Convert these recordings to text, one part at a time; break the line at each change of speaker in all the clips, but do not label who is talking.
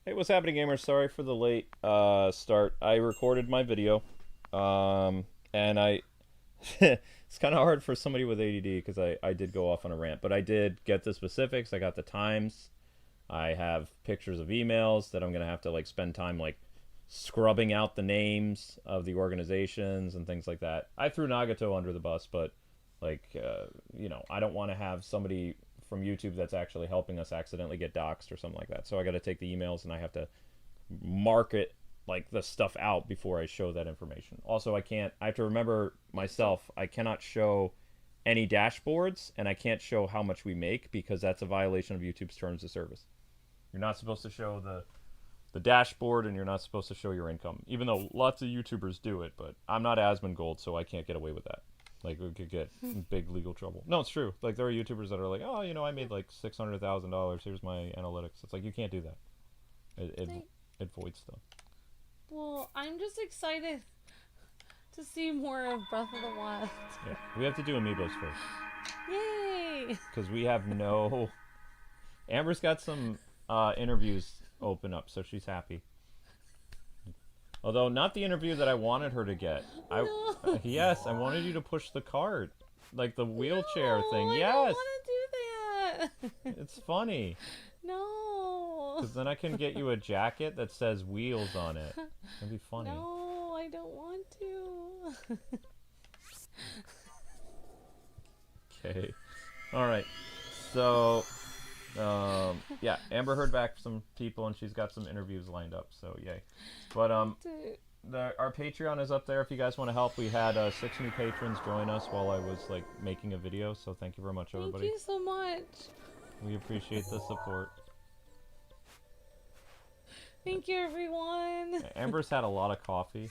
Hey, what's happening, gamers? Sorry for the late start. I recorded my video, and I it's kind of hard for somebody with ADD because I did go off on a rant, but I did get the specifics. I got the times. I have pictures of emails that I'm gonna have to like spend time like scrubbing out the names of the organizations and things like that. I threw Nagato under the bus, but like I don't want to have somebody from YouTube that's actually helping us accidentally get doxxed or something like that. So I got to take the emails and I have to market like the stuff out before I show that information. Also, I have to remember myself, I cannot show any dashboards and I can't show how much we make because that's a violation of YouTube's terms of service. You're not supposed to show the dashboard and you're not supposed to show your income, even though lots of YouTubers do it, but I'm not Asmon Gold, so I can't get away with that. Like, we could get in big legal trouble. No, it's true. Like, there are YouTubers that are like, oh, I made like $600,000. Here's my analytics. It's like, you can't do that. It voids stuff.
Well, I'm just excited to see more of Breath of the Wild.
Yeah, we have to do Amiibos first.
Yay!
Because we have no... Amber's got some interviews open up, so she's happy. Although, not the interview that I wanted her to get.
No.
Yes, I wanted you to push the cart. Like the wheelchair thing.
I
Yes!
don't want to do that!
It's funny.
No!
Because then I can get you a jacket that says wheels on it. That'd be funny.
No, I don't want to.
Okay. Alright. So, yeah, Amber heard back from some people and she's got some interviews lined up, so yay. But, our Patreon is up there if you guys want to help. We had 6 new patrons join us while I was, like, making a video, so thank you very much, everybody.
Thank you so much.
We appreciate the support.
Thank you, everyone.
Amber's had a lot of coffee,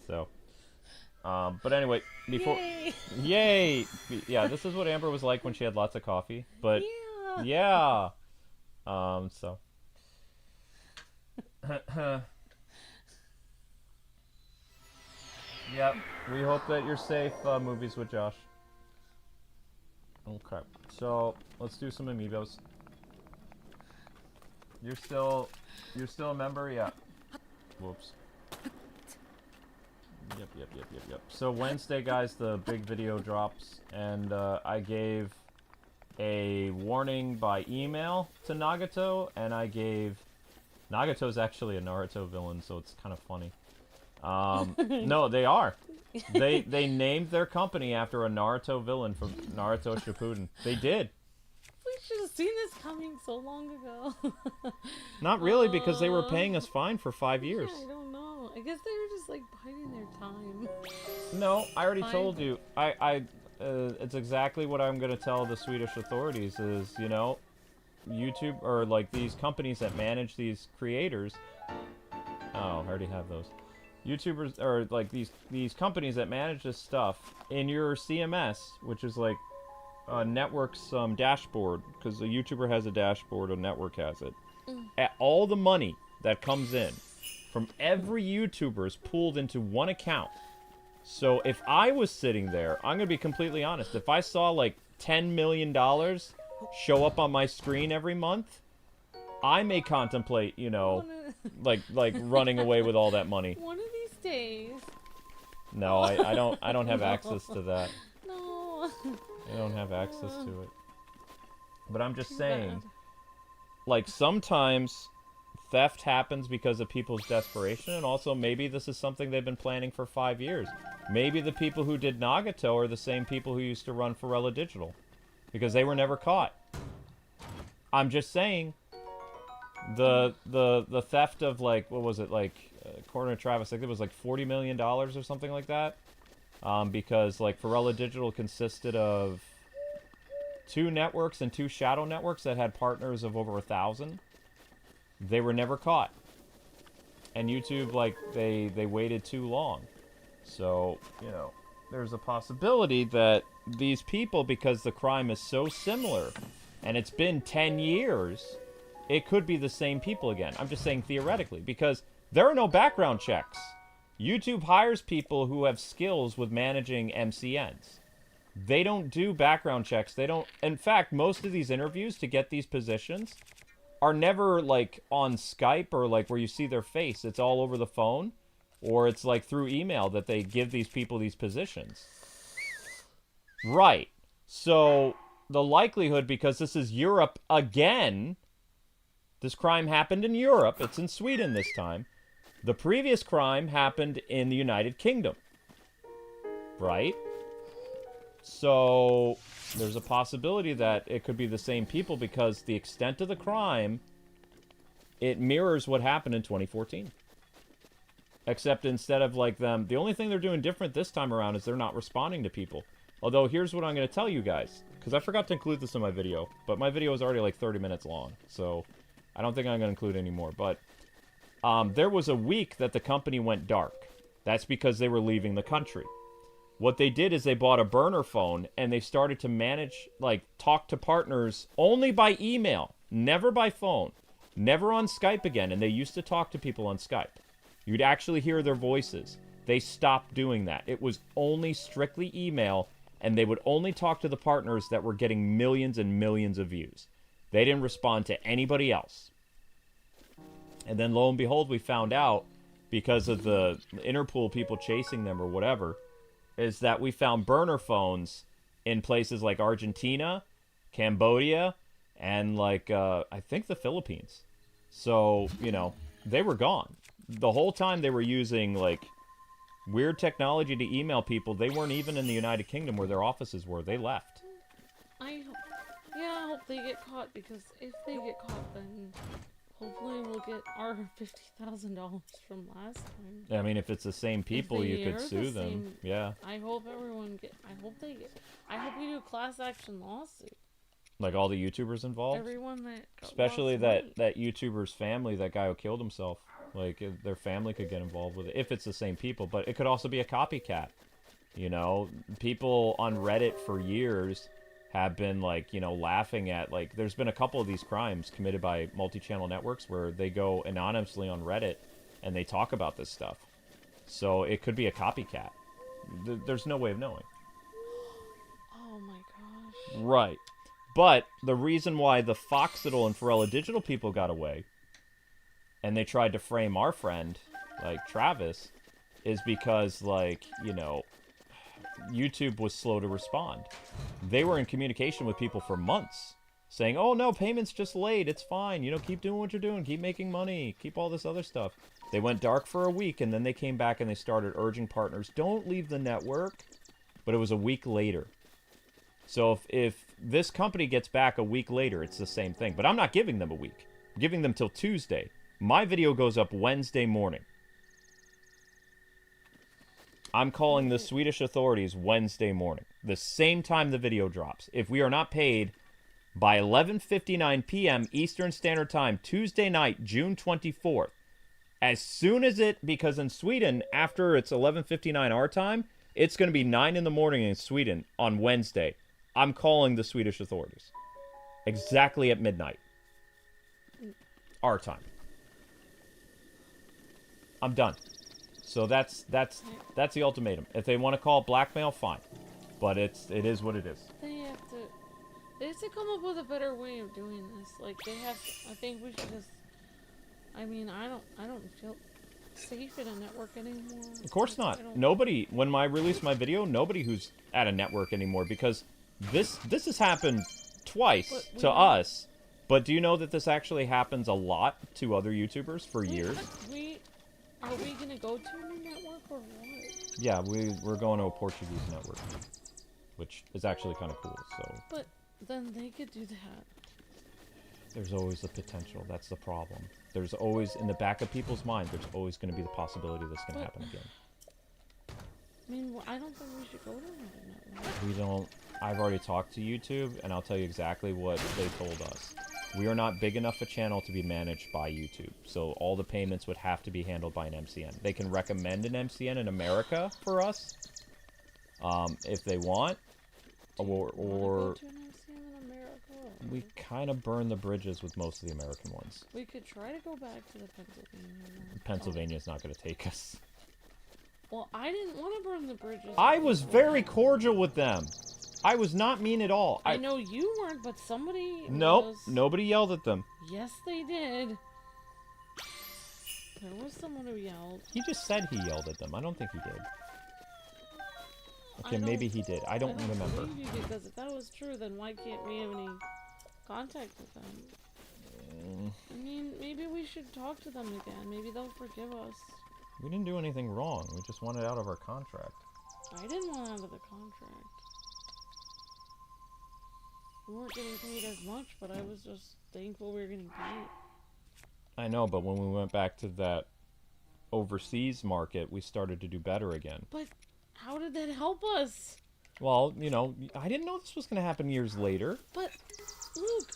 so... but anyway, before...
Yay!
Yay! Yeah, this is what Amber was like when she had lots of coffee, but...
Yeah!
Yeah! So... Yep, we hope that you're safe, movies with Josh. Okay, so, let's do some Amiibos. You're still a member? Yeah. Whoops. Yep. So Wednesday, guys, the big video drops, and I gave a warning by email to Nagato, and I gave... Nagato's actually a Naruto villain, so it's kind of funny. No, they are. They named their company after a Naruto villain from Naruto Shippuden. They did.
We should have seen this coming so long ago.
Not really, because they were paying us fine for 5 years.
Yeah, I don't know. I guess they were just like biding their time.
No, I already told you. It's exactly what I'm gonna tell the Swedish authorities is, YouTube, or like these companies that manage these creators. Oh, I already have those. YouTubers, or like these companies that manage this stuff in your CMS, which is like a network's dashboard, because a YouTuber has a dashboard, a network has it. All the money that comes in from every YouTuber is pooled into one account. So if I was sitting there, I'm gonna be completely honest. If I saw like $10 million show up on my screen every month, I may contemplate, like running away with all that money.
One of these days.
No, I don't have access to that.
No.
I don't have access to it. But I'm just saying, like, sometimes theft happens because of people's desperation, and also maybe this is something they've been planning for 5 years. Maybe the people who did Nagato are the same people who used to run Forella Digital, because they were never caught. I'm just saying, the theft of, like, what was it, like, according to Travis, like, it was like $40 million or something like that. Because, like, Forella Digital consisted of 2 networks and 2 shadow networks that had partners of over 1,000. They were never caught. And YouTube, like, they waited too long. So, there's a possibility that these people, because the crime is so similar, and it's been 10 years, it could be the same people again. I'm just saying theoretically, because there are no background checks. YouTube hires people who have skills with managing MCNs. They don't do background checks. They don't... In fact, most of these interviews to get these positions, are never, like, on Skype or, like, where you see their face. It's all over the phone, or it's, like, through email that they give these people these positions. Right. So, the likelihood, because this is Europe again, this crime happened in Europe. It's in Sweden this time. The previous crime happened in the United Kingdom. Right? So, there's a possibility that it could be the same people because the extent of the crime, it mirrors what happened in 2014. Except instead of, like, them... The only thing they're doing different this time around is they're not responding to people. Although, here's what I'm going to tell you guys. Because I forgot to include this in my video. But my video is already, like, 30 minutes long. So, I don't think I'm going to include any more. But, there was a week that the company went dark. That's because they were leaving the country. What they did is they bought a burner phone, and they started to manage, like, talk to partners only by email. Never by phone. Never on Skype again. And they used to talk to people on Skype. You'd actually hear their voices. They stopped doing that. It was only strictly email, and they would only talk to the partners that were getting millions and millions of views. They didn't respond to anybody else. And then, lo and behold, we found out, because of the Interpol people chasing them or whatever, is that we found burner phones in places like Argentina, Cambodia, and, like, I think the Philippines. So, you know, they were gone. The whole time they were using, like, weird technology to email people. They weren't even in the United Kingdom where their offices were. They left.
I hope they get caught, because if they get caught, then hopefully we'll get our $50,000 from last time.
I mean, if it's the same people, you could sue them. Yeah.
I hope I hope we do a class action lawsuit.
Like all the YouTubers involved?
Everyone that
especially that YouTuber's family, that guy who killed himself. Like, their family could get involved with it, if it's the same people. But it could also be a copycat. You know? People on Reddit for years have been, like, you know, laughing at, like, there's been a couple of these crimes committed by multi-channel networks where they go anonymously on Reddit and they talk about this stuff. So it could be a copycat. There's no way of knowing.
Oh my gosh.
Right. But the reason why the Foxittle and Forella Digital people got away, and they tried to frame our friend, like Travis, is because, like, you know, YouTube was slow to respond. They were in communication with people for months, saying, oh no, payment's just late, it's fine, you know, keep doing what you're doing, keep making money, keep all this other stuff. They went dark for a week, and then they came back and they started urging partners, don't leave the network. But it was a week later. So if this company gets back a week later, it's the same thing. But I'm not giving them a week. I'm giving them till Tuesday. My video goes up Wednesday morning. I'm calling the Swedish authorities Wednesday morning. The same time the video drops. If we are not paid by 11:59 p.m. Eastern Standard Time, Tuesday night, June 24th, as soon as it, because in Sweden, after it's 11:59 our time, it's going to be 9 in the morning in Sweden on Wednesday. I'm calling the Swedish authorities. Exactly at midnight. Our time. I'm done. So that's the ultimatum. If they want to call it blackmail, fine. But it is what it is.
They have to come up with a better way of doing this. Like, I think we should just, I mean, I don't feel safe in a network anymore.
Of course not. Nobody, when I release my video, nobody who's at a network anymore, because this has happened twice to us. But do you know that this actually happens a lot to other YouTubers for years?
Are we gonna go to a new network or what?
Yeah, we're going to a Portuguese network, which is actually kind of cool. So.
But then they could do that.
There's always the potential. That's the problem. There's always, in the back of people's mind, there's always going to be the possibility this can happen again.
I mean, I don't think we should go to another network.
We don't. I've already talked to YouTube, and I'll tell you exactly what they told us. We are not big enough a channel to be managed by YouTube, so all the payments would have to be handled by an MCN. They can recommend an MCN in America for us, if they want, or we kind of burn the bridges with most of the American ones.
We could try to go back to the Pennsylvania one.
Pennsylvania's not going to take us.
Well, I didn't want to burn the bridges.
I was very cordial with them. I was not mean at all.
I know you weren't, but somebody
Nope,
was.
nobody yelled at them.
Yes, they did. There was someone who yelled.
He just said he yelled at them. I don't think he did. Okay,
I
maybe he did. I don't remember.
believe you, because if that was true, then why can't we have any contact with them? I mean, maybe we should talk to them again. Maybe they'll forgive us.
We didn't do anything wrong. We just wanted out of our contract.
I didn't want out of the contract. We weren't getting paid as much, but I was just thankful we were getting paid.
I know, but when we went back to that overseas market, we started to do better again.
But how did that help us?
Well, you know, I didn't know this was going to happen years later.
But, Luke,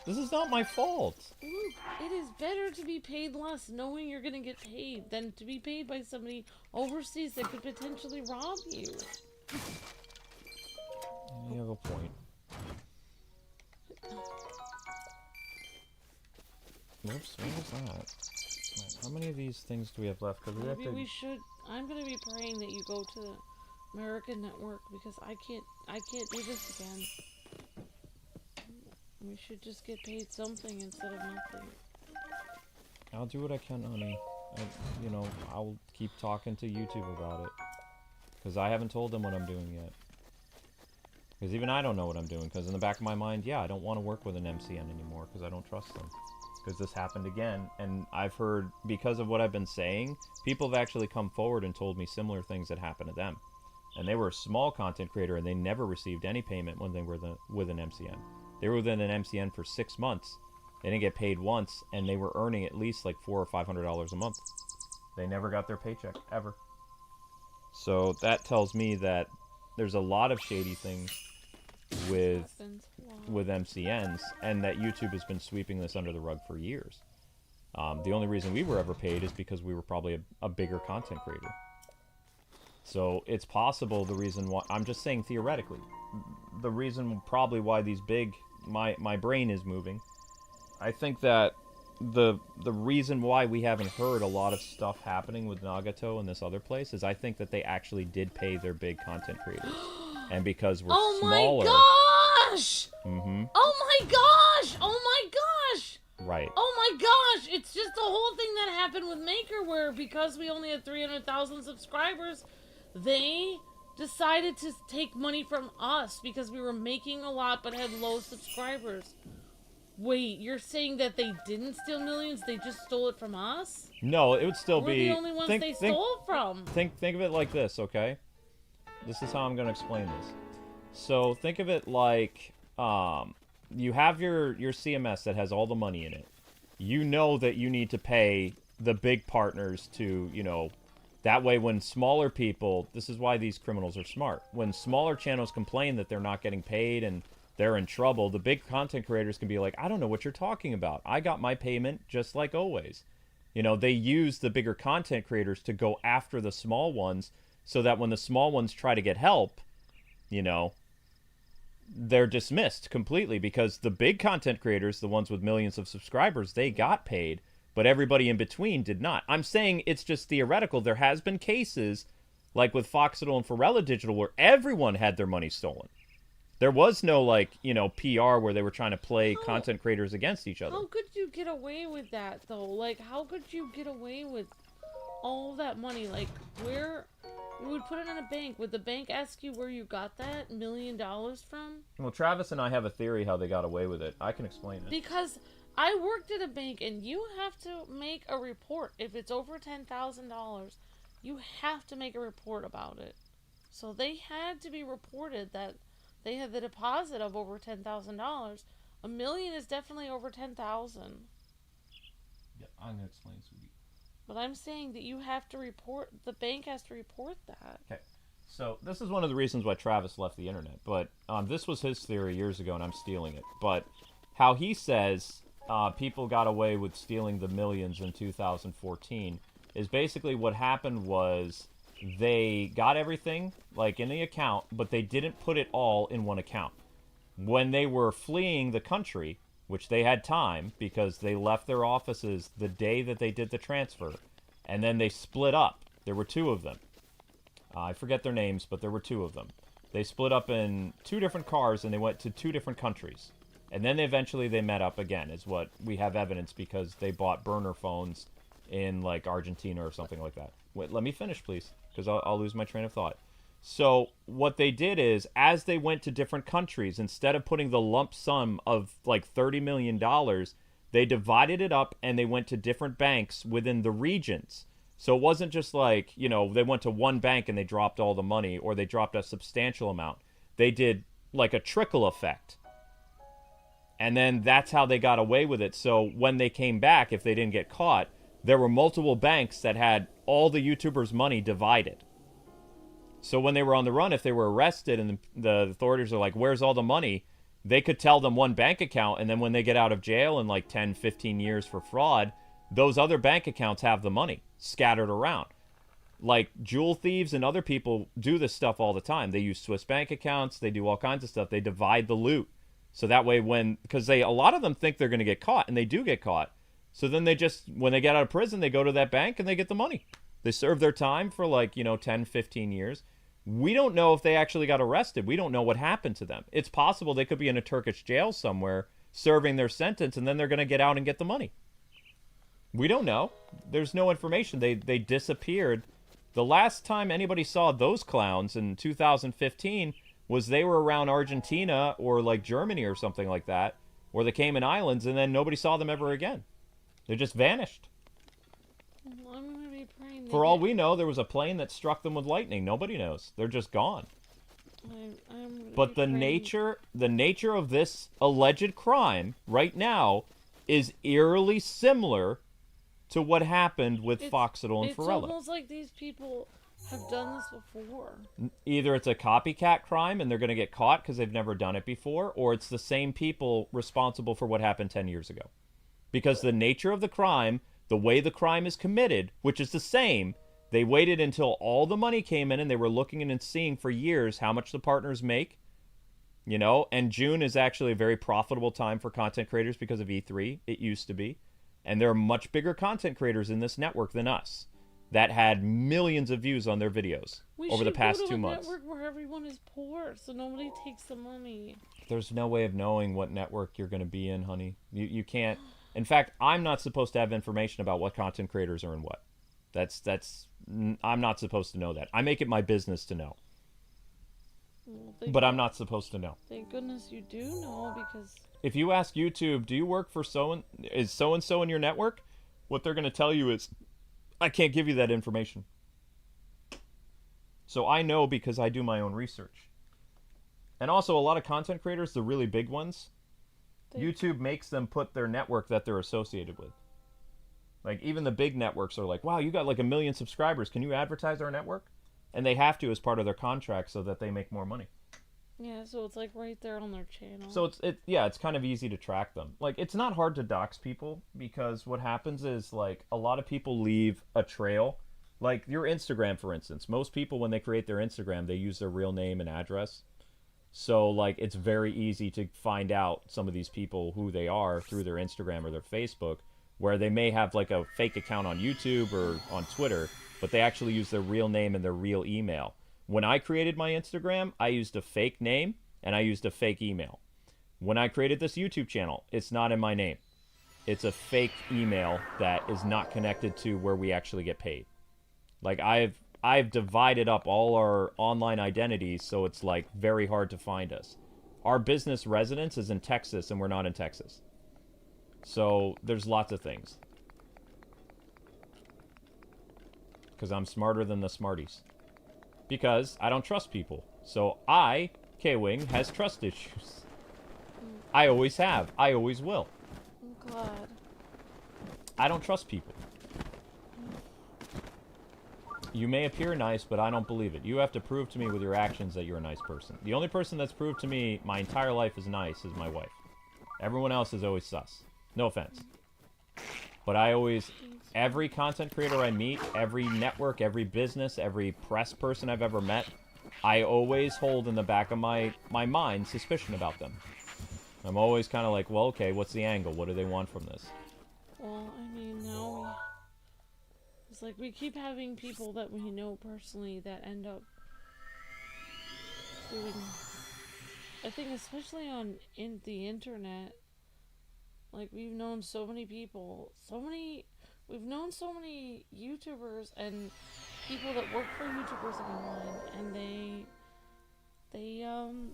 This is not my fault.
Luke, it is better to be paid less knowing you're going to get paid than to be paid by somebody overseas that could potentially rob you.
You have a point. Whoops, what was that? Right, how many of these things do we have left? Because we have
Maybe
to...
we should. I'm going to be praying that you go to the American network, because I can't do this again. We should just get paid something instead of nothing.
I'll do what I can, honey. You know, I'll keep talking to YouTube about it. Because I haven't told them what I'm doing yet. Because even I don't know what I'm doing. Because in the back of my mind, yeah, I don't want to work with an MCN anymore. Because I don't trust them. Because this happened again. And I've heard, because of what I've been saying, people have actually come forward and told me similar things that happened to them. And they were a small content creator and they never received any payment when they were with an MCN. They were within an MCN for 6 months. They didn't get paid once, and they were earning at least like $400 or $500 a month. They never got their paycheck, ever. So that tells me that there's a lot of shady things with MCNs, and that YouTube has been sweeping this under the rug for years. The only reason we were ever paid is because we were probably a bigger content creator. So it's possible the reason why... I'm just saying theoretically. The reason probably why these big... My brain is moving. I think that the reason why we haven't heard a lot of stuff happening with Nagato and this other place is I think that they actually did pay their big content creators. And because we're smaller...
Oh my gosh!
Mm-hmm.
Oh my gosh! Oh my gosh!
Right.
Oh my gosh! It's just the whole thing that happened with Maker, where because we only had 300,000 subscribers, they decided to take money from us because we were making a lot but had low subscribers. Wait, you're saying that they didn't steal millions? They just stole it from us?
No, it would still
We're
be...
the only ones they stole it from.
Think of it like this, okay? This is how I'm going to explain this. So think of it like you have your CMS that has all the money in it. You know that you need to pay the big partners to, you know... That way, when smaller people... This is why these criminals are smart. When smaller channels complain that they're not getting paid and they're in trouble, the big content creators can be like, I don't know what you're talking about. I got my payment just like always. You know, they use the bigger content creators to go after the small ones so that when the small ones try to get help, you know, they're dismissed completely because the big content creators, the ones with millions of subscribers, they got paid. But everybody in between did not. I'm saying it's just theoretical. There has been cases, like with Foxittle and Pharrella Digital, where everyone had their money stolen. There was no, like, you know, PR where they were trying to play content creators against each other.
How could you get away with that, though? Like, how could you get away with all that money? Like, where... You would put it in a bank. Would the bank ask you where you got that $1 million from?
Well, Travis and I have a theory how they got away with it. I can explain it.
Because... I worked at a bank, and you have to make a report. If it's over $10,000, you have to make a report about it. So they had to be reported that they had the deposit of over $10,000. $1 million is definitely over 10,000.
Yeah, I'm going to explain, sweetie.
But I'm saying that you have to report, the bank has to report that.
Okay. So this is one of the reasons why Travis left the internet. But this was his theory years ago, and I'm stealing it. But how he says... people got away with stealing the millions in 2014 is basically what happened was they got everything like in the account, but they didn't put it all in one account. When they were fleeing the country, which they had time because they left their offices the day that they did the transfer, and then they split up. There were two of them. I forget their names, but there were two of them. They split up in 2 different cars and they went to 2 different countries. And then eventually they met up again, is what we have evidence, because they bought burner phones in like Argentina or something like that. Wait, let me finish, please, because I'll lose my train of thought. So what they did is, as they went to different countries, instead of putting the lump sum of like $30 million, they divided it up and they went to different banks within the regions. So it wasn't just like, you know, they went to one bank and they dropped all the money, or they dropped a substantial amount. They did like a trickle effect. And then that's how they got away with it. So when they came back, if they didn't get caught, there were multiple banks that had all the YouTubers' money divided. So when they were on the run, if they were arrested and the authorities are like, where's all the money? They could tell them one bank account, and then when they get out of jail in like 10, 15 years for fraud, those other bank accounts have the money scattered around. Like jewel thieves and other people do this stuff all the time. They use Swiss bank accounts. They do all kinds of stuff. They divide the loot. So that way because a lot of them think they're going to get caught, and they do get caught. So then they just, when they get out of prison, they go to that bank and they get the money. They serve their time for like, 10, 15 years. We don't know if they actually got arrested. We don't know what happened to them. It's possible they could be in a Turkish jail somewhere serving their sentence, and then they're going to get out and get the money. We don't know. There's no information. They disappeared. The last time anybody saw those clowns in 2015 was they were around Argentina or like Germany or something like that, or the Cayman Islands, and then nobody saw them ever again. They just vanished.
Well, I'm gonna be praying.
For all we know, there was a plane that struck them with lightning. Nobody knows. They're just gone. But the nature of this alleged crime right now is eerily similar to what happened with Foxadel and Farella.
It's almost like these people have done this before.
Either it's a copycat crime and they're going to get caught because they've never done it before, or it's the same people responsible for what happened 10 years ago. Because the nature of the crime, the way the crime is committed, which is the same, they waited until all the money came in and they were looking and seeing for years how much the partners make. And June is actually a very profitable time for content creators because of E3. It used to be. And there are much bigger content creators in this network than us that had millions of views on their videos over the past 2 months.
We should go to a network where everyone is poor, so nobody takes the money.
There's no way of knowing what network you're going to be in, honey. You can't. In fact, I'm not supposed to have information about what content creators are in what. I'm not supposed to know that. I make it my business to know.
Well,
but I'm not supposed to know.
Thank goodness you do know, because
if you ask YouTube, do you work for is so-and-so in your network? What they're going to tell you is, I can't give you that information. So I know because I do my own research. And also, a lot of content creators, the really big ones, YouTube makes them put their network that they're associated with. Like, even the big networks are like, wow, you got like 1 million subscribers. Can you advertise our network? And they have to as part of their contract so that they make more money.
Yeah, so it's like right there on their channel.
So it's kind of easy to track them. Like, it's not hard to dox people, because what happens is, like, a lot of people leave a trail. Like your Instagram, for instance. Most people, when they create their Instagram, they use their real name and address. So, like, it's very easy to find out some of these people who they are through their Instagram or their Facebook, where they may have like a fake account on YouTube or on Twitter, but they actually use their real name and their real email. When I created my Instagram, I used a fake name and I used a fake email. When I created this YouTube channel, it's not in my name. It's a fake email that is not connected to where we actually get paid. Like, I've divided up all our online identities, so it's like very hard to find us. Our business residence is in Texas, and we're not in Texas. So there's lots of things. Because I'm smarter than the smarties. Because I don't trust people. So Kwing, has trust issues. I always have. I always will.
I'm glad.
I don't trust people. You may appear nice, but I don't believe it. You have to prove to me with your actions that you're a nice person. The only person that's proved to me my entire life is nice is my wife. Everyone else is always sus. No offense. But every content creator I meet, every network, every business, every press person I've ever met, I always hold in the back of my mind suspicion about them. I'm always kind of like, well, okay, what's the angle? What do they want from this?
Well, I mean, now it's like we keep having people that we know personally that end up doing. I think especially on the internet, like we've known so many people, we've known so many YouTubers and people that work for YouTubers online, and they um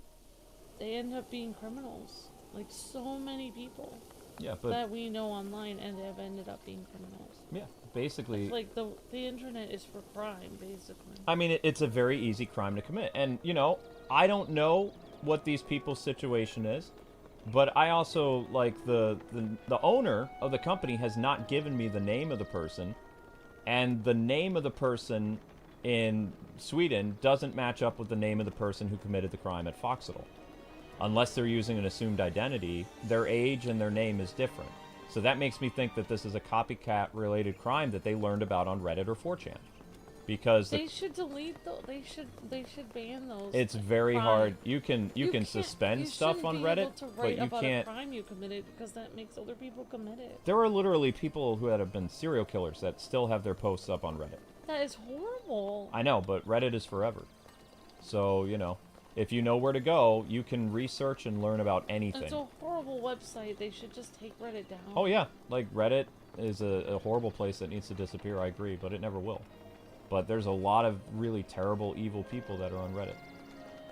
they end up being criminals. Like so many people
Yeah, but
that we know online and have ended up being criminals.
yeah, basically,
It's like the internet is for crime, basically.
I mean, it's a very easy crime to commit. And, you know, I don't know what these people's situation is, but I also, like, the owner of the company has not given me the name of the person, and the name of the person in Sweden doesn't match up with the name of the person who committed the crime at Foxittle. Unless they're using an assumed identity, their age and their name is different. So that makes me think that this is a copycat-related crime that they learned about on Reddit or 4chan. Because
they should delete those. They should ban those.
it's very
crime.
hard. You can suspend stuff on Reddit, but you can't.
A crime you committed because that makes other people commit it.
There are literally people who have been serial killers that still have their posts up on Reddit.
That is horrible.
I know, but Reddit is forever. So, you know, if you know where to go, you can research and learn about anything.
It's a horrible website. They should just take Reddit down.
Oh yeah, like Reddit is a horrible place that needs to disappear, I agree, but it never will. But there's a lot of really terrible, evil people that are on Reddit.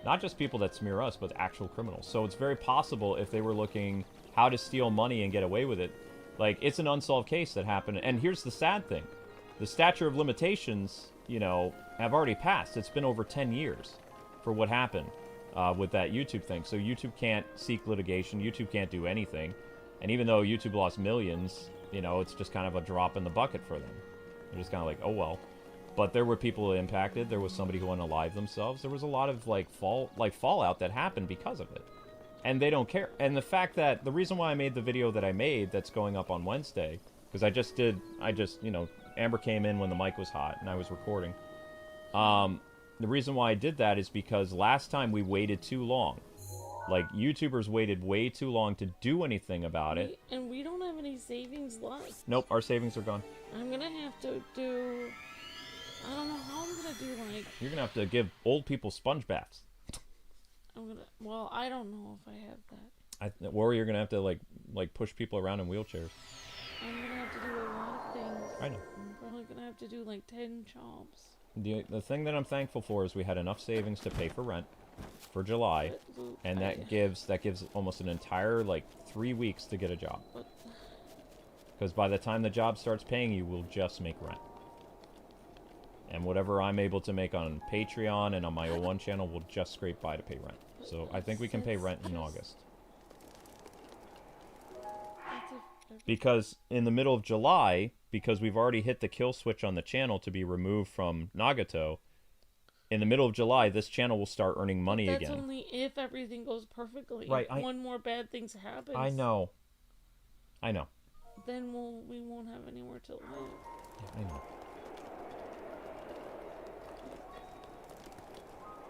Not just people that smear us, but actual criminals. So it's very possible if they were looking how to steal money and get away with it. Like, it's an unsolved case that happened. And here's the sad thing. The statute of limitations, you know, have already passed. It's been over 10 years for what happened with that YouTube thing. So YouTube can't seek litigation. YouTube can't do anything. And even though YouTube lost millions, you know, it's just kind of a drop in the bucket for them. They're just kind of like, oh well. But there were people impacted. There was somebody who unalived themselves. There was a lot of fallout that happened because of it, and they don't care. And the fact that the reason why I made the video that I made that's going up on Wednesday, because you know, Amber came in when the mic was hot and I was recording. The reason why I did that is because last time we waited too long. Like, YouTubers waited way too long to do anything about it.
And we don't have any savings left.
Nope, our savings are gone.
I'm gonna have to do. I don't know how I'm gonna do, like...
You're gonna have to give old people sponge baths.
Well, I don't know if I have that.
Or you're gonna have to, like push people around in wheelchairs.
I'm gonna have to do a lot of things.
I know.
I'm probably gonna have to do, like, 10 jobs.
The thing that I'm thankful for is we had enough savings to pay for rent for July, and that gives almost an entire, like, 3 weeks to get a job. Because by the time the job starts paying you, we'll just make rent. And whatever I'm able to make on Patreon and on my O1 channel will just scrape by to pay rent. So I think we can pay rent in August. Because in the middle of July, because we've already hit the kill switch on the channel to be removed from Nagato, in the middle of July, this channel will start earning money again.
That's only if everything goes perfectly.
Right.
If one more bad thing happens.
I know.
Then we won't have anywhere to live.
I know.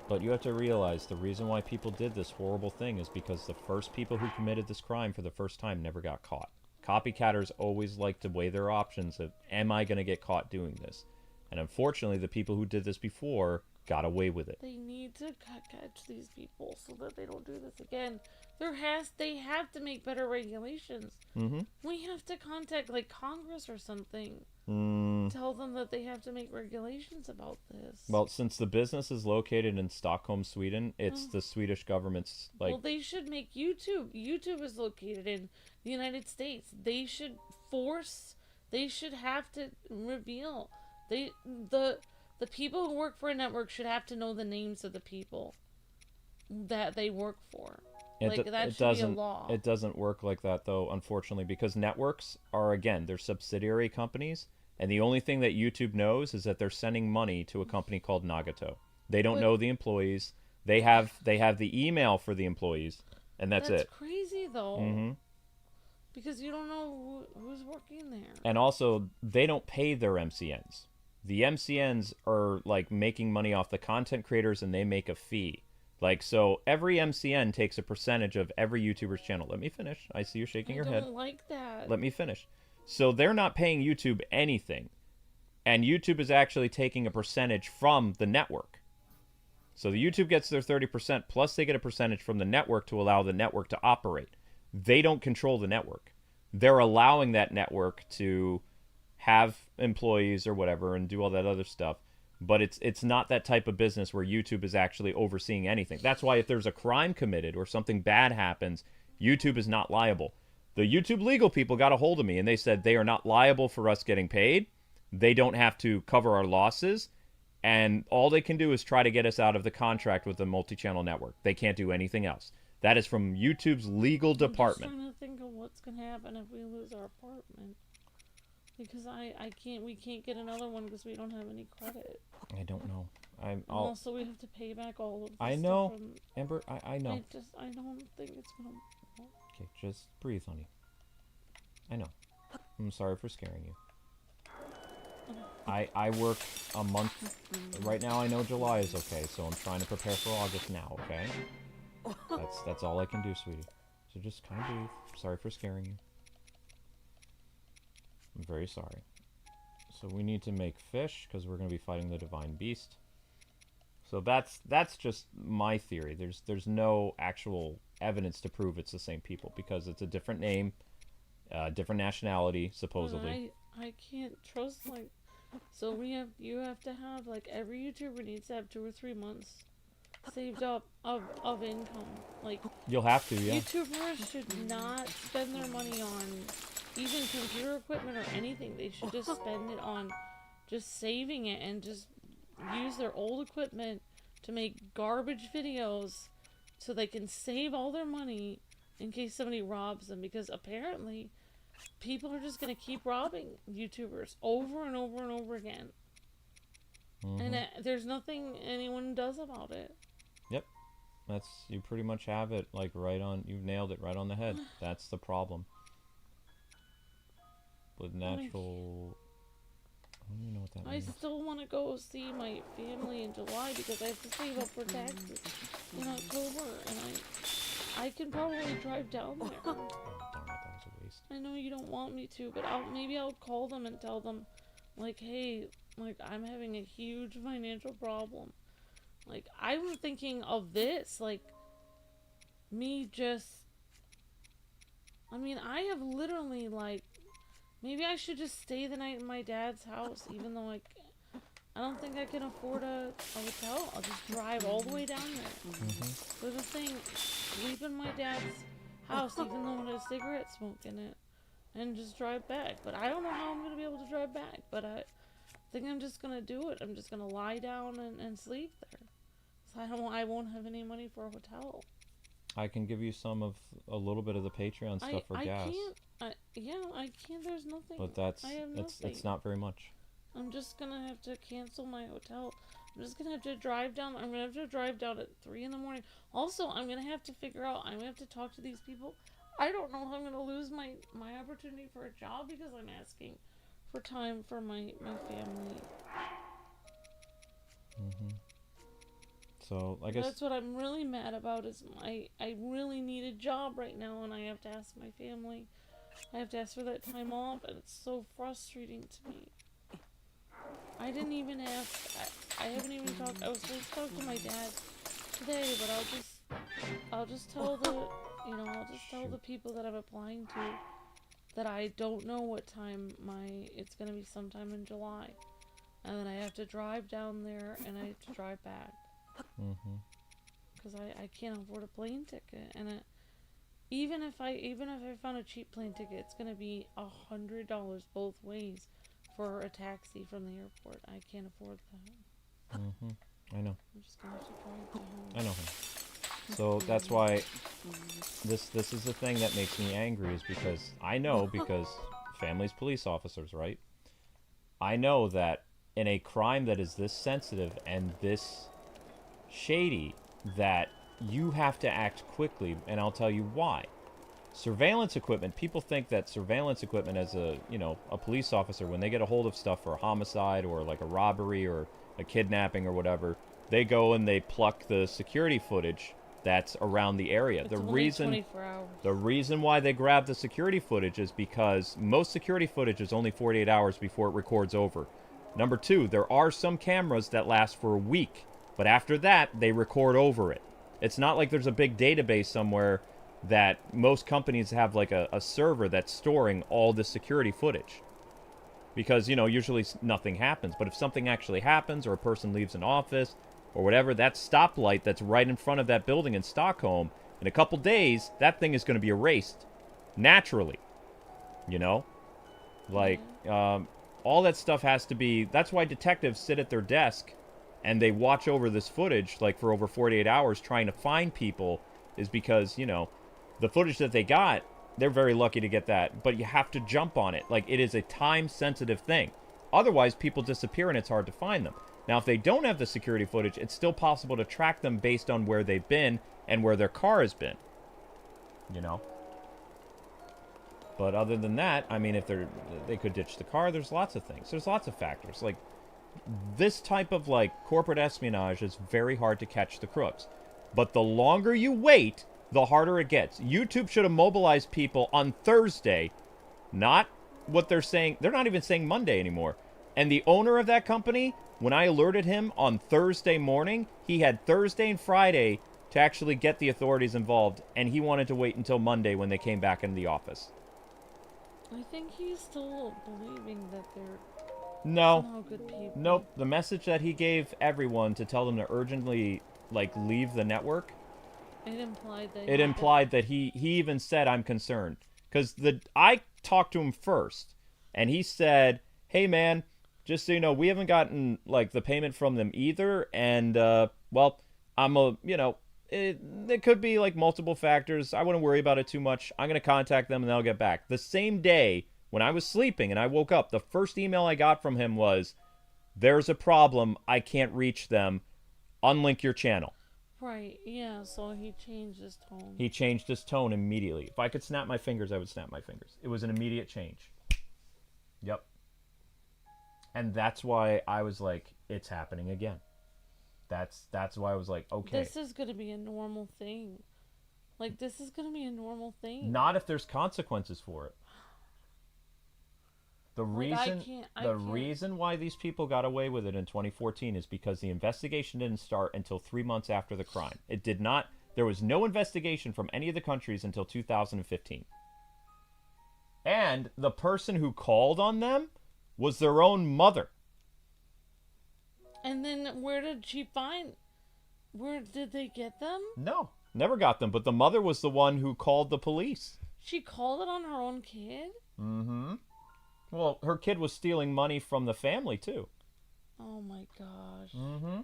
But you have to realize the reason why people did this horrible thing is because the first people who committed this crime for the first time never got caught. Copycatters always like to weigh their options of, am I going to get caught doing this? And unfortunately, the people who did this before got away with it.
They need to catch these people so that they don't do this again. They have to make better regulations.
Mm-hmm.
We have to contact, like, Congress or something. Tell them that they have to make regulations about this.
Well, since the business is located in Stockholm, Sweden, it's the Swedish government's, like...
Well, they should make YouTube. YouTube is located in the United States. They should have to reveal. The people who work for a network should have to know the names of the people that they work for. That should be a law. It
doesn't work like that, though, unfortunately, because networks are, again, they're subsidiary companies, and the only thing that YouTube knows is that they're sending money to a company called Nagato. They don't know the employees. They have the email for the employees, and that's it.
That's crazy, though.
Mm-hmm.
Because you don't know who's working there.
And also, they don't pay their MCNs. The MCNs are, like, making money off the content creators, and they make a fee. Like, so every MCN takes a percentage of every YouTuber's channel. Let me finish. I see you're shaking your head.
I don't like that.
Let me finish. So they're not paying YouTube anything. And YouTube is actually taking a percentage from the network. So the YouTube gets their 30%, plus they get a percentage from the network to allow the network to operate. They don't control the network. They're allowing that network to have employees or whatever and do all that other stuff. But it's not that type of business where YouTube is actually overseeing anything. That's why if there's a crime committed or something bad happens, YouTube is not liable. The YouTube legal people got a hold of me and they said they are not liable for us getting paid. They don't have to cover our losses. And all they can do is try to get us out of the contract with the multi-channel network. They can't do anything else. That is from YouTube's legal department.
I'm just trying to think of what's going to happen if we lose our apartment. Because we can't get another one because we don't have any credit.
I don't know.
Also, we have to pay back all of this
I know,
stuff from,
Amber. I know.
I don't think it's going to...
Okay, just breathe, honey. I know. I'm sorry for scaring you. I work a month. Right now I know July is okay, so I'm trying to prepare for August now, okay? That's all I can do, sweetie. So just kind of breathe. Sorry for scaring you. I'm very sorry. So we need to make fish, because we're going to be fighting the Divine Beast. So that's just my theory. There's no actual evidence to prove it's the same people, because it's a different name, different nationality, supposedly.
I can't trust, like... So you have to have, like, every YouTuber needs to have 2 or 3 months saved up of income. Like,
you'll have to, yeah.
YouTubers should not spend their money on even computer equipment or anything. They should just spend it on just saving it and just use their old equipment to make garbage videos so they can save all their money in case somebody robs them, because apparently people are just going to keep robbing YouTubers over and over and over again. And there's nothing anyone does about it.
Yep. You pretty much have it, like, right on, you've nailed it right on the head. That's the problem. With natural... I don't even know what that means.
I still want to go see my family in July because I have to save up for taxes in October, and I can probably drive down there.
Oh, darn it, that was a waste.
I know you don't want me to, but maybe I'll call them and tell them, like, hey, like, I'm having a huge financial problem. Like, I'm thinking of this, like, me just... I mean, I have literally, like... Maybe I should just stay the night in my dad's house, even though, like, I don't think I can afford a hotel. I'll just drive all the way down there. But the thing, sleep in my dad's house, even though it has cigarette smoke in it, and just drive back. But I don't know how I'm going to be able to drive back, but I think I'm just going to do it. I'm just going to lie down and sleep there. So I won't have any money for a hotel.
I can give you a little bit of the Patreon stuff for gas.
I can't. There's nothing.
But
I have nothing.
it's not very much.
I'm just gonna have to cancel my hotel. I'm just gonna have to drive down. I'm gonna have to drive down at 3 in the morning. Also, I'm gonna have to figure out. I'm gonna have to talk to these people. I don't know if I'm gonna lose my opportunity for a job because I'm asking for time for my family.
So I guess
that's what I'm really mad about. Is I really need a job right now, and I have to ask my family. I have to ask for that time off, and it's so frustrating to me. I didn't even ask. I haven't even talked. I was supposed to talk to my dad today, but I'll just tell tell the people that I'm applying to that I don't know what time it's gonna be sometime in July, and then I have to drive down there and I have to drive back. Because I can't afford a plane ticket, and even if I found a cheap plane ticket, it's gonna be $100 both ways for a taxi from the airport. I can't afford that.
I know.
I'm just gonna have to drive to home.
I know. So that's why this is the thing that makes me angry, is because I know, because family's police officers, right? I know that in a crime that is this sensitive and this shady, that you have to act quickly, and I'll tell you why. Surveillance equipment, people think that surveillance equipment as a police officer, when they get a hold of stuff for a homicide or like a robbery or a kidnapping or whatever, they go and they pluck the security footage that's around the area.
It's only 24 hours.
The reason why they grab the security footage is because most security footage is only 48 hours before it records over. Number 2, there are some cameras that last for a week. But after that, they record over it. It's not like there's a big database somewhere that most companies have like a server that's storing all the security footage. Because, usually nothing happens. But if something actually happens or a person leaves an office or whatever, that stoplight that's right in front of that building in Stockholm, in a couple days, that thing is going to be erased naturally. Like, all that stuff has to be... That's why detectives sit at their desk and they watch over this footage, like, for over 48 hours trying to find people, is because, the footage that they got, they're very lucky to get that, but you have to jump on it. Like, it is a time-sensitive thing. Otherwise, people disappear and it's hard to find them. Now, if they don't have the security footage, it's still possible to track them based on where they've been and where their car has been. But other than that, I mean, if they could ditch the car, there's lots of things. There's lots of factors. Like, this type of, like, corporate espionage is very hard to catch the crooks. But the longer you wait, the harder it gets. YouTube should have mobilized people on Thursday, not what they're saying. They're not even saying Monday anymore. And the owner of that company, when I alerted him on Thursday morning, he had Thursday and Friday to actually get the authorities involved, and he wanted to wait until Monday when they came back into the office.
I think he's still believing that they're
No.
good people.
Nope. The message that he gave everyone to tell them to urgently, like, leave the network,
It implied that
he even said, I'm concerned. Because I talked to him first, and he said, hey, man, just so you know, we haven't gotten, like, the payment from them either, and, well, there could be, like, multiple factors. I wouldn't worry about it too much. I'm going to contact them, and they'll get back. The same day, when I was sleeping and I woke up, the first email I got from him was, there's a problem. I can't reach them. Unlink your channel.
Right, yeah, so he changed his tone.
He changed his tone immediately. If I could snap my fingers, I would snap my fingers. It was an immediate change. Yep. And that's why I was like, it's happening again. That's why I was like, okay.
This is going to be a normal thing. Like, this is going to be a normal thing.
Not if there's consequences for it. The reason why these people got away with it in 2014 is because the investigation didn't start until 3 months after the crime. It did not. There was no investigation from any of the countries until 2015. And the person who called on them was their own mother.
And then where did they get them?
No, never got them. But the mother was the one who called the police.
She called it on her own kid?
Mm-hmm. Well, her kid was stealing money from the family, too.
Oh, my gosh.
Mm-hmm.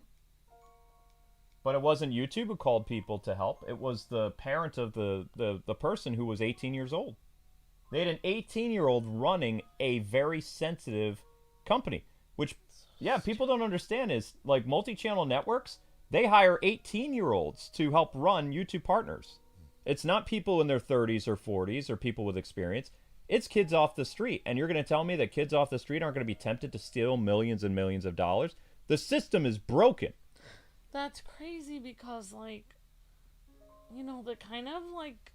But it wasn't YouTube who called people to help. It was the parent of the person who was 18 years old. They had an 18-year-old running a very sensitive company, which, yeah, people don't understand is, like, multi-channel networks, they hire 18-year-olds to help run YouTube partners. It's not people in their 30s or 40s or people with experience. It's kids off the street. And you're going to tell me that kids off the street aren't going to be tempted to steal millions and millions of dollars? The system is broken.
That's crazy because, like, the kind of, like,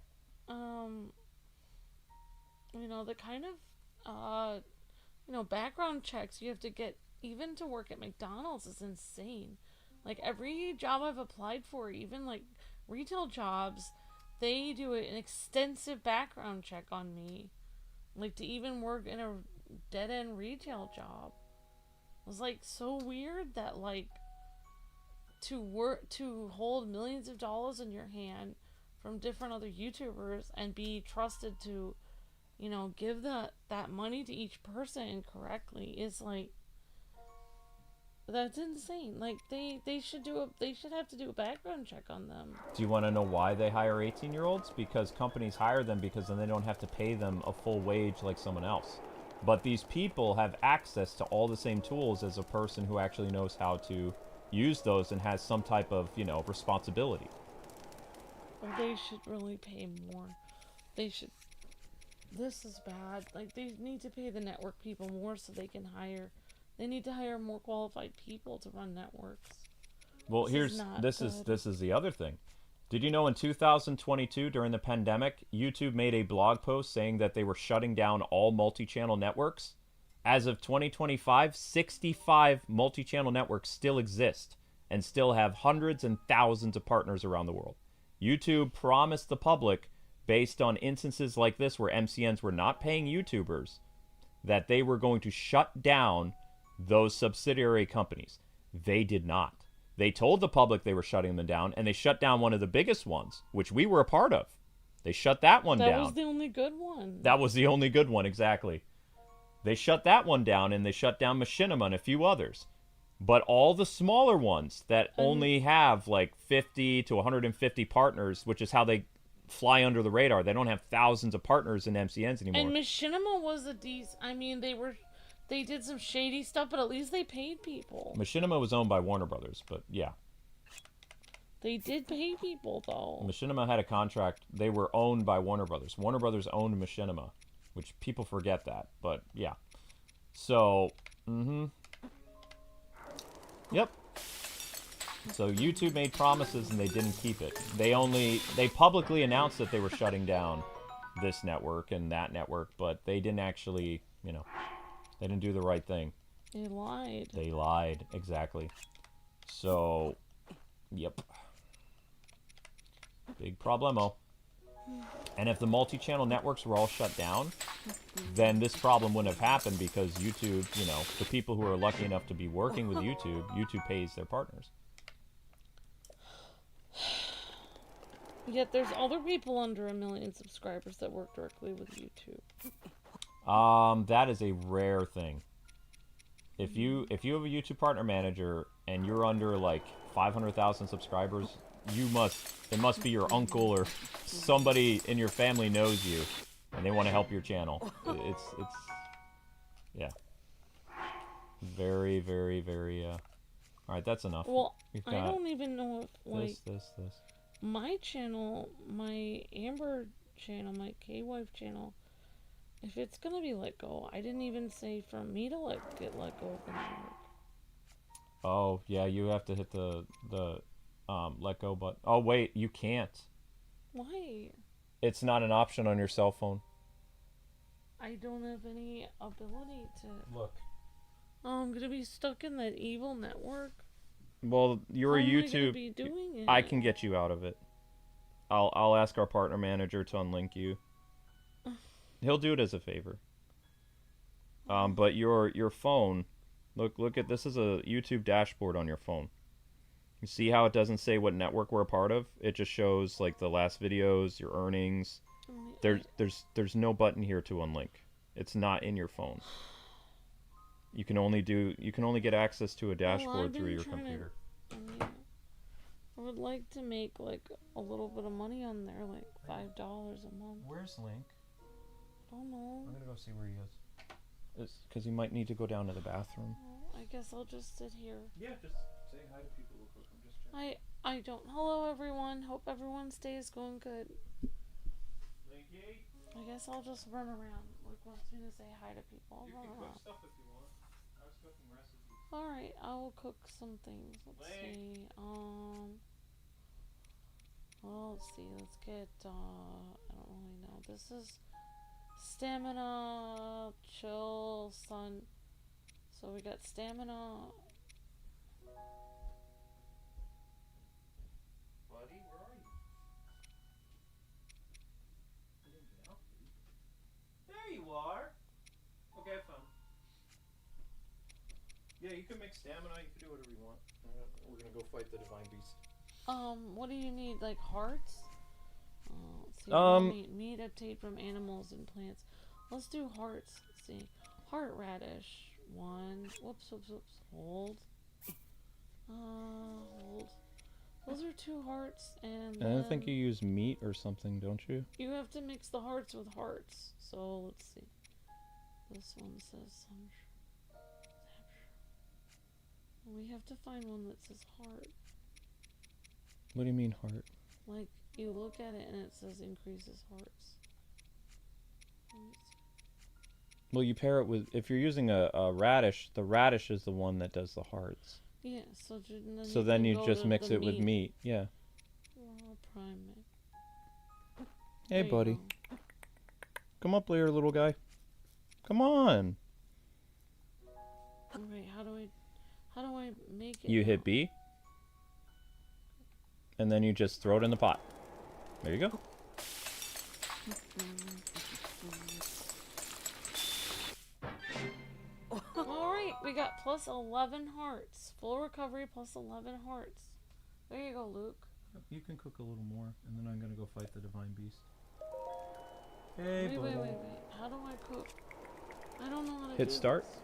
background checks you have to get even to work at McDonald's is insane. Like, every job I've applied for, even, like, retail jobs, they do an extensive background check on me. Like, to even work in a dead-end retail job. It was, like, so weird that, like, to hold millions of dollars in your hand from different other YouTubers and be trusted to, give that money to each person correctly is, like, that's insane. Like, they should have to do a background check on them.
Do you want to know why they hire 18-year-olds? Because companies hire them because then they don't have to pay them a full wage like someone else. But these people have access to all the same tools as a person who actually knows how to use those and has some type of, responsibility.
Well, they should really pay more. This is bad. Like, they need to pay the network people more so they can hire... They need to hire more qualified people to run networks.
Well, this is the other thing. Did you know in 2022 during the pandemic, YouTube made a blog post saying that they were shutting down all multi-channel networks? As of 2025, 65 multi-channel networks still exist, and still have hundreds and thousands of partners around the world. YouTube promised the public, based on instances like this where MCNs were not paying YouTubers, that they were going to shut down those subsidiary companies. They did not. They told the public they were shutting them down, and they shut down one of the biggest ones, which we were a part of. They shut that one down.
That was the only good one.
That was the only good one, exactly. They shut that one down, and they shut down Machinima and a few others. But all the smaller ones that only have like 50 to 150 partners, which is how they fly under the radar. They don't have thousands of partners in MCNs anymore.
And Machinima was a decent... I mean, they did some shady stuff, but at least they paid people.
Machinima was owned by Warner Brothers, but yeah.
They did pay people, though.
Machinima had a contract. They were owned by Warner Brothers. Warner Brothers owned Machinima, which people forget that, but yeah. So, Yep. So YouTube made promises and they didn't keep it. They publicly announced that they were shutting down this network and that network, but they didn't actually, they didn't do the right thing.
They lied.
They lied, exactly. So, yep. Big problemo. And if the multi-channel networks were all shut down, then this problem wouldn't have happened because YouTube, the people who are lucky enough to be working with YouTube, YouTube pays their partners.
Yet there's other people under 1 million subscribers that work directly with YouTube.
That is a rare thing. If you have a YouTube partner manager and you're under like 500,000 subscribers, it must be your uncle or somebody in your family knows you and they want to help your channel. It's yeah. Very, very, very all right, that's enough.
Well, I don't even know if like
this.
My channel, my Amber channel, my K-Wife channel, if it's gonna be let go, I didn't even say for me to get let go of the network.
Oh yeah, you have to hit the let go button. Oh wait, you can't.
Why?
It's not an option on your cell phone.
I don't have any ability to.
Look.
Oh, I'm gonna be stuck in that evil network.
Well, you're a YouTube.
How am I gonna be doing it?
I can get you out of it. I'll ask our partner manager to unlink you. He'll do it as a favor. But your phone, look at this is a YouTube dashboard on your phone. You see how it doesn't say what network we're a part of? It just shows like the last videos, your earnings. There's no button here to unlink. It's not in your phone. You can only get access to a dashboard through your computer.
I would like to make like a little bit of money on there, like $5 a month.
Where's Link?
I don't know.
I'm gonna go see where he is. It's because he might need to go down to the bathroom.
Well, I guess I'll just sit here.
Yeah, just say hi to people real quick. I'm just checking.
I don't. Hello everyone. Hope everyone's day is going good.
Linky?
I guess I'll just run around. Like wants me to say hi to people.
You can cook stuff if you want. I was cooking recipes.
Alright, I will cook some things. Let's see. Well, let's see. Let's get, I don't really know. This is stamina, chill, sun. So we got stamina.
Buddy, where are you? I didn't get out. There you are. Okay, I found. Yeah, you can make stamina. You can do whatever you want. We're gonna go fight the divine beast.
What do you need? Like hearts? Let's see. Meat obtained from animals and plants. Let's do hearts. Let's see. Heart radish. 1. Whoops. Hold. Hold. Those are 2 hearts, and
I think you use meat or something, don't you?
You have to mix the hearts with hearts. So let's see. This one says we have to find one that says heart.
What do you mean heart?
Like, you look at it and it says increases hearts.
Well, you pair it with, if you're using a radish, the radish is the one that does the hearts.
Yeah,
so then you just mix it with meat. Yeah.
Well, prime it.
Hey, buddy. Come up here, little guy. Come on.
Alright, how do I make it?
You hit B? and then you just throw it in the pot. There you go.
Alright, we got plus 11 hearts. Full recovery plus 11 hearts. There you go, Luke.
You can cook a little more, and then I'm gonna go fight the divine beast. Hey,
wait. How do I cook? I don't know how to
hit
do
start.
this.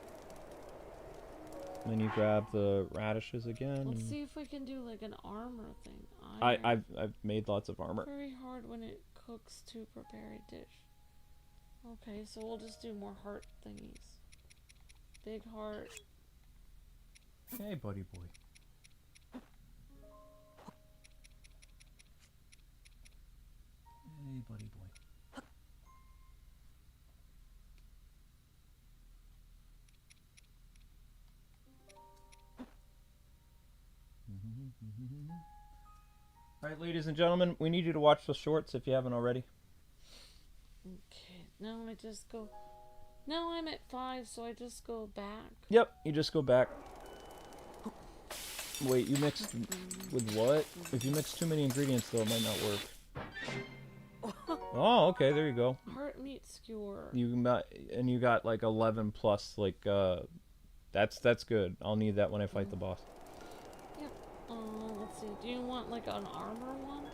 Then you grab the radishes again.
Let's see if we can do like an armor thing.
I've made lots of armor.
Very hard when it cooks to prepare a dish. Okay, so we'll just do more heart thingies. Big heart.
Hey, buddy boy. Hey, buddy boy. Alright, ladies and gentlemen, we need you to watch the shorts if you haven't already.
Okay, now I just go... Now I'm at 5, so I just go back.
Yep, you just go back. Wait, you mixed with what? If you mix too many ingredients, though, it might not work. Oh, okay, there you go.
Heart meat skewer.
And you got like 11 plus, like, that's good. I'll need that when I fight the boss.
Yep. Let's see. Do you want like an armor one?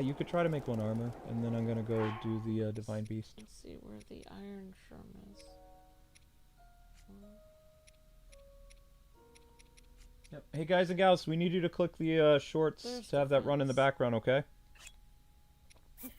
You could try to make one armor, and then I'm gonna go do the divine beast.
Let's see where the iron shroom is.
Yep. Hey guys and gals, we need you to click the shorts
There's
to have that run in the
defense.
background, okay?
Defense.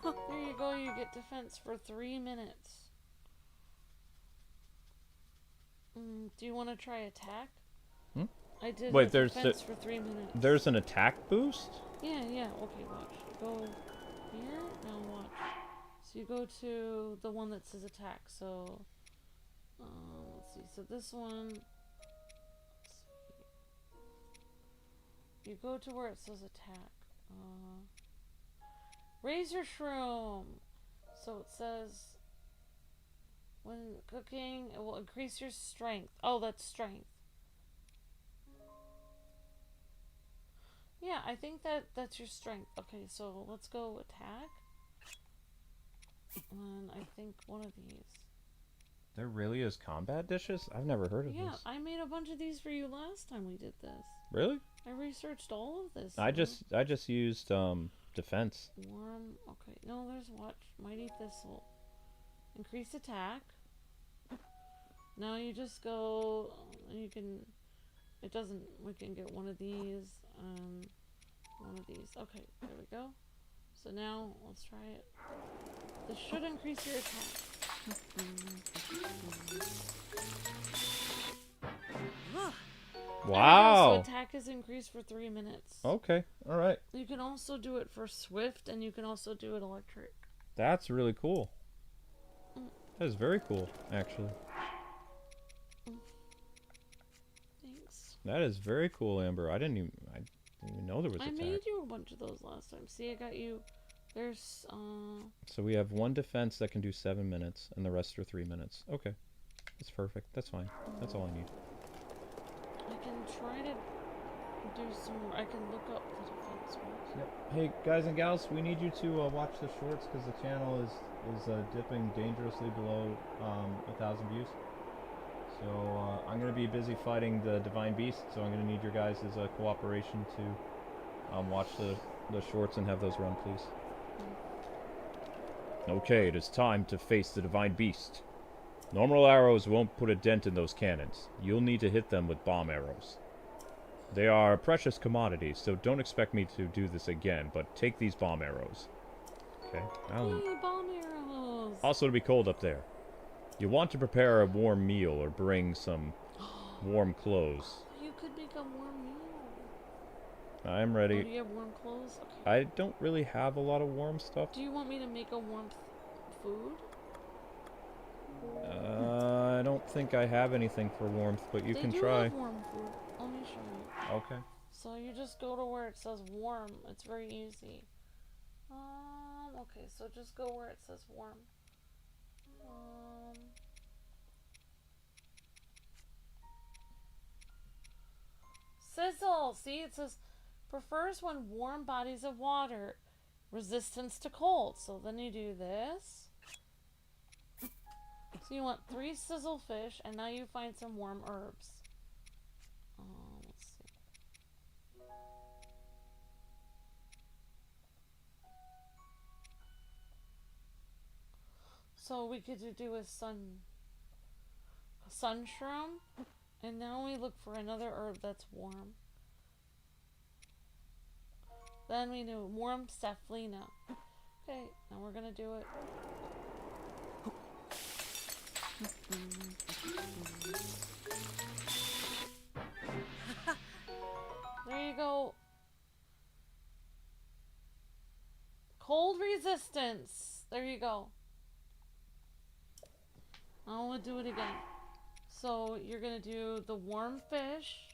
There you go, you get defense for 3 minutes. Do you want to try attack?
Hmm?
I did
Wait,
defense for 3 minutes.
There's an attack boost?
Yeah, okay, watch. Go here, now watch. So you go to the one that says attack, so... let's see, so this one... Let's see. You go to where it says attack. Raise your shroom! So it says... When cooking, it will increase your strength. Oh, that's strength. Yeah, I think that's your strength. Okay, so let's go attack. And I think one of these.
There really is combat dishes? I've never heard of
Yeah,
this.
I made a bunch of these for you last time we did this.
Really?
I researched all of this.
I just used defense.
Worm. Okay, no, there's watch. Mighty Thistle. Increase attack. Now you just go. You can. It doesn't. We can get one of these. One of these. Okay, there we go. So now let's try it. This should increase your attack.
Wow.
So attack is increased for 3 minutes.
Okay, alright.
You can also do it for swift, and you can also do it electric.
That's really cool. That is very cool, actually.
Thanks.
That is very cool, Amber. I didn't even know there was
I
attack.
made you a bunch of those last time. See, I got you. There's
So we have one defense that can do 7 minutes, and the rest are 3 minutes. Okay. That's perfect. That's fine. That's all I need.
I can try to do some. I can look up the defense ones.
Yep. Hey, guys and gals, we need you to watch the shorts because the channel is dipping dangerously below 1,000 views. So I'm going to be busy fighting the Divine Beast, so I'm going to need your guys' cooperation to watch the shorts and have those run, please. Okay, it is time to face the Divine Beast. Normal arrows won't put a dent in those cannons. You'll need to hit them with bomb arrows. They are a precious commodity, so don't expect me to do this again, but take these bomb arrows. Okay.
Yay, bomb
Also, it'll be cold up there. You want to prepare a warm meal or bring some warm clothes.
You could make a warm meal.
I'm
Oh,
ready.
do you have warm clothes? Okay.
I don't really have a lot of warm stuff.
Do you want me to make a warm food?
I don't think I have anything for warmth, but you
They
can
do
try.
have warm food. Let me show you.
Okay.
So you just go to where it says warm. It's very easy. Okay, so just go where it says warm. Sizzle! See, it says prefers when warm bodies of water. Resistance to cold. So then you do this. So you want 3 sizzle fish, and now you find some warm herbs. Let's see. So we could do a sun shroom, and now we look for another herb that's warm. Then we do warm cephalina. Okay, now we're gonna do it. There you go. Cold resistance. There you go. Now we'll do it again. So you're gonna do the warm fish.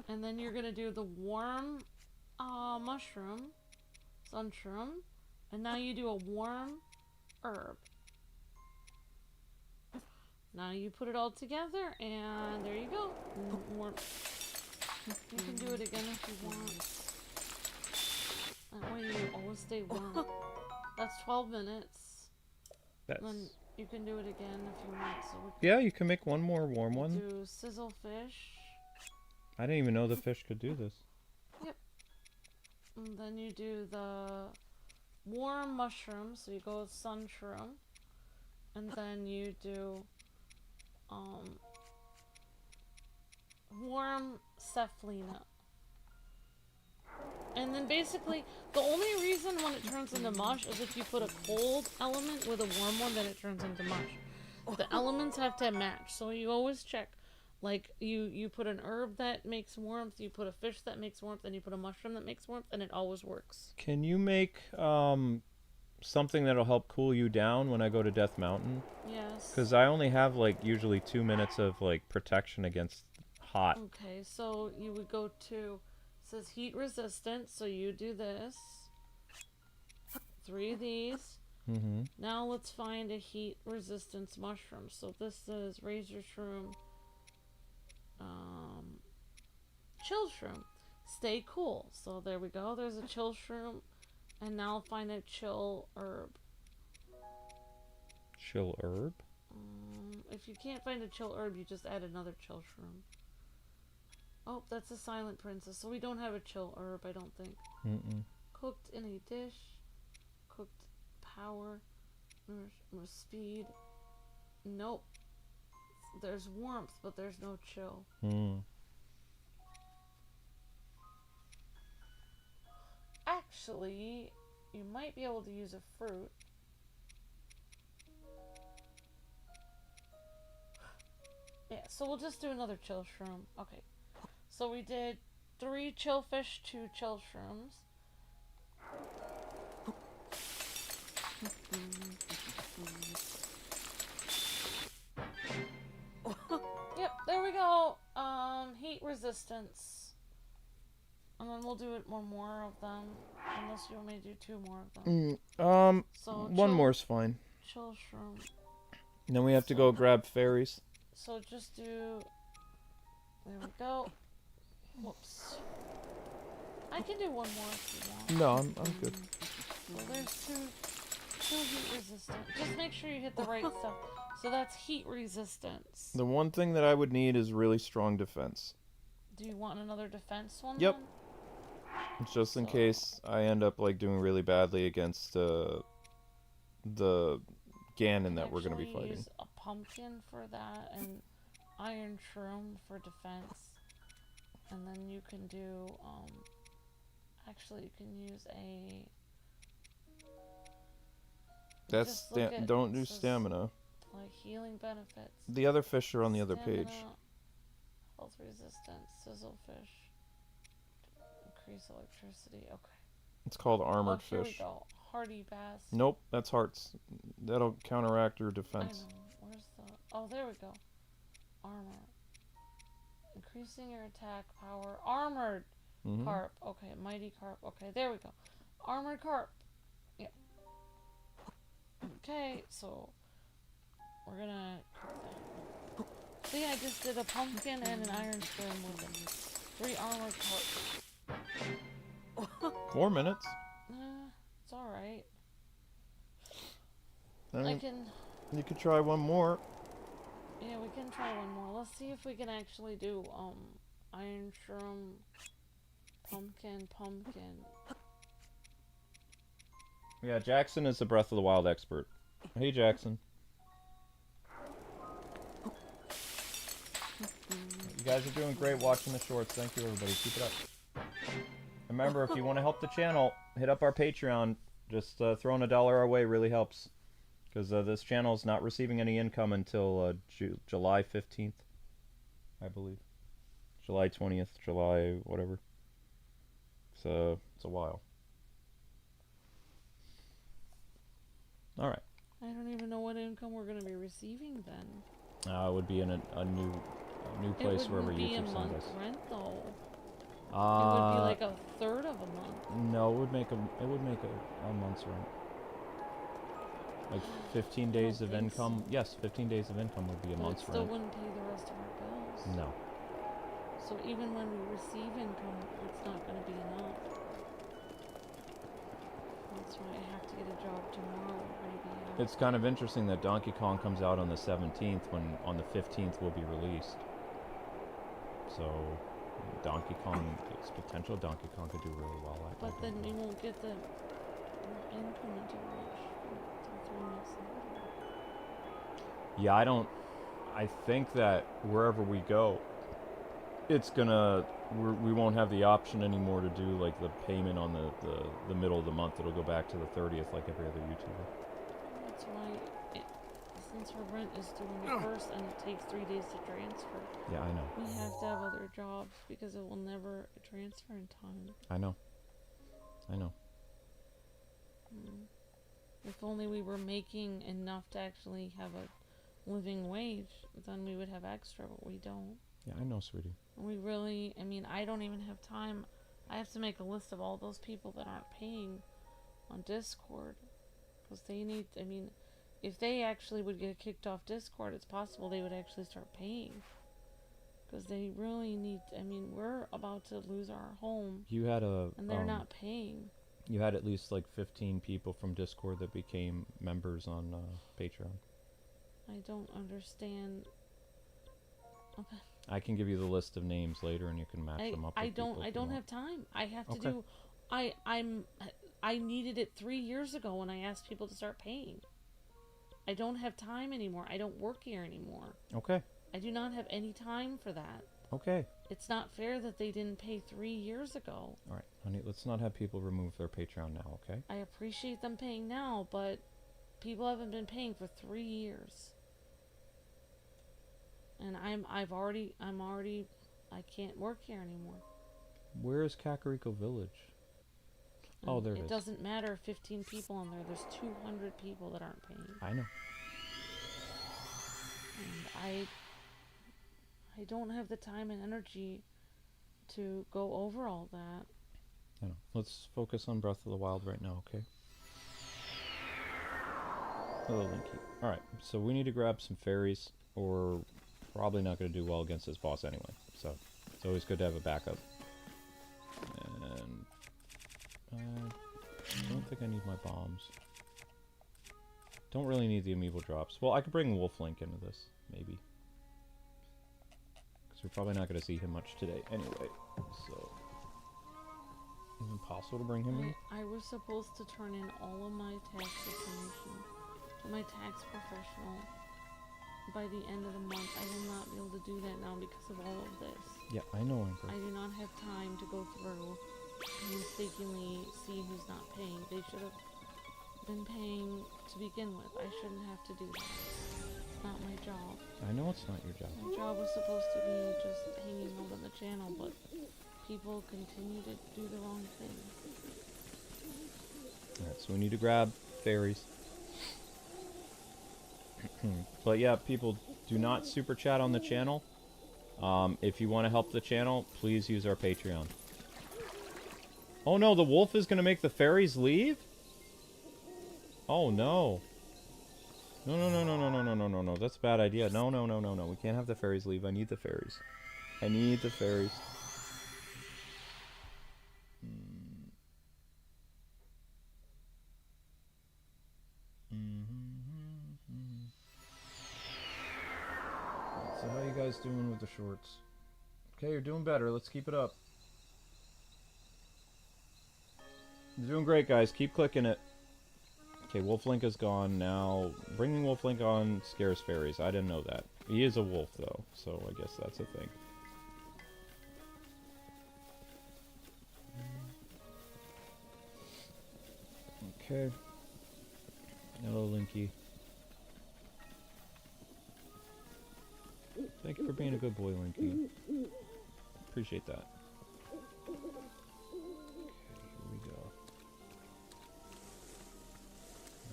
And then you're gonna do the warm mushroom, sunshroom, and now you do a warm herb. Now you put it all together, and there you go. Warm. You can do it again if you want. That way you always stay warm. That's 12 minutes.
That's...
Then you can do it again if you want. So
yeah, you can make one more warm one.
Do sizzle fish.
I didn't even know the fish could do this.
Yep. And then you do the warm mushroom, so you go with sun shroom. And then you do warm cephalina. And then basically, the only reason when it turns into mush is if you put a cold element with a warm one, then it turns into mush. The elements have to match, so you always check. Like, you put an herb that makes warmth, you put a fish that makes warmth, and you put a mushroom that makes warmth, and it always works.
Can you make something that'll help cool you down when I go to Death Mountain?
Yes.
Because I only have, like, usually 2 minutes of, like, protection against hot.
Okay, so you would go to... It says heat resistant, so you do this. 3 of these.
Mm-hmm.
Now let's find a heat resistance mushroom. So this is razor shroom. Chill shroom. Stay cool. So there we go. There's a chill shroom. And now find a chill herb.
Chill herb?
If you can't find a chill herb, you just add another chill shroom. Oh, that's a silent princess. So we don't have a chill herb, I don't think. Cooked in a dish. Cooked power. Speed. Nope. There's warmth, but there's no chill. Actually, you might be able to use a fruit. Yeah, so we'll just do another chill shroom. Okay. So we did 3 chill fish, 2 chill shrooms. Yep, there we go. Heat resistance. And then we'll do it more of them. Unless you want me to do 2 more of them. So
one more's fine.
Chill shroom.
And then we have to go grab fairies.
So just do... There we go. Whoops. I can do 1 more if you want.
No, I'm good.
So there's 2 heat resistant. Just make sure you hit the right stuff. So that's heat resistance.
The one thing that I would need is really strong defense.
Do you want another defense one?
Yep.
Then?
It's just in case I end up like doing really badly against the Ganon that we're going to be fighting.
Use a pumpkin for that and iron shroom for defense. And then you can do actually you can use a
That's don't do stamina.
Like healing benefits.
The other fish are on the other
Stamina,
page.
health resistance, sizzlefish, increase electricity. Okay.
It's called armored
Here
fish.
we go. Hardy bass.
Nope, that's hearts. That'll counteract your defense.
I know. Where's the? Oh, there we go. Armor. Increasing your attack power. Armored carp. Okay, mighty carp. Okay, there we go. Armored carp. Yeah. Okay, so we're gonna cook that. See, I just did a pumpkin and an iron sperm with them. 3 armored carp.
4 minutes.
It's alright.
You could try one more.
Yeah, we can try one more. Let's see if we can actually do iron shroom, pumpkin.
Yeah, Jackson is the Breath of the Wild expert. Hey, Jackson. You guys are doing great watching the shorts. Thank you, everybody. Keep it up. Remember, if you want to help the channel, hit up our Patreon. Just throwing $1 our way really helps. Because this channel is not receiving any income until July 15th, I believe. July 20th, July whatever. So it's a while. All right.
I don't even know what income we're going to be receiving then.
It would be in a new place wherever YouTube sends us.
It wouldn't be a month rent though. It would be like a third of a month.
No, it would make a month's rent. Like 15 days of income. So. Yes, 15 days of income would be a month's rent.
Still wouldn't pay the rest of our bills.
No.
So even when we receive income, it's not going to be enough. That's why I have to get a job tomorrow. Maybe.
It's kind of interesting that Donkey Kong comes out on the 17th when on the 15th will be released. So Donkey Kong, it's potential Donkey Kong could do really well.
But then we won't get the income until March.
Yeah, I think that wherever we go, it's gonna, we won't have the option anymore to do like the payment on the middle of the month. It'll go back to the 30th like every other YouTuber.
That's why, since our rent is due on the 1st and it takes 3 days to transfer.
Yeah, I know.
We have to have other jobs because it will never transfer in time.
I know.
If only we were making enough to actually have a living wage, then we would have extra, but we don't.
Yeah, I know, sweetie.
We really, I mean, I don't even have time. I have to make a list of all those people that aren't paying on Discord. Because they need, I mean, if they actually would get kicked off Discord, it's possible they would actually start paying. Because they really need, I mean, we're about to lose our home.
You had a...
And they're not paying.
You had at least like 15 people from Discord that became members on Patreon.
I don't understand. Okay.
I can give you the list of names later, and you can match them up.
I don't have time. I have to do. I needed it 3 years ago when I asked people to start paying. I don't have time anymore. I don't work here anymore.
Okay.
I do not have any time for that.
Okay.
It's not fair that they didn't pay 3 years ago.
All right, honey, let's not have people remove their Patreon now, okay?
I appreciate them paying now, but people haven't been paying for 3 years. And I can't work here anymore.
Where is Kakariko Village? Oh, there it is.
It doesn't matter, 15 people on there. There's 200 people that aren't paying.
I know.
And I don't have the time and energy to go over all that.
I know. Let's focus on Breath of the Wild right now, okay? Hello, Linky. Alright, so we need to grab some fairies, or probably not going to do well against this boss anyway. So, it's always good to have a backup. And I don't think I need my bombs. Don't really need the amiibo drops. Well, I could bring Wolf Link into this, maybe. Because we're probably not going to see him much today anyway. So, is it possible to bring him in?
I was supposed to turn in all of my tax information to my tax professional by the end of the month. I will not be able to do that now because of all of this.
Yeah, I know, Amber.
I do not have time to go through and mistakenly see who's not paying. They should have been paying to begin with. I shouldn't have to do that. It's not my job.
I know it's not your job.
My job was supposed to be just hanging out on the channel, but people continue to do the wrong thing.
Alright, so we need to grab fairies. But yeah, people, do not super chat on the channel. If you want to help the channel, please use our Patreon. Oh no, the wolf is going to make the fairies leave? Oh no. No, no, no, no, no, no, no, no, no, no. That's a bad idea. No, no, no, no, no. We can't have the fairies leave. I need the fairies. I need the fairies. So how you guys doing with the shorts? Okay, you're doing better. Let's keep it up. You're doing great, guys. Keep clicking it. Okay, Wolflink is gone now. Bringing Wolflink on scares fairies. I didn't know that. He is a wolf, though, so I guess that's a thing. Okay. Hello, Linky. Thank you for being a good boy, Linky. Appreciate that. Okay, here we go.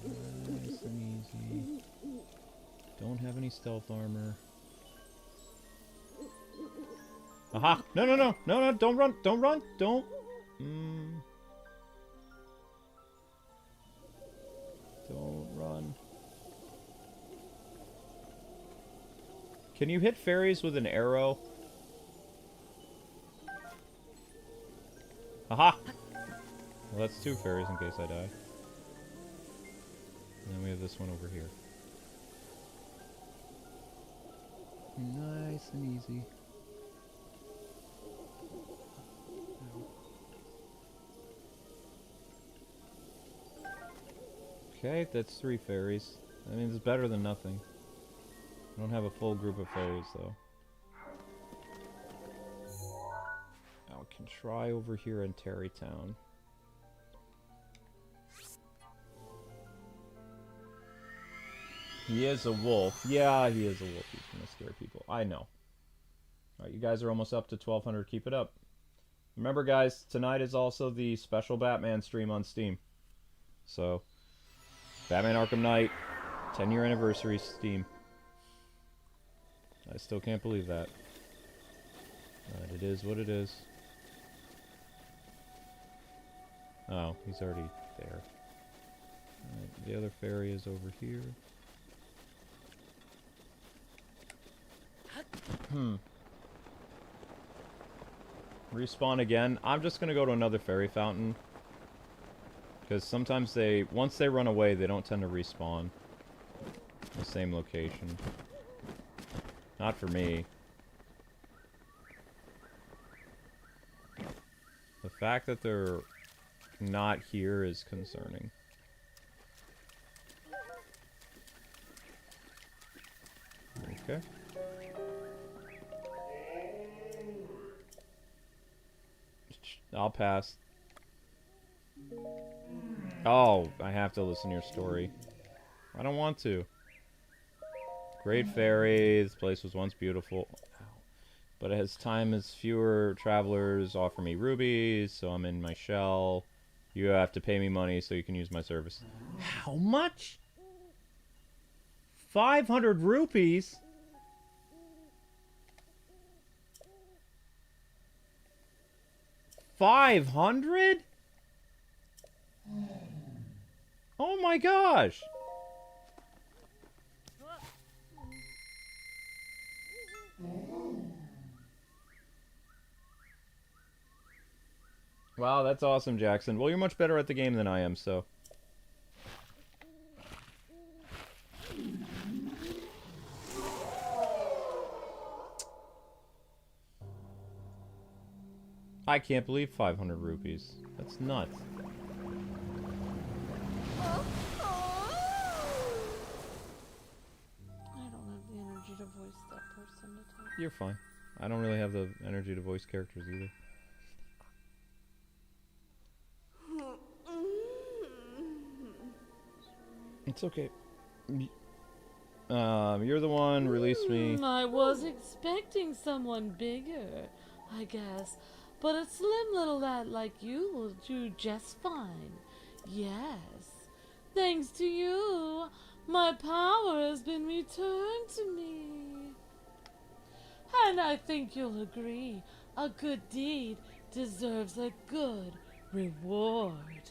Nice and easy. Don't have any stealth armor. Aha! No, no, no! No, no! Don't run! Don't run! Don't! Don't run. Can you hit fairies with an arrow? Aha! Well, that's 2 fairies in case I die. And then we have this one over here. Nice and easy. Okay, that's 3 fairies. I mean, it's better than nothing. I don't have a full group of foes, though. I can try over here in Terrytown. He is a wolf. Yeah, he is a wolf. He's gonna scare people. I know. Alright, you guys are almost up to 1,200. Keep it up. Remember, guys, tonight is also the special Batman stream on Steam. So, Batman Arkham Knight, 10-year anniversary Steam. I still can't believe that. But it is what it is. Oh, he's already there. Alright, the other fairy is over here. Respawn again. I'm just gonna go to another fairy fountain. Because sometimes once they run away, they don't tend to respawn. The same location. Not for me. The fact that they're not here is concerning. Okay. I'll pass. Oh, I have to listen to your story. I don't want to. Great fairy, this place was once beautiful. But as time as fewer travelers offer me rubies, so I'm in my shell. You have to pay me money so you can use my service. How much? 500 rupees? $500? Oh my gosh! Wow, that's awesome, Jackson. Well, you're much better at the game than I am, so... I can't believe 500 rupees. That's nuts.
I don't have the energy to voice that person to talk.
You're fine. I don't really have the energy to voice characters either. It's okay. You're the one. Release me.
I was expecting someone bigger, I guess. But a slim little lad like you will do just fine. Yes. Thanks to you, my power has been returned to me. And I think you'll agree, a good deed deserves a good reward.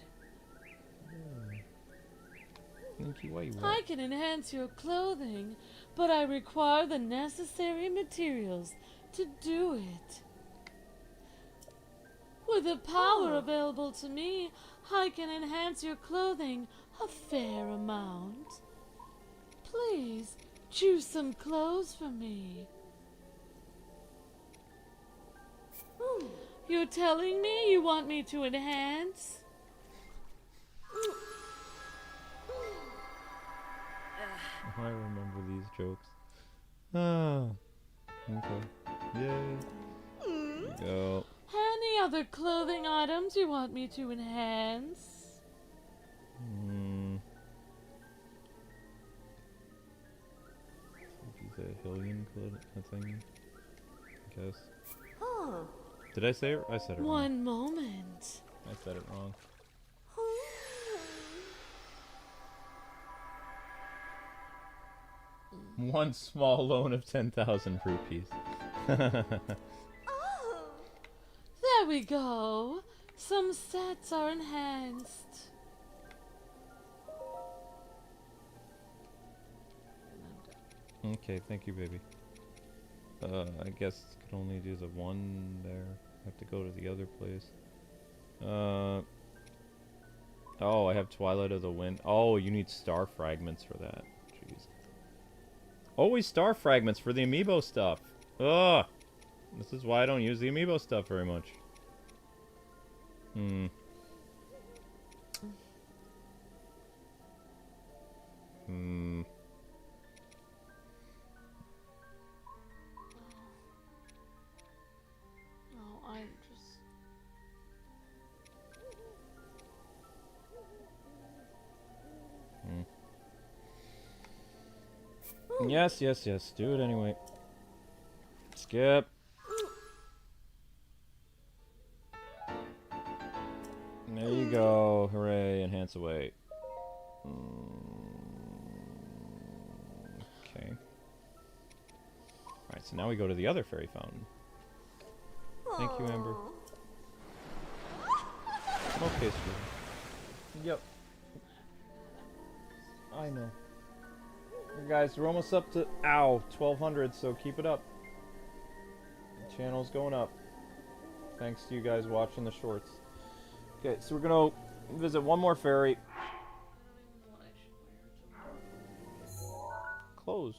Thank you. What you want?
I can enhance your clothing, but I require the necessary materials to do it. With the power available to me, I can enhance your clothing a fair amount. Please, choose some clothes for me. You're telling me you want me to enhance?
I remember these jokes. Ah. Okay. Yay. There we go.
Any other clothing items you want me to enhance?
Maybe the Hillian thing. I guess. Did I say it? I said it wrong.
One moment.
I said it wrong. One small loan of 10,000 rupees.
There we go. Some sets are enhanced.
Okay, thank you, baby. I guess could only do the one there. I have to go to the other place. Oh, I have Twilight of the Wind. Oh, you need star fragments for that. Jeez. Always star fragments for the Amiibo stuff. Ugh. This is why I don't use the Amiibo stuff very much. Hmm. Hmm.
Oh, I'm just...
Yes, yes, yes. Do it anyway. Skip. There you go. Hooray. Enhance away. Okay. Alright, so now we go to the other fairy fountain. Thank you, Amber. Okay, sweetie. Yep. I know. Hey guys, we're almost up to, 1200, so keep it up. The channel's going up. Thanks to you guys watching the shorts. Okay, so we're gonna visit one more fairy. Clothes.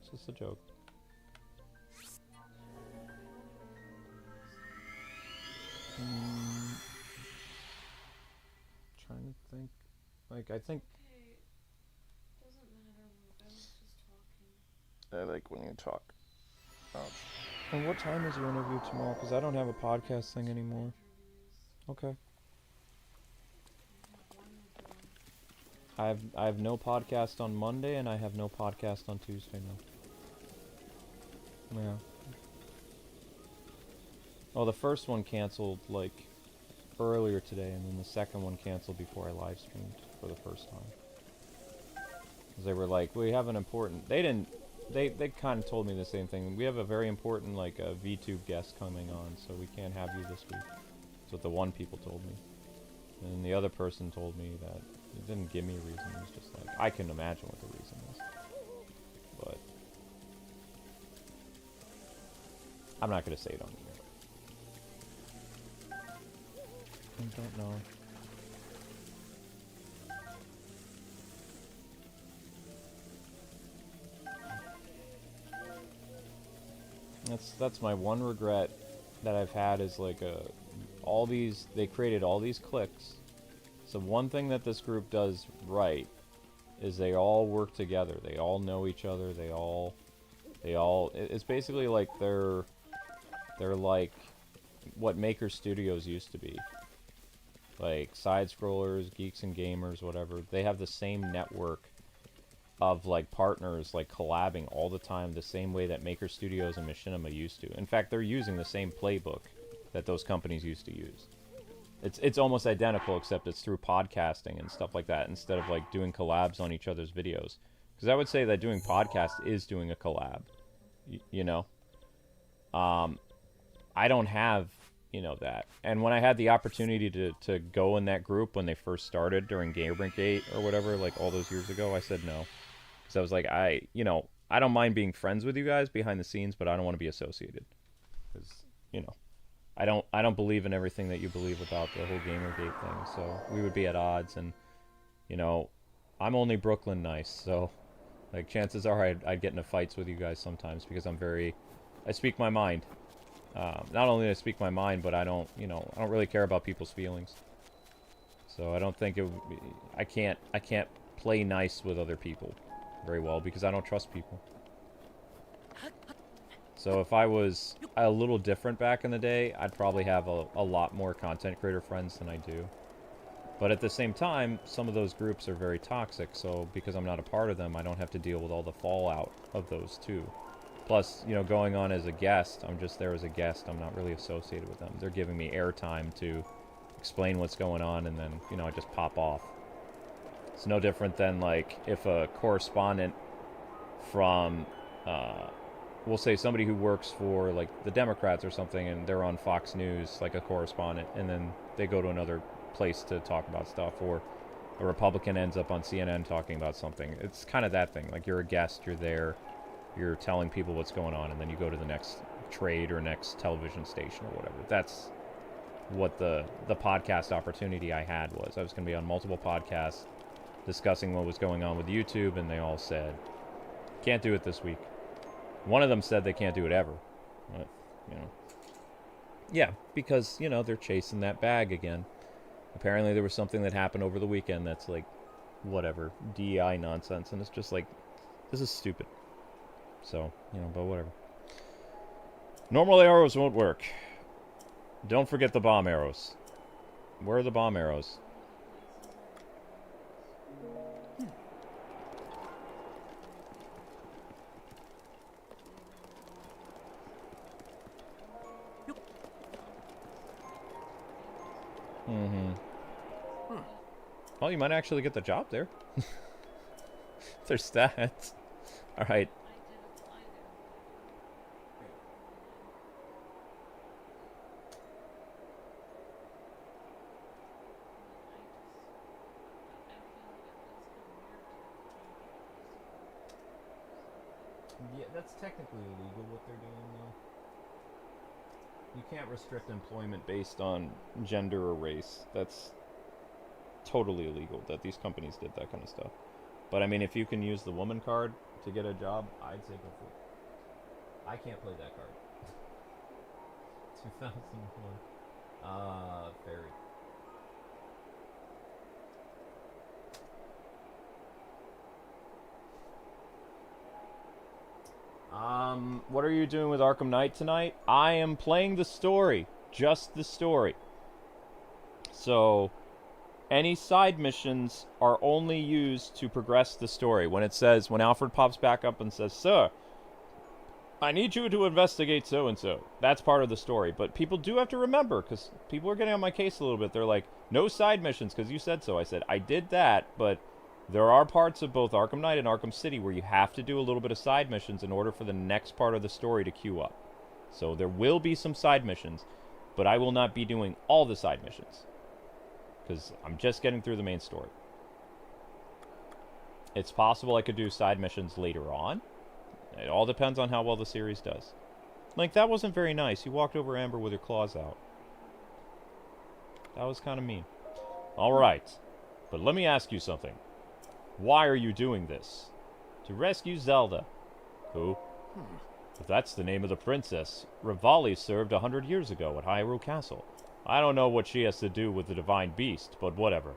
It's just a joke. Trying to think. Like, I think...
Doesn't matter, Luke. I was just talking.
I like when you talk. And what time is your interview tomorrow? Because I don't have a podcast thing anymore. Okay. I have no podcast on Monday, and I have no podcast on Tuesday now. Yeah. Oh, the first one canceled, like, earlier today, and then the second one canceled before I live streamed for the first time. Because they were like, we have an important... They didn't... They kind of told me the same thing. We have a very important, like, a VTube guest coming on, so we can't have you this week. That's what the one people told me. And then the other person told me that it didn't give me a reason. It was just like, I can imagine what the reason is. But I'm not going to say it on the air. I don't know. That's my one regret that I've had is like they created all these cliques. So one thing that this group does right is they all work together. They all know each other. It's basically like they're like what Maker Studios used to be. like side scrollers, geeks and gamers, whatever. They have the same network of like partners like collabing all the time, the same way that Maker Studios and Machinima used to. In fact, they're using the same playbook that those companies used to use. It's almost identical, except it's through podcasting and stuff like that instead of like doing collabs on each other's videos. Because I would say that doing podcast is doing a collab. You know, I don't have that. And when I had the opportunity to go in that group when they first started during Gamergate or whatever, like all those years ago, I said no. Because I was like, I don't mind being friends with you guys behind the scenes, but I don't want to be associated. Because I don't believe in everything that you believe about the whole Gamergate thing. So we would be at odds, and I'm only Brooklyn nice, so like chances are I'd get into fights with you guys sometimes because I speak my mind. Not only do I speak my mind, but I don't really care about people's feelings. So I don't think I can't play nice with other people very well because I don't trust people. So if I was a little different back in the day, I'd probably have a lot more content creator friends than I do. But at the same time, some of those groups are very toxic, so because I'm not a part of them, I don't have to deal with all the fallout of those too. Plus, going on as a guest, I'm just there as a guest. I'm not really associated with them. They're giving me airtime to explain what's going on, and then, I just pop off. It's no different than, like, if a correspondent from, we'll say somebody who works for, like, the Democrats or something, and they're on Fox News, like a correspondent, and then they go to another place to talk about stuff, or a Republican ends up on CNN talking about something. It's kind of that thing. Like, you're a guest, you're there, you're telling people what's going on, and then you go to the next trade or next television station or whatever. That's what the podcast opportunity I had was. I was going to be on multiple podcasts discussing what was going on with YouTube, and they all said, can't do it this week. One of them said they can't do it ever. But, yeah, because, they're chasing that bag again. Apparently there was something that happened over the weekend that's like, whatever, DEI nonsense, and it's just like, this is stupid. So, but whatever. Normal arrows won't work. Don't forget the bomb arrows. Where are the bomb arrows? Mm-hmm. Well, you might actually get the job there. Their stats. Alright. Yeah, that's technically illegal what they're doing, though. You can't restrict employment based on gender or race. That's totally illegal that these companies did that kind of stuff. But I mean, if you can use the woman card to get a job, I'd say go for it. I can't play that card. 2001. Fairy. What are you doing with Arkham Knight tonight? I am playing the story. Just the story. So, any side missions are only used to progress the story. When Alfred pops back up and says, "Sir, I need you to investigate so-and-so." That's part of the story. But people do have to remember, because people are getting on my case a little bit. They're like, no side missions, because you said so. I said, I did that, but there are parts of both Arkham Knight and Arkham City where you have to do a little bit of side missions in order for the next part of the story to queue up. So there will be some side missions, but I will not be doing all the side missions, because I'm just getting through the main story. It's possible I could do side missions later on. It all depends on how well the series does. Like, that wasn't very nice. You walked over Amber with your claws out. That was kind of mean. Alright. But let me ask you something. Why are you doing this? To rescue Zelda. Who? If that's the name of the princess, Revali served 100 years ago at Hyrule Castle. I don't know what she has to do with the divine beast, but whatever.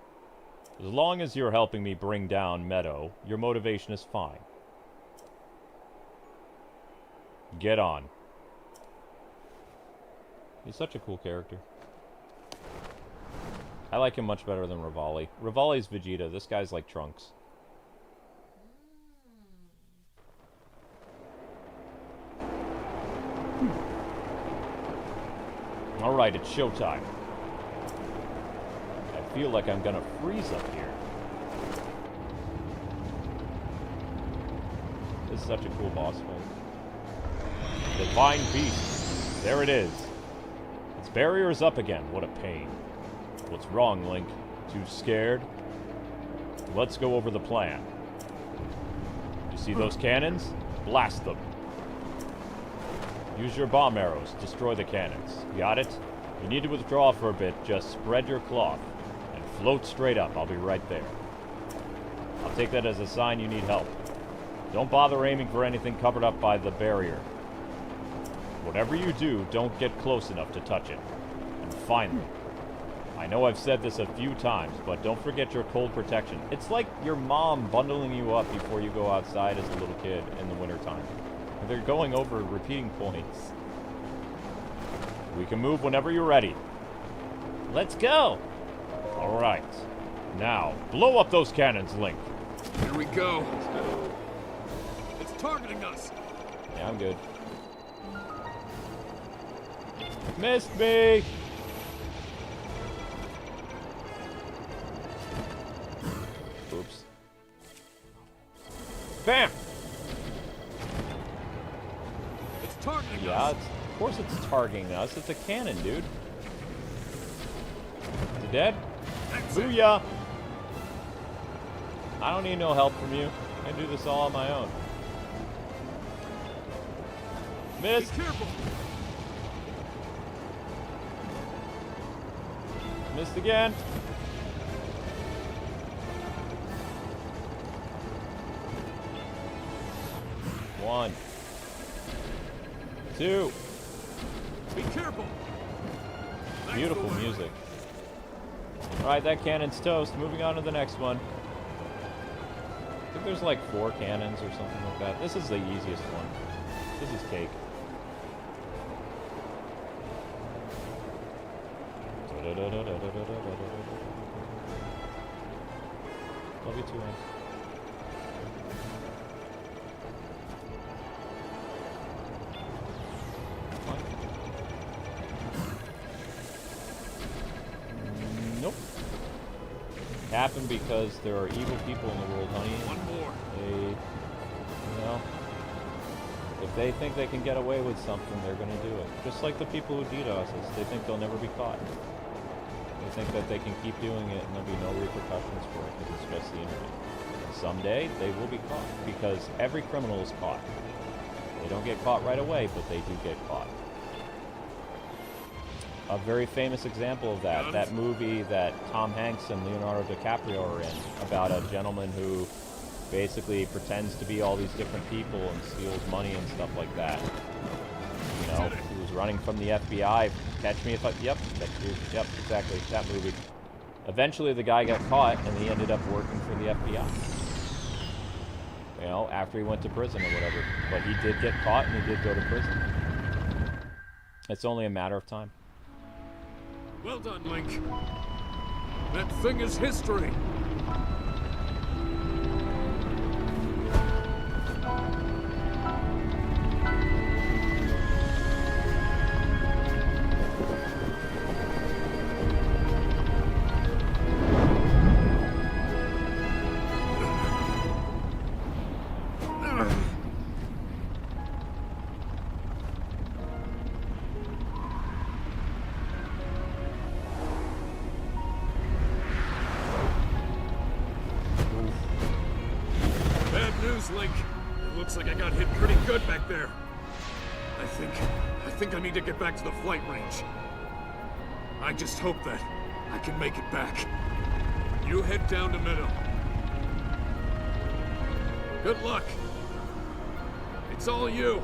As long as you're helping me bring down Meadow, your motivation is fine. Get on. He's such a cool character. I like him much better than Revali. Revali's Vegeta. This guy's like Trunks. Alright, it's showtime. I feel like I'm gonna freeze up here. This is such a cool boss fight. Divine Beast. There it is. Its barrier's up again. What a pain. What's wrong, Link? Too scared? Let's go over the plan. You see those cannons? Blast them. Use your bomb arrows. Destroy the cannons. Got it? You need to withdraw for a bit. Just spread your cloth and float straight up. I'll be right there. I'll take that as a sign you need help. Don't bother aiming for anything covered up by the barrier. Whatever you do, don't get close enough to touch it. And finally, I know I've said this a few times, but don't forget your cold protection. It's like your mom bundling you up before you go outside as a little kid in the wintertime. They're going over repeating points. We can move whenever you're ready. Let's go! Alright. Now, blow up those cannons, Link.
Here we go. It's targeting us.
Yeah, I'm good. Missed me! Oops. Bam!
It's targeting
Yeah,
us.
of course it's targeting us. It's a cannon, dude. Is it dead? Booyah! I don't need no help from you. I can do this all on my own. Missed!
Be careful.
Missed again. One. Two.
Be careful.
Beautiful
Nice
music. Alright, that cannon's toast. Moving on to the next one. I think there's like 4 cannons or something like that. This is the easiest one. This is cake. Love you too, man. Nope. Happened because there are evil people in the world, honey.
One more.
They, you know, if they think they can get away with something, they're gonna do it. Just like the people who DDoS us, they think they'll never be caught. They think that they can keep doing it and there'll be no repercussions for it because it's just the internet. And someday, they will be caught because every criminal is caught. They don't get caught right away, but they do get caught. A very famous example of that, that movie that Tom Hanks and Leonardo DiCaprio are in, about a gentleman who basically pretends to be all these different people and steals money and stuff like that. You know, he was running from the FBI. Catch me if I... Yep, yep, exactly, that movie. Eventually the guy got caught and he ended up working for the FBI. You know, after he went to prison or whatever. But he did get caught and he did go to prison. It's only a matter of time.
Well done, Link. That thing is history. Link. It looks like I got hit pretty good back there. I think I need to get back to the flight range. I just hope that I can make it back. You head down to middle. Good luck. It's all you.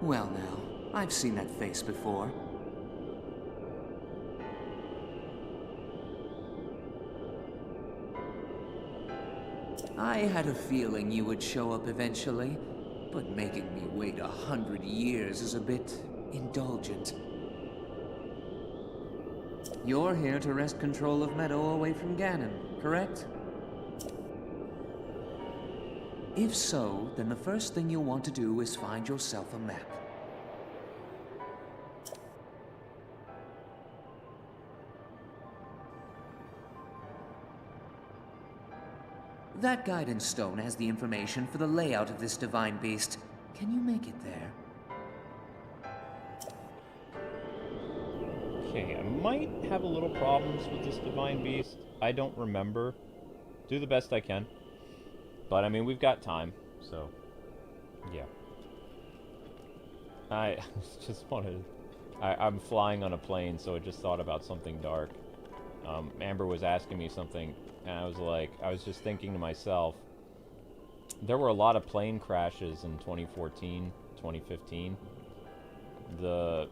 Well now, I've seen that face before. I had a feeling you would show up eventually, but making me wait 100 years is a bit indulgent. You're here to wrest control of Meadow away from Ganon, correct? If so, then the first thing you'll want to do is find yourself a map. That guidance stone has the information for the layout of this divine beast. Can you make it there?
Okay, I might have a little problems with this divine beast. I don't remember. Do the best I can. But, I mean, we've got time, so, yeah. I just wanted... I'm flying on a plane, so I just thought about something dark. Amber was asking me something, and I was just thinking to myself, there were a lot of plane crashes in 2014, 2015. The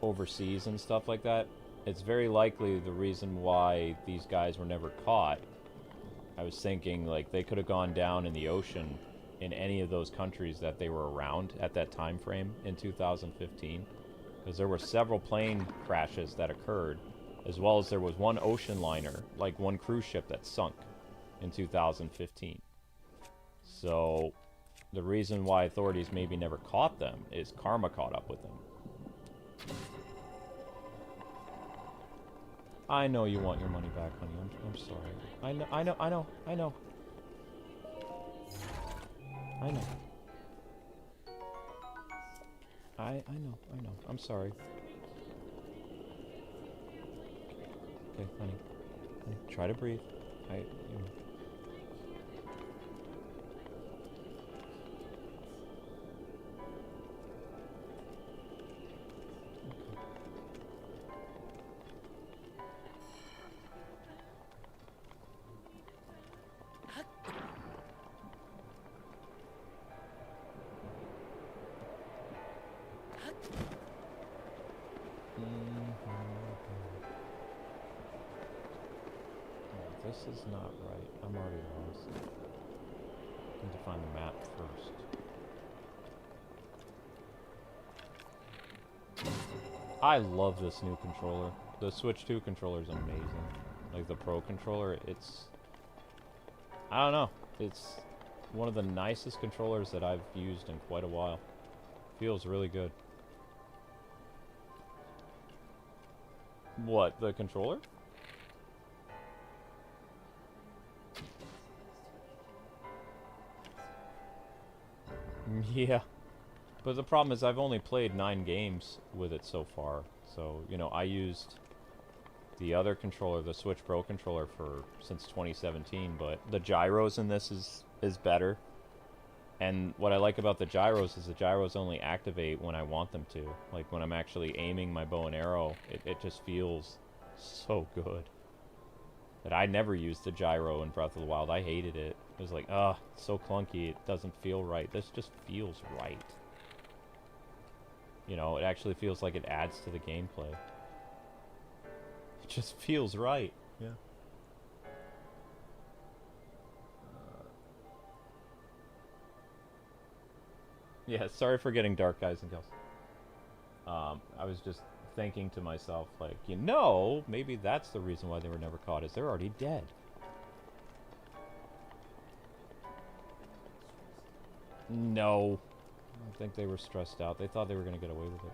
overseas and stuff like that. It's very likely the reason why these guys were never caught. I was thinking, like, they could have gone down in the ocean in any of those countries that they were around at that time frame in 2015. Because there were several plane crashes that occurred, as well as there was one ocean liner, like one cruise ship that sunk in 2015. So, the reason why authorities maybe never caught them is karma caught up with them. I know you want your money back, honey. I'm sorry. I know. I know. I know. I'm sorry. Okay, honey. Try to breathe. This is not right. I'm already lost. Need to find the map first. I love this new controller. The Switch 2 controller is amazing. Like the Pro controller, it's... I don't know. It's one of the nicest controllers that I've used in quite a while. Feels really good. What, the controller? Yeah. But the problem is I've only played 9 games with it so far. So, you know, I used the other controller, the Switch Pro controller, since 2017, but the gyros in this is better. And what I like about the gyros is the gyros only activate when I want them to. Like when I'm actually aiming my bow and arrow, it just feels so good. But I never used the gyro in Breath of the Wild. I hated it. It was like, it's so clunky, it doesn't feel right. This just feels right. You know, it actually feels like it adds to the gameplay. It just feels right. Yeah. Yeah, sorry for getting dark, guys and gals. I was just thinking to myself, like, you know, maybe that's the reason why they were never caught, is they're already dead. No. I think they were stressed out. They thought they were going to get away with it.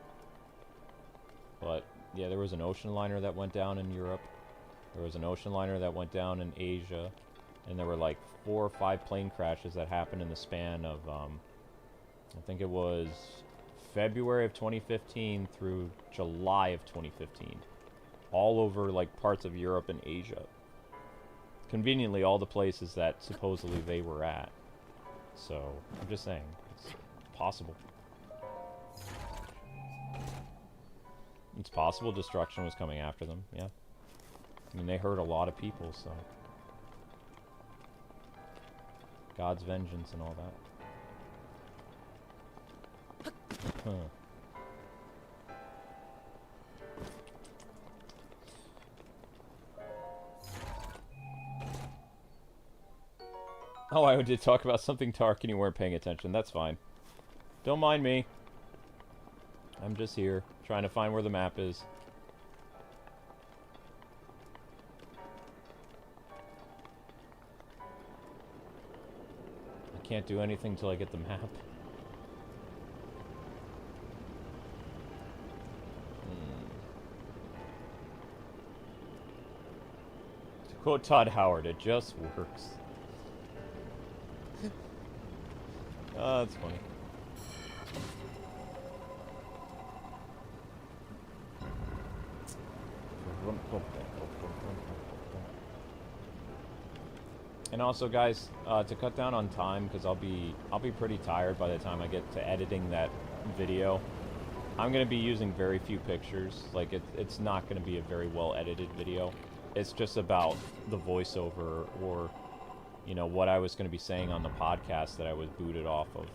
But, yeah, there was an ocean liner that went down in Europe. There was an ocean liner that went down in Asia. And there were like 4 or 5 plane crashes that happened in the span of, I think it was February of 2015 through July of 2015. All over, like, parts of Europe and Asia. Conveniently, all the places that supposedly they were at. So, I'm just saying, it's possible. It's possible destruction was coming after them, yeah. I mean, they hurt a lot of people, so... God's vengeance and all that. Huh. Oh, I did talk about something dark and you weren't paying attention. That's fine. Don't mind me. I'm just here, trying to find where the map is. I can't do anything till I get the map. To quote Todd Howard, it just works. Oh, that's funny. And also, guys, to cut down on time, because I'll be pretty tired by the time I get to editing that video. I'm gonna be using very few pictures. Like it's not gonna be a very well edited video. It's just about the voiceover or, you know, what I was gonna be saying on the podcast that I was booted off of.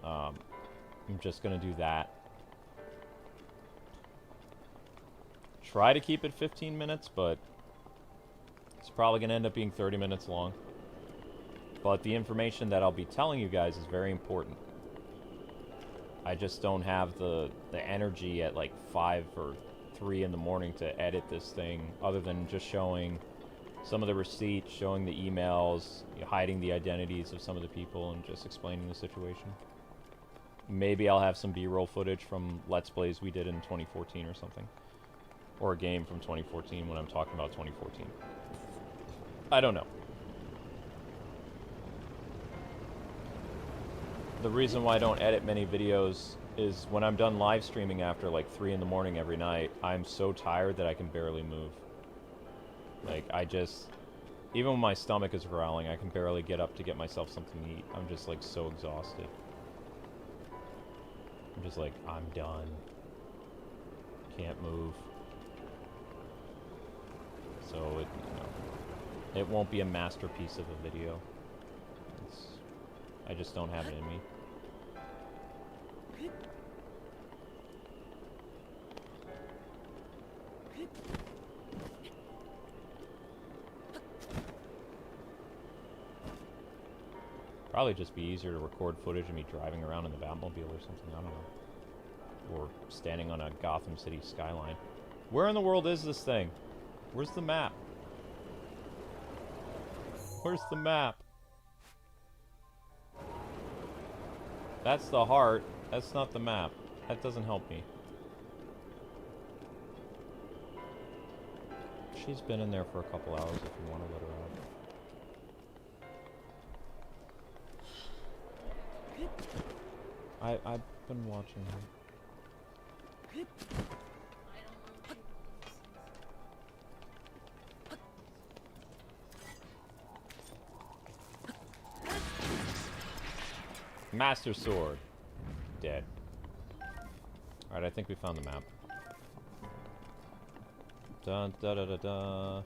I'm just gonna do that. Try to keep it 15 minutes, but it's probably going to end up being 30 minutes long. But the information that I'll be telling you guys is very important. I just don't have the energy at like 5 or 3 in the morning to edit this thing, other than just showing some of the receipts, showing the emails, hiding the identities of some of the people, and just explaining the situation. Maybe I'll have some B-roll footage from Let's Plays we did in 2014 or something. Or a game from 2014 when I'm talking about 2014. I don't know. The reason why I don't edit many videos is when I'm done live streaming after like 3 in the morning every night, I'm so tired that I can barely move. Like, even when my stomach is growling, I can barely get up to get myself something to eat. I'm just like so exhausted. I'm just like, I'm done. Can't move. So it won't be a masterpiece of a video. I just don't have it in me. Probably just be easier to record footage of me driving around in the Batmobile or something, I don't know. Or standing on a Gotham City skyline. Where in the world is this thing? Where's the map? Where's the map? That's the heart. That's not the map. That doesn't help me. She's been in there for a couple hours if you want to let her out. I've been watching her. Master Sword. Dead. Alright, I think we found the map. Dun da da da da.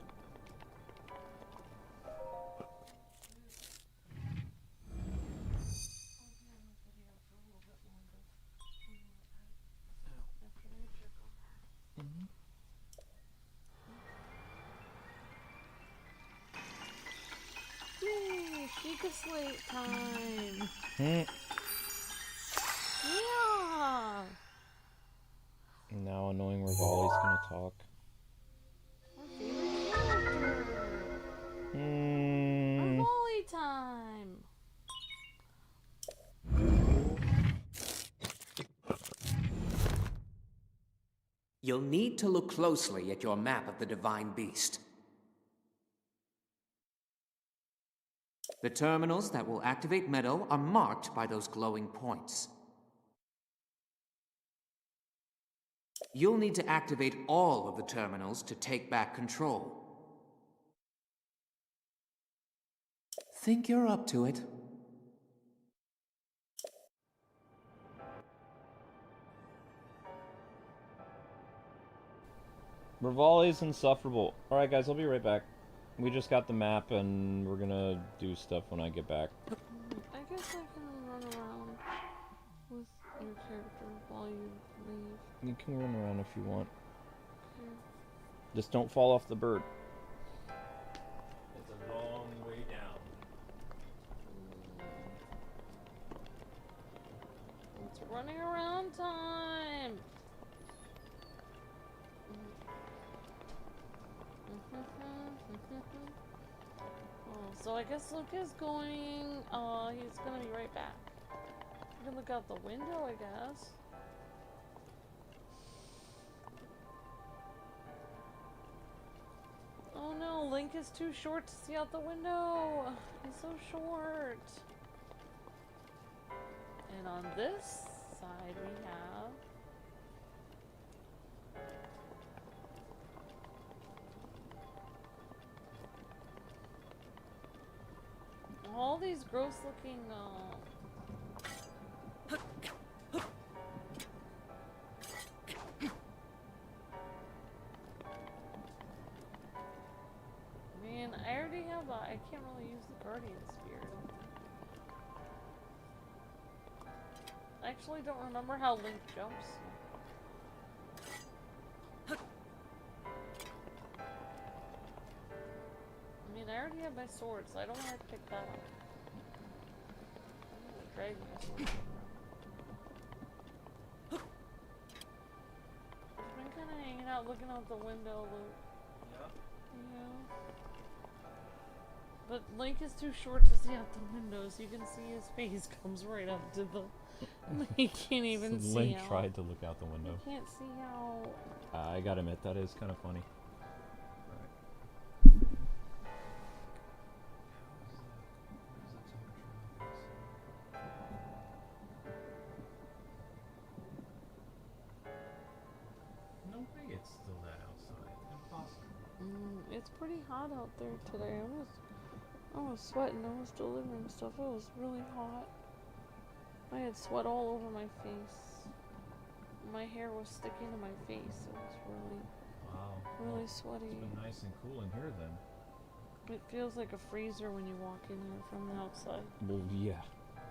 Yay, Sheikah Slate time.
Hmm.
Yeah.
Now annoying Revali's gonna talk.
Our favorite character. Revali time.
You'll need to look closely at your map of the Divine Beast. The terminals that will activate Meadow are marked by those glowing points. You'll need to activate all of the terminals to take back control. Think you're up to it?
Revali's insufferable. Alright guys, I'll be right back. We just got the map and we're gonna do stuff when I get back.
I guess I can run around with your character while you leave.
You can run around if you want.
Okay.
Just don't fall off the bird. It's a long way down.
It's running around time. Oh, so I guess Luke is going. He's gonna be right back. You can look out the window, I guess. Oh no, Link is too short to see out the window. He's so short. And on this side we have all these gross looking man, I already have I can't really use the Guardian Sphere. I actually don't remember how Link jumps. I mean, I already have my sword, so I don't want to pick that up. I'm gonna drag my sword. I've been kind of hanging out, looking out the window, Luke. Yeah. But Link is too short to see out the window, so you can see his face comes right up to the... He can't even see
Link
out.
tried to look out the window.
You can't see how...
I gotta admit, that is kind of funny. No way it's still that outside. Impossible.
It's pretty hot out there today. I was sweating. I was delivering stuff. It was really hot. I had sweat all over my face. My hair was sticking to my face. It was really sweaty.
It's been nice and cool in here then.
It feels like a freezer when you walk in here from the outside.
Well, yeah.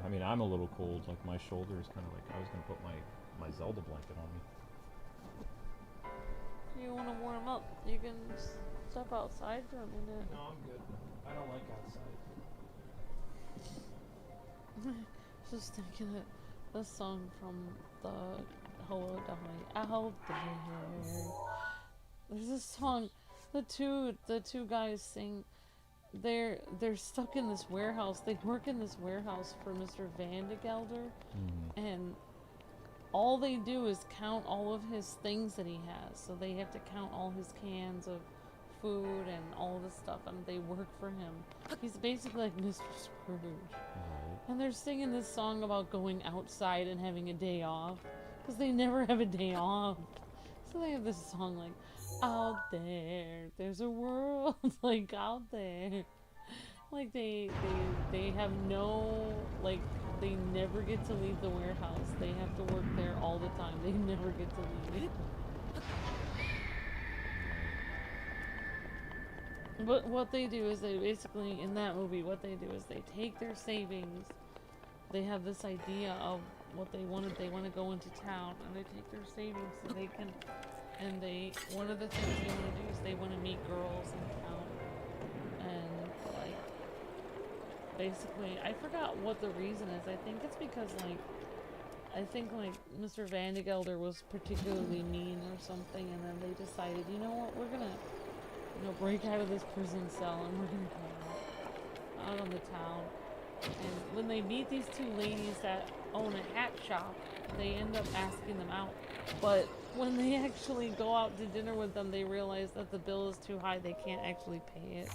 I mean, I'm a little cold. Like, my shoulder is kind of like, I was going to put my Zelda blanket on me.
You want to warm up? You can step outside for a minute.
No, I'm good. I don't like outside.
Just thinking of the song from the Hello Dolly out there. There's this song the two guys sing. They're stuck in this warehouse. They work in this warehouse for Mr. Van de Gelder, and all they do is count all of his things that he has. So they have to count all his cans of food and all this stuff, and they work for him. He's basically like Mr. Scrooge. And they're singing this song about going outside and having a day off, because they never have a day off. So they have this song like, out there, there's a world, like out there. Like they have no, like, they never get to leave the warehouse. They have to work there all the time. They never get to leave. But what they do is they basically, in that movie, what they do is they take their savings. They have this idea of what they wanted. They want to go into town, and they take their savings so they can. And one of the things they want to do is they want to meet girls in town. And like, basically, I forgot what the reason is. I think it's because like Mr. Van de Gelder was particularly mean or something, and then they decided, you know what, we're gonna, break out of this prison cell and we're gonna go out on the town. And when they meet these two ladies that own a hat shop, they end up asking them out. But when they actually go out to dinner with them, they realize that the bill is too high. They can't actually pay it.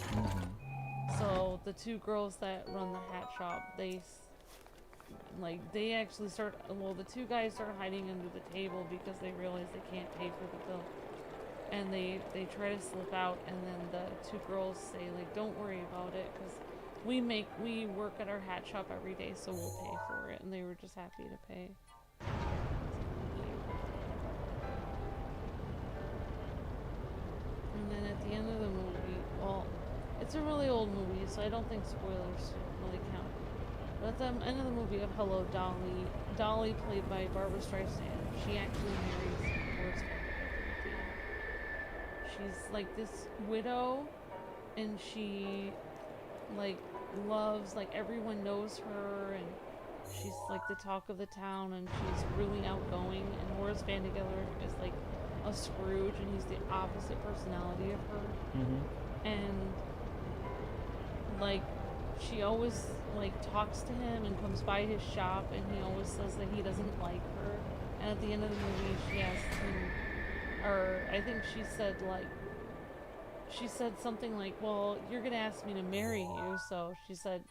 So the two girls that run the hat shop, they actually start, the two guys start hiding under the table because they realize they can't pay for the bill. And they try to slip out, and then the two girls say, like, don't worry about it, because we work at our hat shop every day, so we'll pay for it. And they were just happy to pay. And then at the end of the movie, well, it's a really old movie, so I don't think spoilers really count. But at the end of the movie of Hello, Dolly, Dolly, played by Barbara Streisand, she actually marries Forrest Gump. She's like this widow, and she like loves, like, everyone knows her, and she's like the talk of the town, and she's really outgoing. And Horace Vandergiller is like a Scrooge, and he's the opposite personality of her.
Mm-hmm.
And like, she always like talks to him and comes by his shop, and he always says that he doesn't like her. And at the end of the movie, she asks him, or I think she said something like, well, you're gonna ask me to marry you. So she said,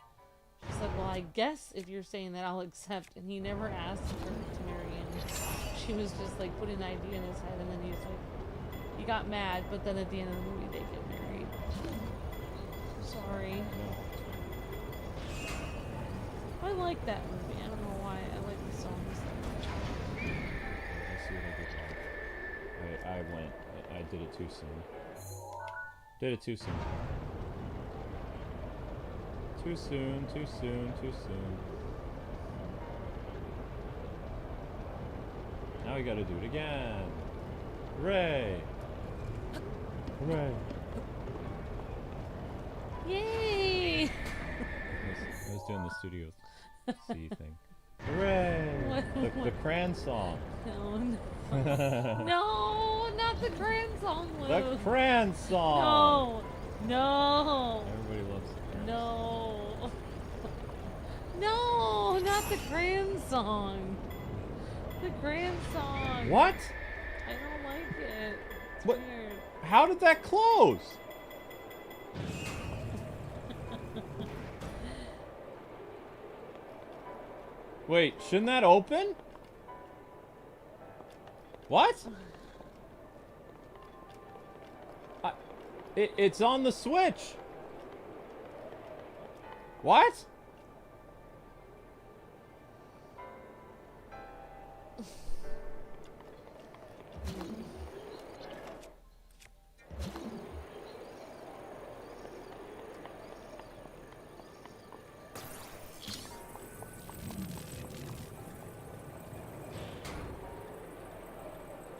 well, I guess if you're saying that, I'll accept. And he never asked her to marry him. She was just like putting an idea in his head, and then he got mad. But then at the end of the movie, they get married. Sorry. I like that movie. I don't know why. I like the songs so much.
Let's see what I did wrong. I went. I did it too soon. Did it too soon. Too soon, too soon, too soon. Now we gotta do it again. Hooray! Hooray!
Yay!
I was doing the Studio C thing. Hooray! The Cran song.
No, no, not the Cran song, Lou.
The Cran song!
No!
Everybody loves the Cran
No! No! Not the Cran song! The Cran song!
What?
I don't like it. It's
What?
weird.
How did that close? Wait, shouldn't that open? What? It's on the Switch. What?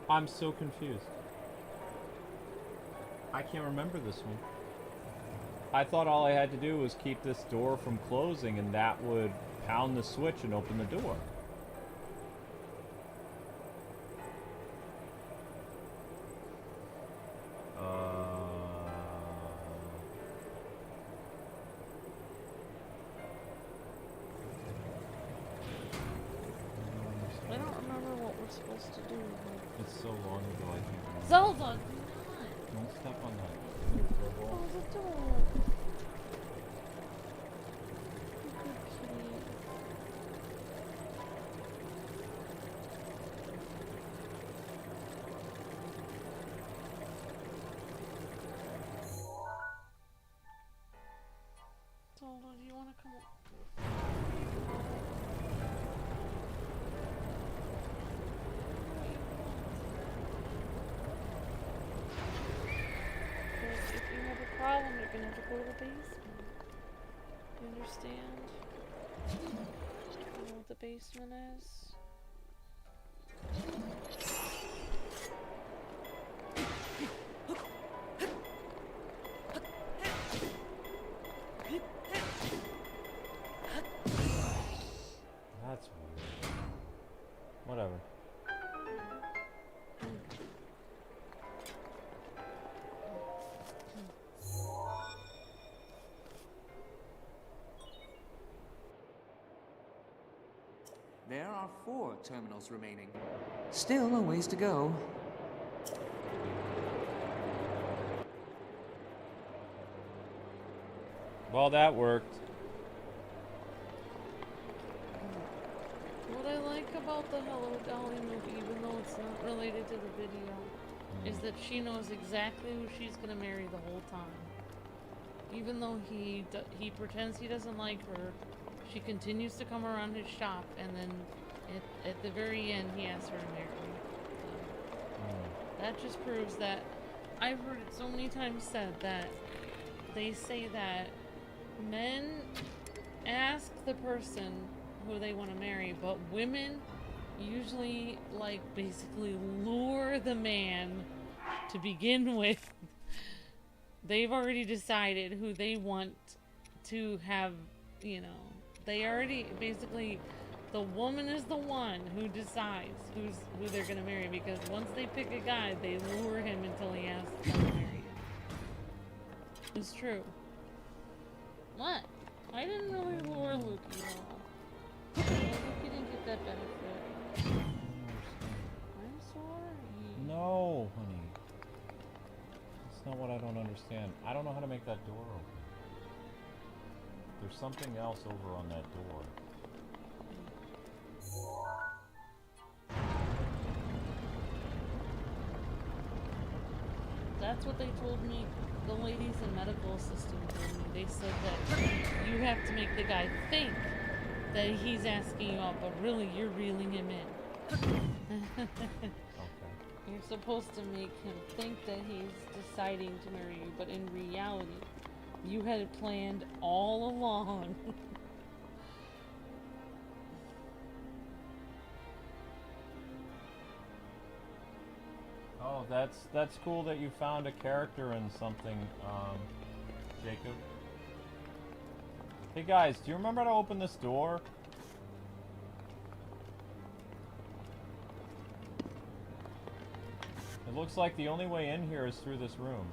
I'm so confused. I can't remember this one. I thought all I had to do was keep this door from closing, and that would pound the switch and open the door.
I don't remember what we're supposed to do.
It's so long ago, I can't remember.
Zelda!
Don't step on that.
Oh, the door. Good kitty. Zelda, do you want to come up? If you have a problem, you're gonna have to go to the basement. You understand? You know what the basement is?
That's weird. Whatever.
There are 4 terminals remaining. Still a ways to go.
Well, that worked.
What I like about the Hello Dolly movie, even though it's not related to the video, is that she knows exactly who she's gonna marry the whole time. Even though he pretends he doesn't like her, she continues to come around his shop, and then at the very end, he asks her to marry him. That just proves that I've heard it so many times said that they say that men ask the person who they want to marry, but women usually, like, basically lure the man to begin with. They've already decided who they want to have, you know, they already, basically, the woman is the one who decides who they're gonna marry, because once they pick a guy, they lure him until he asks them to marry him. It's true. What? I didn't really lure Luke at all. Luke didn't get that benefit. I'm sorry.
No, honey. That's not what I don't understand. I don't know how to make that door open. There's something else over on that door.
That's what they told me. The ladies in medical assistant told me. They said that you have to make the guy think that he's asking you out, but really you're reeling him in.
Okay.
You're supposed to make him think that he's deciding to marry you, but in reality, you had it planned all along.
Oh, that's cool that you found a character in something, Jacob. Hey guys, do you remember how to open this door? It looks like the only way in here is through this room.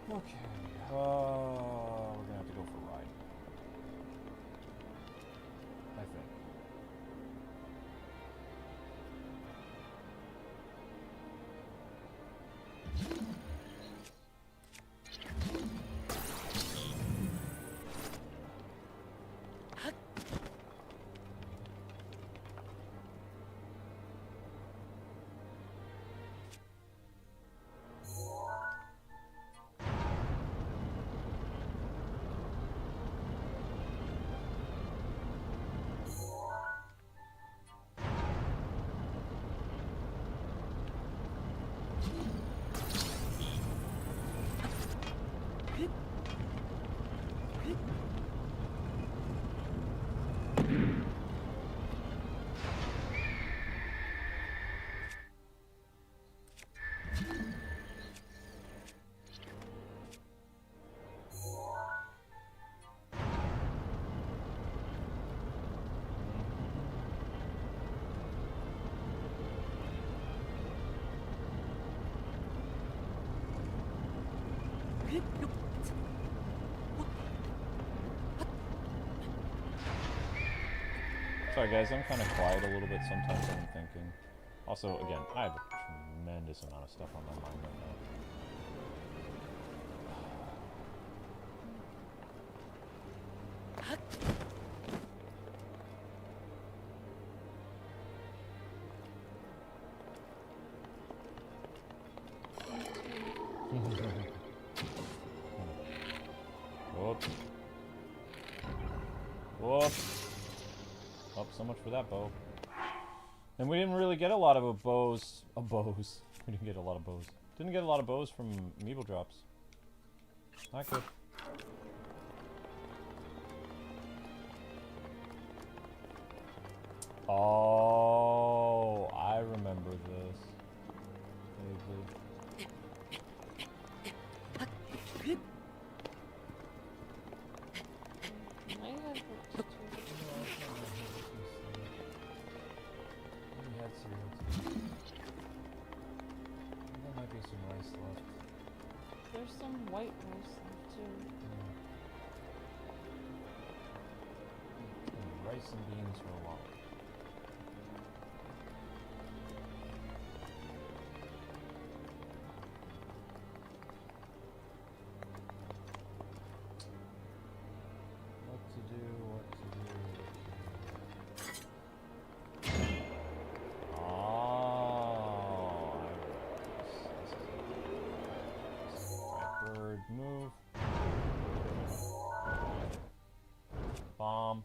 Okay, we're gonna have to go for a ride. I think. Sorry guys, I'm kind of quiet a little bit sometimes when I'm thinking. Also, again, I have a tremendous amount of stuff on my mind right now. Whoops. Whoops. Oh, so much for that bow. And we didn't really get a lot of bows. We didn't get a lot of bows. Didn't get a lot of bows from Amiibo drops. Not good. Oh, I remember this. Vaguely.
There's some white rice left too.
Rice and beans for a while. Move. Bomb.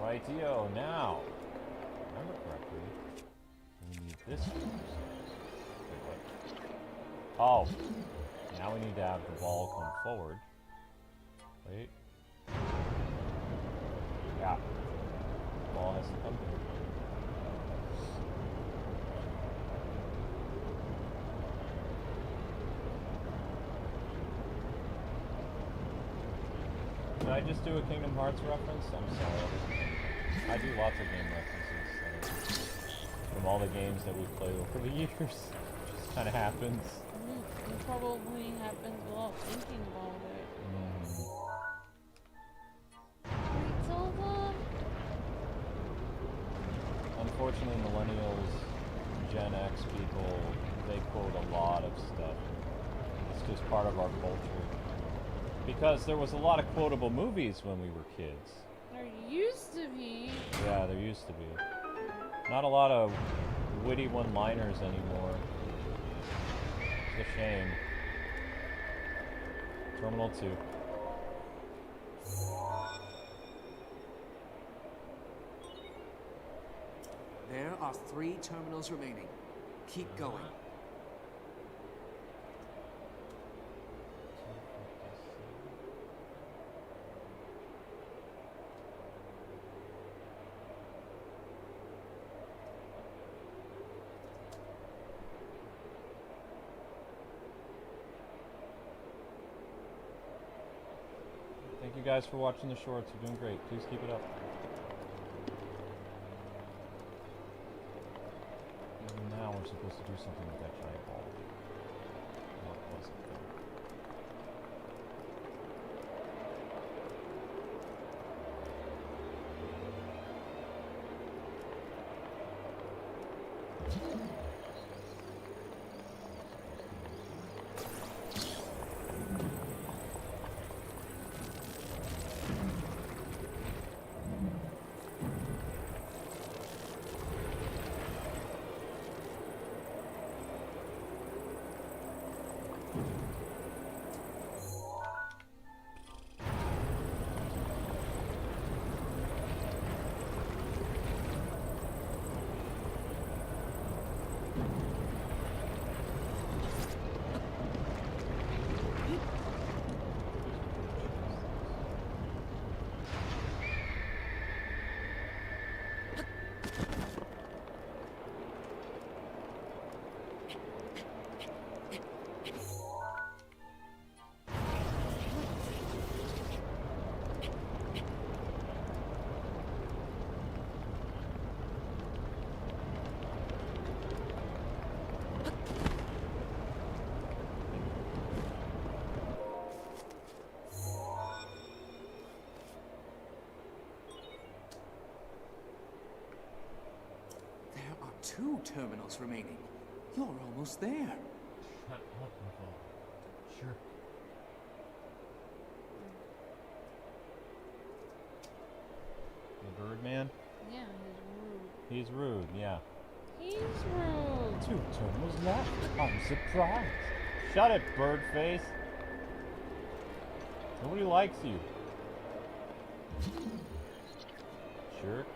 Rightio, now, if I remember correctly, we need this. Wait, what? Oh, now we need to have the ball come forward. Wait. Yeah. The ball has to come here. Did I just do a Kingdom Hearts reference? I'm sorry. I do lots of game references from all the games that we've played over the years. It just kind of happens.
It probably happens without thinking about it. Wait, Zelda?
Unfortunately, millennials, Gen X people, they quote a lot of stuff. It's just part of our culture. Because there was a lot of quotable movies when we were kids.
There used to be.
Yeah, there used to be. Not a lot of witty one-liners anymore. It's a shame. Terminal 2.
There are 3 terminals remaining. Keep going.
Thank you guys for watching the shorts. You're doing great. Please keep it up. And now we're supposed to do something with that giant ball. What was it though?
There are 2 terminals remaining. You're almost there.
Shut up, Revali. Sure. The Birdman?
Yeah, he's rude.
He's rude, yeah.
He's rude.
2 terminals left. I'm surprised. Shut it, Birdface. Nobody likes you. Jerk.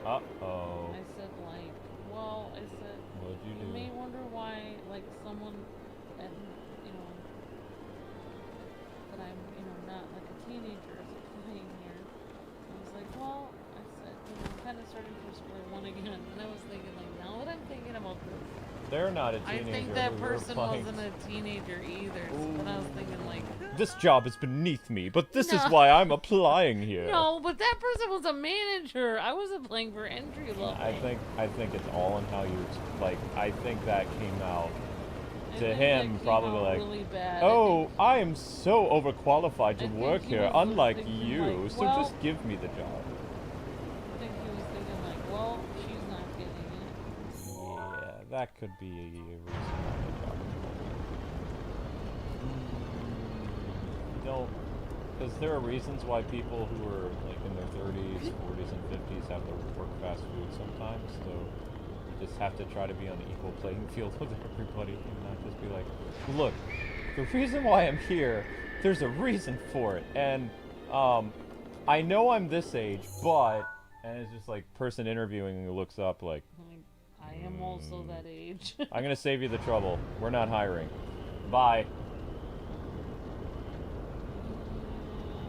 Uh-oh.
I said, like, well, I said,
What'd you do?
you may wonder why, like, someone, and, you know, that I'm, you know, not like a teenager is playing here. starting from square one again. And I was thinking, like, now that I'm thinking about this,
They're not a
I
teenager.
think that
who were
person
playing.
wasn't a teenager either. But I was thinking, like,
This job is beneath me, but this is
No.
why I'm applying here.
no, but that person was a manager. I wasn't playing for entry level.
I think it's all in how you like. I think that came out
I
to
think
him
that came
probably
out
like,
really bad.
oh, I am so overqualified to
I think
work
he
here,
was
unlike
thinking,
you.
like,
So
well-
just give me the job.
I think he was thinking, like, well, she's not getting it.
Yeah, that could be a reason why the job. No, because there are reasons why people who are like in their 30s, 40s, and 50s have to work fast food sometimes. So you just have to try to be on an equal playing field with everybody and not just be like, look, the reason why I'm here, there's a reason for it, and I know I'm this age, but, and it's just like person interviewing who looks up like,
I am also that age.
I'm gonna save you the trouble. We're not hiring. Bye.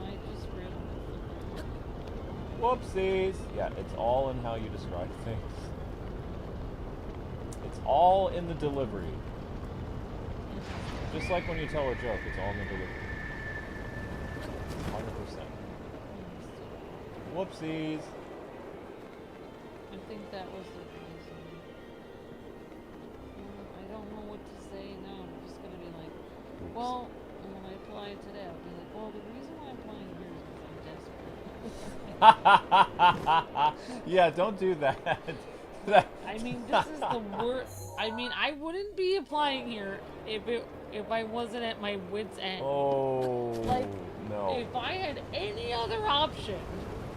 I just realized.
Whoopsies. Yeah, it's all in how you describe things. It's all in the delivery. Just like when you tell a joke, it's all in the delivery. 100%. Whoopsies.
I think that was the reason. I don't know what to say now. I'm just gonna be like, well, and when I apply today, I'll be like, well, the reason why I'm applying here is because I'm desperate.
Yeah, don't do that.
I mean, this is the worst. I mean, I wouldn't be applying here if I wasn't at my wit's end.
Oh,
Like,
no.
If I had any other option,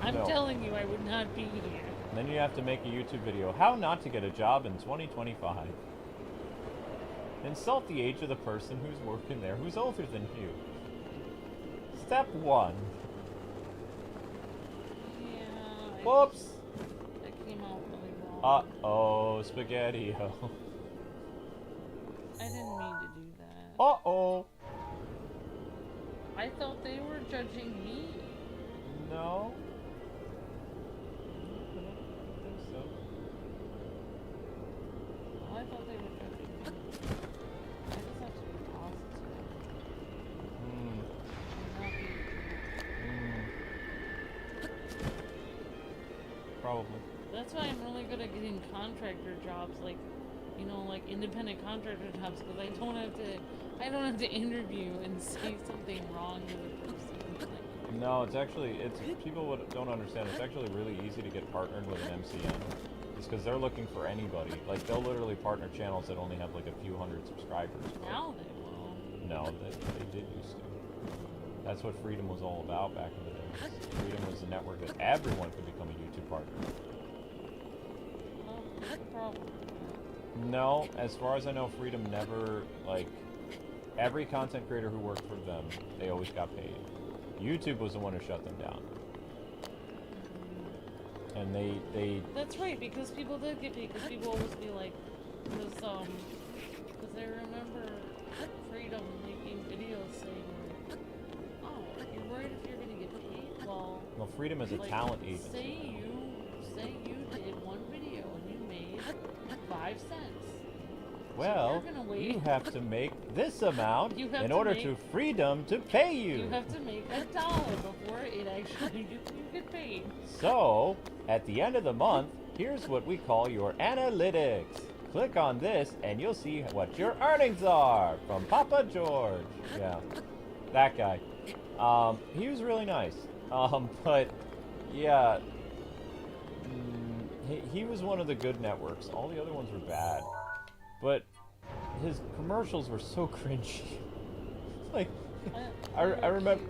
I'm
No.
telling you, I would not be here.
Then you have to make a YouTube video. How not to get a job in 2025. Insult the age of the person who's working there, who's older than you. Step 1.
Yeah.
Whoops.
That came out really wrong.
Uh-oh, spaghetti-o.
I didn't mean to do that.
Uh-oh.
I thought they were judging me.
No. I don't think so.
Oh, I thought they were judging me. I just have to be positive.
Hmm.
And not be
Probably.
That's why I'm really good at getting contractor jobs, like, you know, like independent contractor jobs, because I don't have to interview and say something wrong to the person.
No, it's actually, people don't understand, it's actually really easy to get partnered with an MCN. It's because they're looking for anybody. Like, they'll literally partner channels that only have like a few hundred subscribers.
Now they will.
No, they did used to. That's what Freedom was all about back in the day. Freedom was a network that everyone could become a YouTube partner.
Well, what's the problem?
No, as far as I know, Freedom never, like, every content creator who worked for them, they always got paid. YouTube was the one who shut them down. And they
That's right, because people did get paid, because people always be like, because I remember Freedom making videos saying, like, oh, you're worried if you're gonna get paid? Well,
Freedom is a
like,
talent agency.
Say you did one video and you made 5 cents.
Well,
you're gonna wait.
you have to make this amount
You have
in
to
order
make-
to Freedom to pay you.
You have to make $1 before it actually you get paid.
So, at the end of the month, here's what we call your analytics. Click on this and you'll see what your earnings are from Papa George. Yeah, that guy. He was really nice. But yeah, he was one of the good networks. All the other ones were bad. But his commercials were so cringy. Like, I remember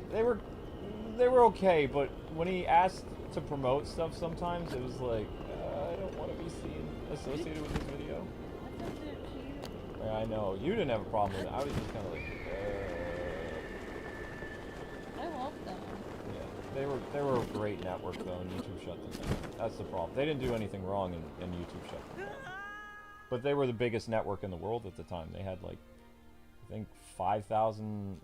they were okay, but when he asked to promote stuff, sometimes it was like, I don't want to be seen associated with this video.
I thought they're cute.
Yeah, I know you didn't have a problem with it. I was just kind of like,
I love them.
yeah. They were a great network though, and YouTube shut them down. That's the problem. They didn't do anything wrong, and YouTube shut them down. But they were the biggest network in the world at the time. They had like, I think 5,000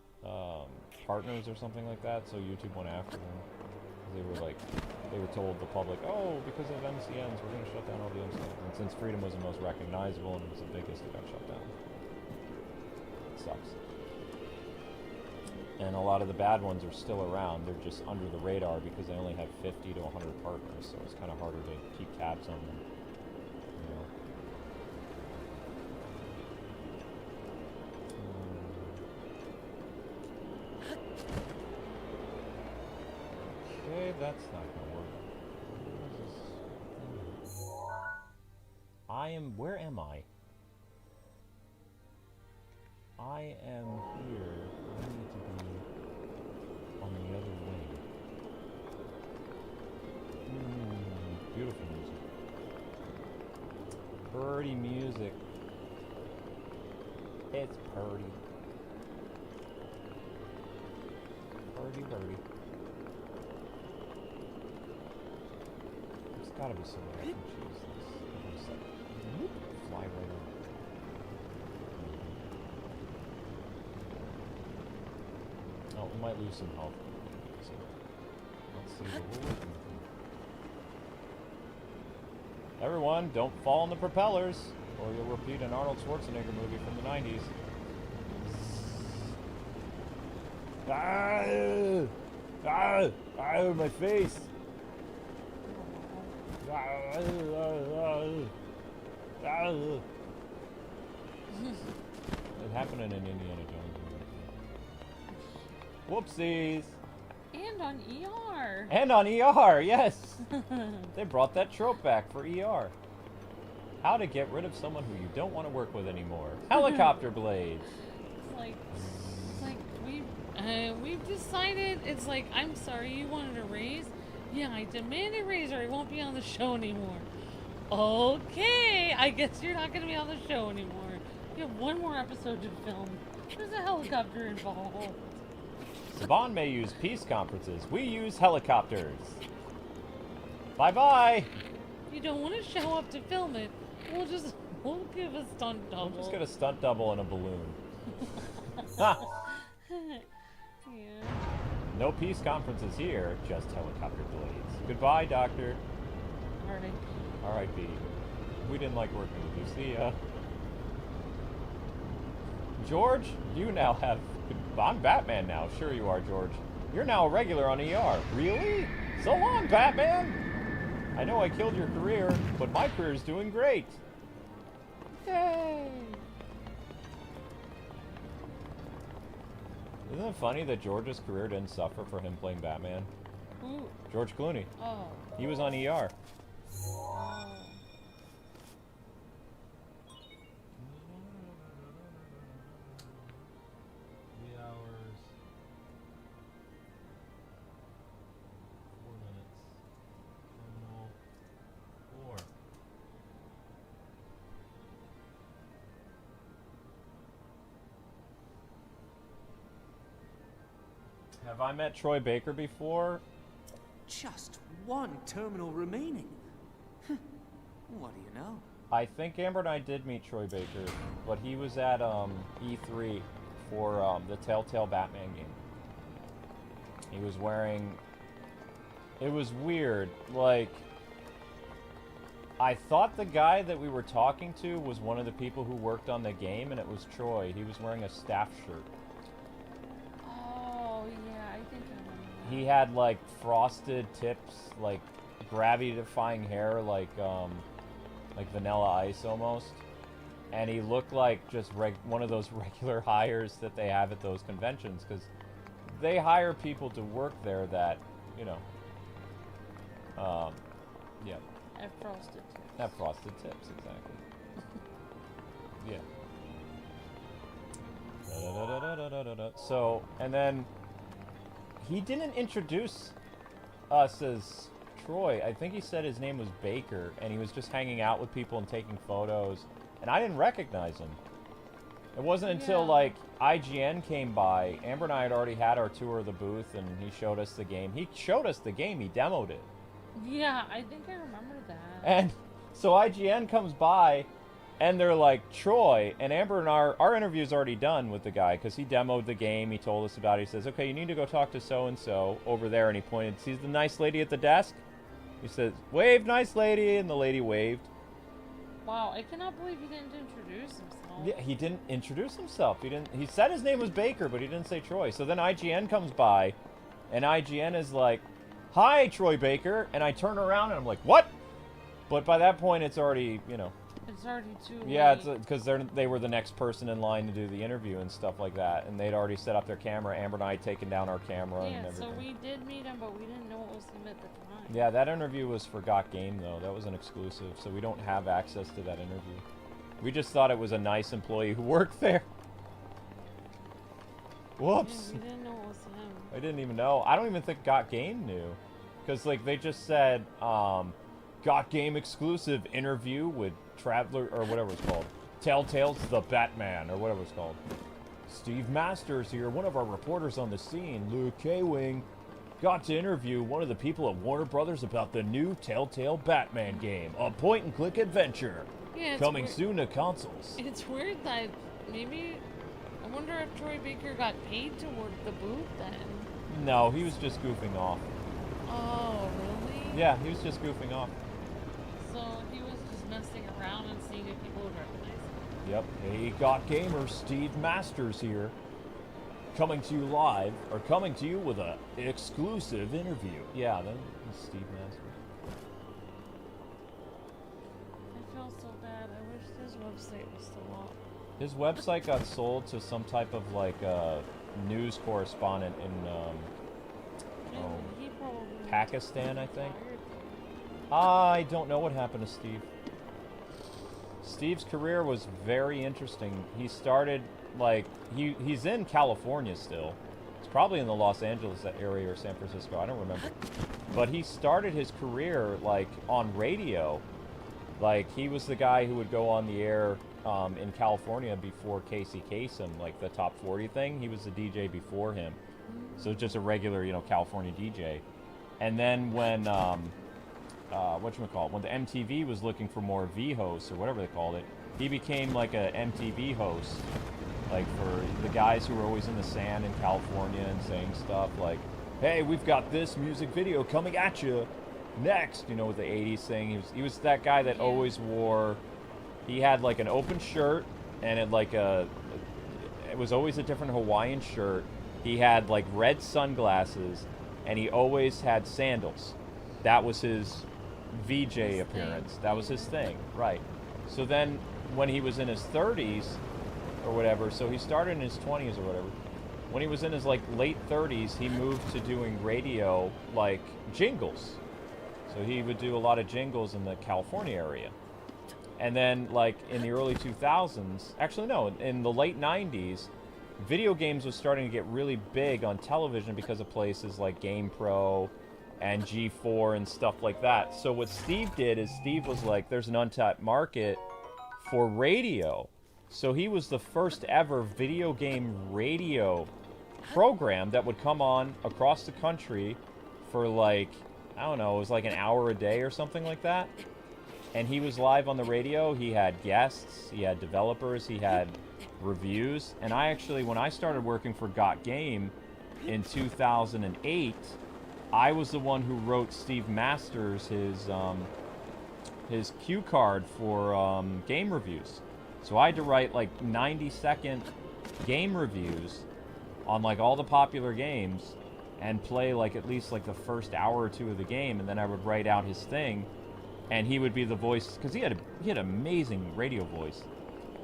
partners or something like that. So YouTube went after them. They were like they were told the public, oh, because of MCNs, we're going to shut down all the MCNs. And since Freedom was the most recognizable and it was the biggest, it got shut down. It sucks. And a lot of the bad ones are still around. They're just under the radar because they only have 50 to 100 partners, so it's kind of harder to keep tabs on them. You know. Okay, that's not gonna work. Where am I? I am here. I need to be on the other wing. Beautiful music. Birdie music. It's birdie. Birdie, birdie. There's gotta be some way I can choose this. Just like, fly right over. Oh, we might lose some health. So, let's see what we're working with. Everyone, don't fall in the propellers, or you'll repeat an Arnold Schwarzenegger movie from the 90s. My face! It happened in an Indiana Jones movie. Whoopsies!
And on ER.
And on ER, yes! They brought that trope back for ER. How to get rid of someone who you don't want to work with anymore. Helicopter blades!
It's like we've decided, it's like, I'm sorry, you wanted a raise? Yeah, I demand a raise or I won't be on the show anymore. Okay, I guess you're not going to be on the show anymore. You have one more episode to film. There's a helicopter involved.
Saban may use peace conferences. We use helicopters. Bye-bye!
If you don't want to show up to film it, we'll give a stunt double.
We'll just get a stunt double and a balloon. Ha!
Yeah.
No peace conferences here, just helicopter blades. Goodbye, Doctor.
Alright.
R.I.P. We didn't like working with you. See ya. George, you now have... I'm Batman now. Sure you are, George. You're now a regular on ER. Really? So long, Batman! I know I killed your career, but my career's doing great. Yay! Isn't it funny that George's career didn't suffer for him playing Batman?
Ooh.
George Clooney.
Oh.
He was on ER.
Oh.
3 hours. 4 minutes. Terminal 4. Have I met Troy Baker before?
Just one terminal remaining. What do you know?
I think Amber and I did meet Troy Baker, but he was at E3 for the Telltale Batman game. He was wearing... It was weird. Like, I thought the guy that we were talking to was one of the people who worked on the game, and it was Troy. He was wearing a staff shirt.
Oh, yeah, I think I remember that.
He had, like, frosted tips, like, gravity-defying hair, like Vanilla Ice almost. And he looked like just one of those regular hires that they have at those conventions, because they hire people to work there that, you know, yeah.
Have frosted tips.
Have frosted tips, exactly. Yeah. Da-da-da-da-da-da-da-da. So, and then he didn't introduce us as Troy. I think he said his name was Baker, and he was just hanging out with people and taking photos, and I didn't recognize him. It wasn't until, like, IGN came by. Amber and I had already had our tour of the booth, and he showed us the game. He showed us the game. He demoed it.
Yeah, I think I remember that.
And so IGN comes by, and they're like, Troy, and Amber and our interview's already done with the guy, because he demoed the game, he told us about it, he says, okay, you need to go talk to so-and-so over there, and he pointed, see the nice lady at the desk? He said, "Wave, nice lady," and the lady waved.
Wow, I cannot believe he didn't introduce himself.
Yeah, he didn't introduce himself. He didn't. He said his name was Baker, but he didn't say Troy. So then IGN comes by, and IGN is like, "Hi, Troy Baker," and I turn around and I'm like, "What?" But by that point, it's already, you know.
It's already too late.
Yeah, it's because they were the next person in line to do the interview and stuff like that, and they'd already set up their camera. Amber and I had taken down our camera and
Yeah,
everything.
so we did meet him, but we didn't know it was him at the time.
Yeah, that interview was for Got Game though. That was an exclusive, so we don't have access to that interview. We just thought it was a nice employee who worked there. Whoops.
Yeah, we didn't know it was him.
I didn't even know. I don't even think Got Game knew, because like they just said, Got Game exclusive interview with Traveler or whatever it's called, Telltale's The Batman or whatever it's called. Steve Masters here, one of our reporters on the scene, Luke Kwing, got to interview one of the people at Warner Brothers about the new Telltale Batman game, a point-and-click adventure,
Yeah, it's
coming
weird.
soon to consoles.
It's weird that maybe. I wonder if Troy Baker got paid to work the booth then.
No, he was just goofing off.
Oh, really?
Yeah, he was just goofing off.
So he was just messing around and seeing if people would recognize him.
Yep. Hey, Got Gamer, Steve Masters here. Coming to you live, or coming to you with a exclusive interview. Yeah, then Steve Masters.
I feel so bad. I wish his website was still up.
His website got sold to some type of like news correspondent in
He probably
Pakistan, I think.
fired.
I don't know what happened to Steve. Steve's career was very interesting. He started like he's in California still. It's probably in the Los Angeles area or San Francisco. I don't remember. But he started his career like on radio. Like he was the guy who would go on the air in California before Casey Kasem, like the top 40 thing. He was the DJ before him. So just a regular, you know, California DJ. And then when whatchamacallit, when the MTV was looking for more V hosts or whatever they called it, he became like a MTV host, like for the guys who were always in the sand in California and saying stuff like, "Hey, we've got this music video coming at you next," you know, with the 80s thing. He was that guy that always wore, he had like an open shirt and it was always a different Hawaiian shirt. He had like red sunglasses and he always had sandals. That was his VJ appearance. That was his thing, right? So then when he was in his 30s or whatever, so he started in his 20s or whatever. When he was in his like late 30s, he moved to doing radio, like jingles. So he would do a lot of jingles in the California area. And then like in the early 2000s, actually no, in the late 90s, video games was starting to get really big on television because of places like GamePro and G4 and stuff like that. So what Steve did is Steve was like, there's an untapped market for radio. So he was the first ever video game radio program that would come on across the country for like, I don't know, it was like an hour a day or something like that. And he was live on the radio. He had guests, he had developers, he had reviews. And I actually, when I started working for Got Game in 2008, I was the one who wrote Steve Masters his cue card for game reviews. So I had to write like 90-second game reviews on like all the popular games and play like at least like the first hour or two of the game, and then I would write out his thing, and he would be the voice, because he had an amazing radio voice.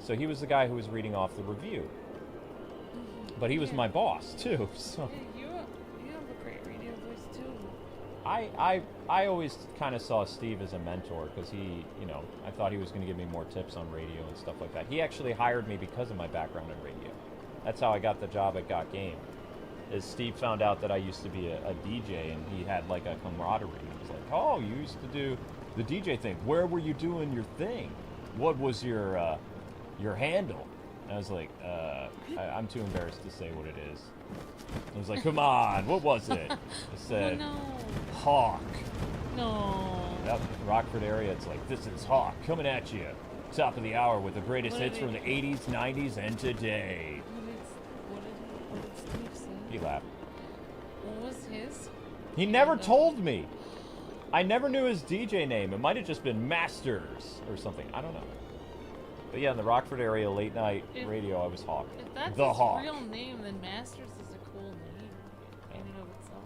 So he was the guy who was reading off the review. But he was my boss too. So
You have a great radio voice too.
I always kind of saw Steve as a mentor, because he, you know, I thought he was going to give me more tips on radio and stuff like that. He actually hired me because of my background in radio. That's how I got the job at Got Game. Is Steve found out that I used to be a DJ, and he had like a camaraderie. He was like, "Oh, you used to do the DJ thing. Where were you doing your thing? What was your handle?" And I was like, I'm too embarrassed to say what it is. I was like, "Come on, what was it?" I said,
Oh, no.
"Hawk."
No.
Yep, Rockford area, it's like, "This is Hawk coming at you. Top of the hour with the greatest
What
hits
did
from the 80s, 90s, and today."
What did Steve say?
He laughed.
What was his?
He never told me. I never knew his DJ name. It might have just been Masters or something. I don't know. But yeah, in the Rockford area late night radio, I was Hawk.
If that's
the
his
Hawk.
real name, then Masters is a cool name in and of itself.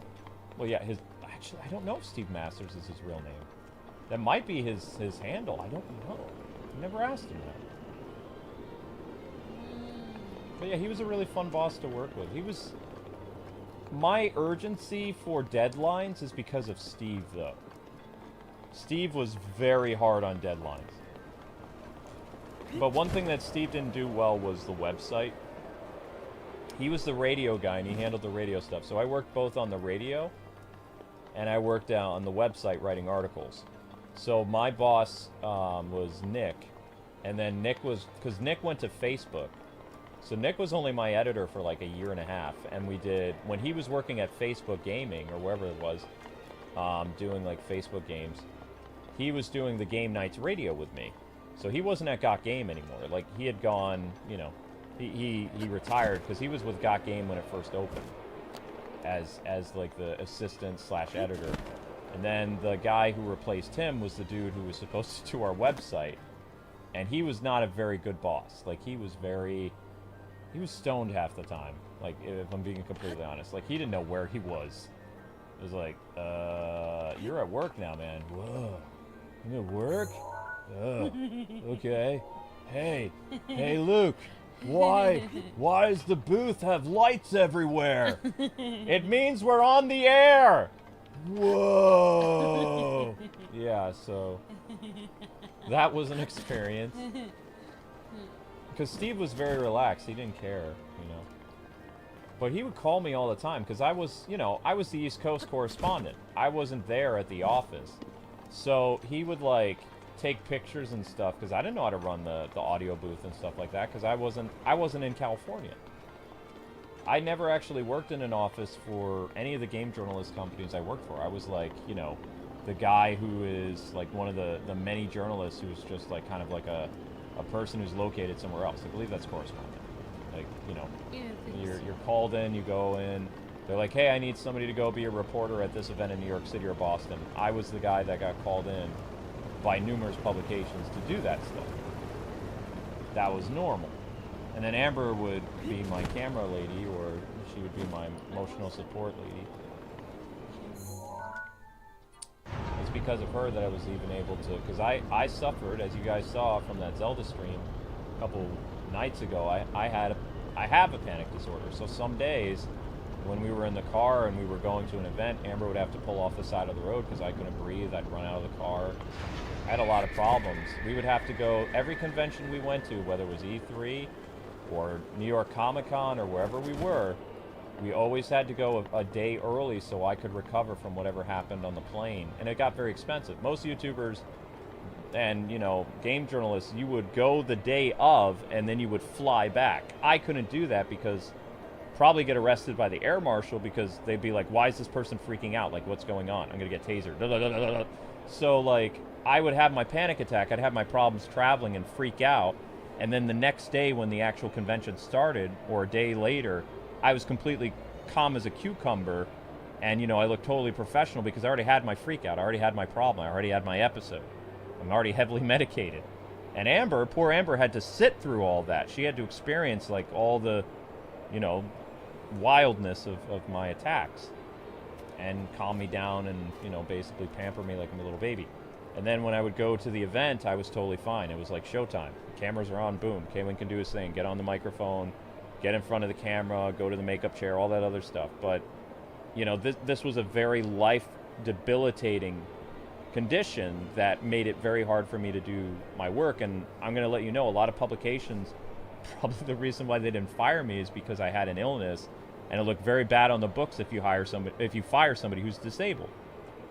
Well, yeah, actually, I don't know if Steve Masters is his real name. That might be his handle. I don't know. I never asked him that. But yeah, he was a really fun boss to work with. He was... My urgency for deadlines is because of Steve, though. Steve was very hard on deadlines. But one thing that Steve didn't do well was the website. He was the radio guy, and he handled the radio stuff. So I worked both on the radio, and I worked on the website writing articles. So my boss was Nick, and then Nick was... Because Nick went to Facebook. So Nick was only my editor for like a year and a half, and we did... When he was working at Facebook Gaming, or wherever it was, doing like Facebook games, he was doing the game nights radio with me. So he wasn't at Got Game anymore. Like, he had gone, you know, he retired because he was with Got Game when it first opened as like the assistant / editor. And then the guy who replaced him was the dude who was supposed to do our website. And he was not a very good boss. Like, he was stoned half the time. Like, if I'm being completely honest. Like, he didn't know where he was. It was like, you're at work now, man. Whoa. You at work? Okay. Hey, Luke. Why does the booth have lights everywhere? It means we're on the air. Whoa. Yeah, so that was an experience. Because Steve was very relaxed. He didn't care, you know. But he would call me all the time because I was, you know, I was the East Coast correspondent. I wasn't there at the office. So he would, like, take pictures and stuff because I didn't know how to run the audio booth and stuff like that because I wasn't in California. I never actually worked in an office for any of the game journalist companies I worked for. I was like, you know, the guy who is like one of the many journalists who's just like kind of like a person who's located somewhere else. I believe that's correspondent. Like, you know, you're called in, you go in. They're like, hey, I need somebody to go be a reporter at this event in New York City or Boston. I was the guy that got called in by numerous publications to do that stuff. That was normal. And then Amber would be my camera lady, or she would be my emotional support lady. It's because of her that I was even able to, because I suffered, as you guys saw from that Zelda stream a couple nights ago, I have a panic disorder. So some days, when we were in the car and we were going to an event, Amber would have to pull off the side of the road because I couldn't breathe. I'd run out of the car. I had a lot of problems. We would have to go, every convention we went to, whether it was E3 or New York Comic-Con or wherever we were, we always had to go a day early so I could recover from whatever happened on the plane. And it got very expensive. Most YouTubers and, you know, game journalists, you would go the day of and then you would fly back. I couldn't do that because probably get arrested by the air marshal because they'd be like, why is this person freaking out? Like, what's going on? I'm gonna get tasered. So, like, I would have my panic attack. I'd have my problems traveling and freak out. And then the next day when the actual convention started, or a day later, I was completely calm as a cucumber. And, you know, I looked totally professional because I already had my freak out. I already had my problem. I already had my episode. I'm already heavily medicated. And Amber, poor Amber, had to sit through all that. She had to experience, like, all the, you know, wildness of my attacks and calm me down and, you know, basically pamper me like I'm a little baby. And then when I would go to the event, I was totally fine. It was like showtime. The cameras are on, boom. Kaylin can do his thing. Get on the microphone, get in front of the camera, go to the makeup chair, all that other stuff. But, you know, this was a very life-debilitating condition that made it very hard for me to do my work. And I'm going to let you know, a lot of publications, probably the reason why they didn't fire me is because I had an illness, and it looked very bad on the books if you fire somebody who's disabled.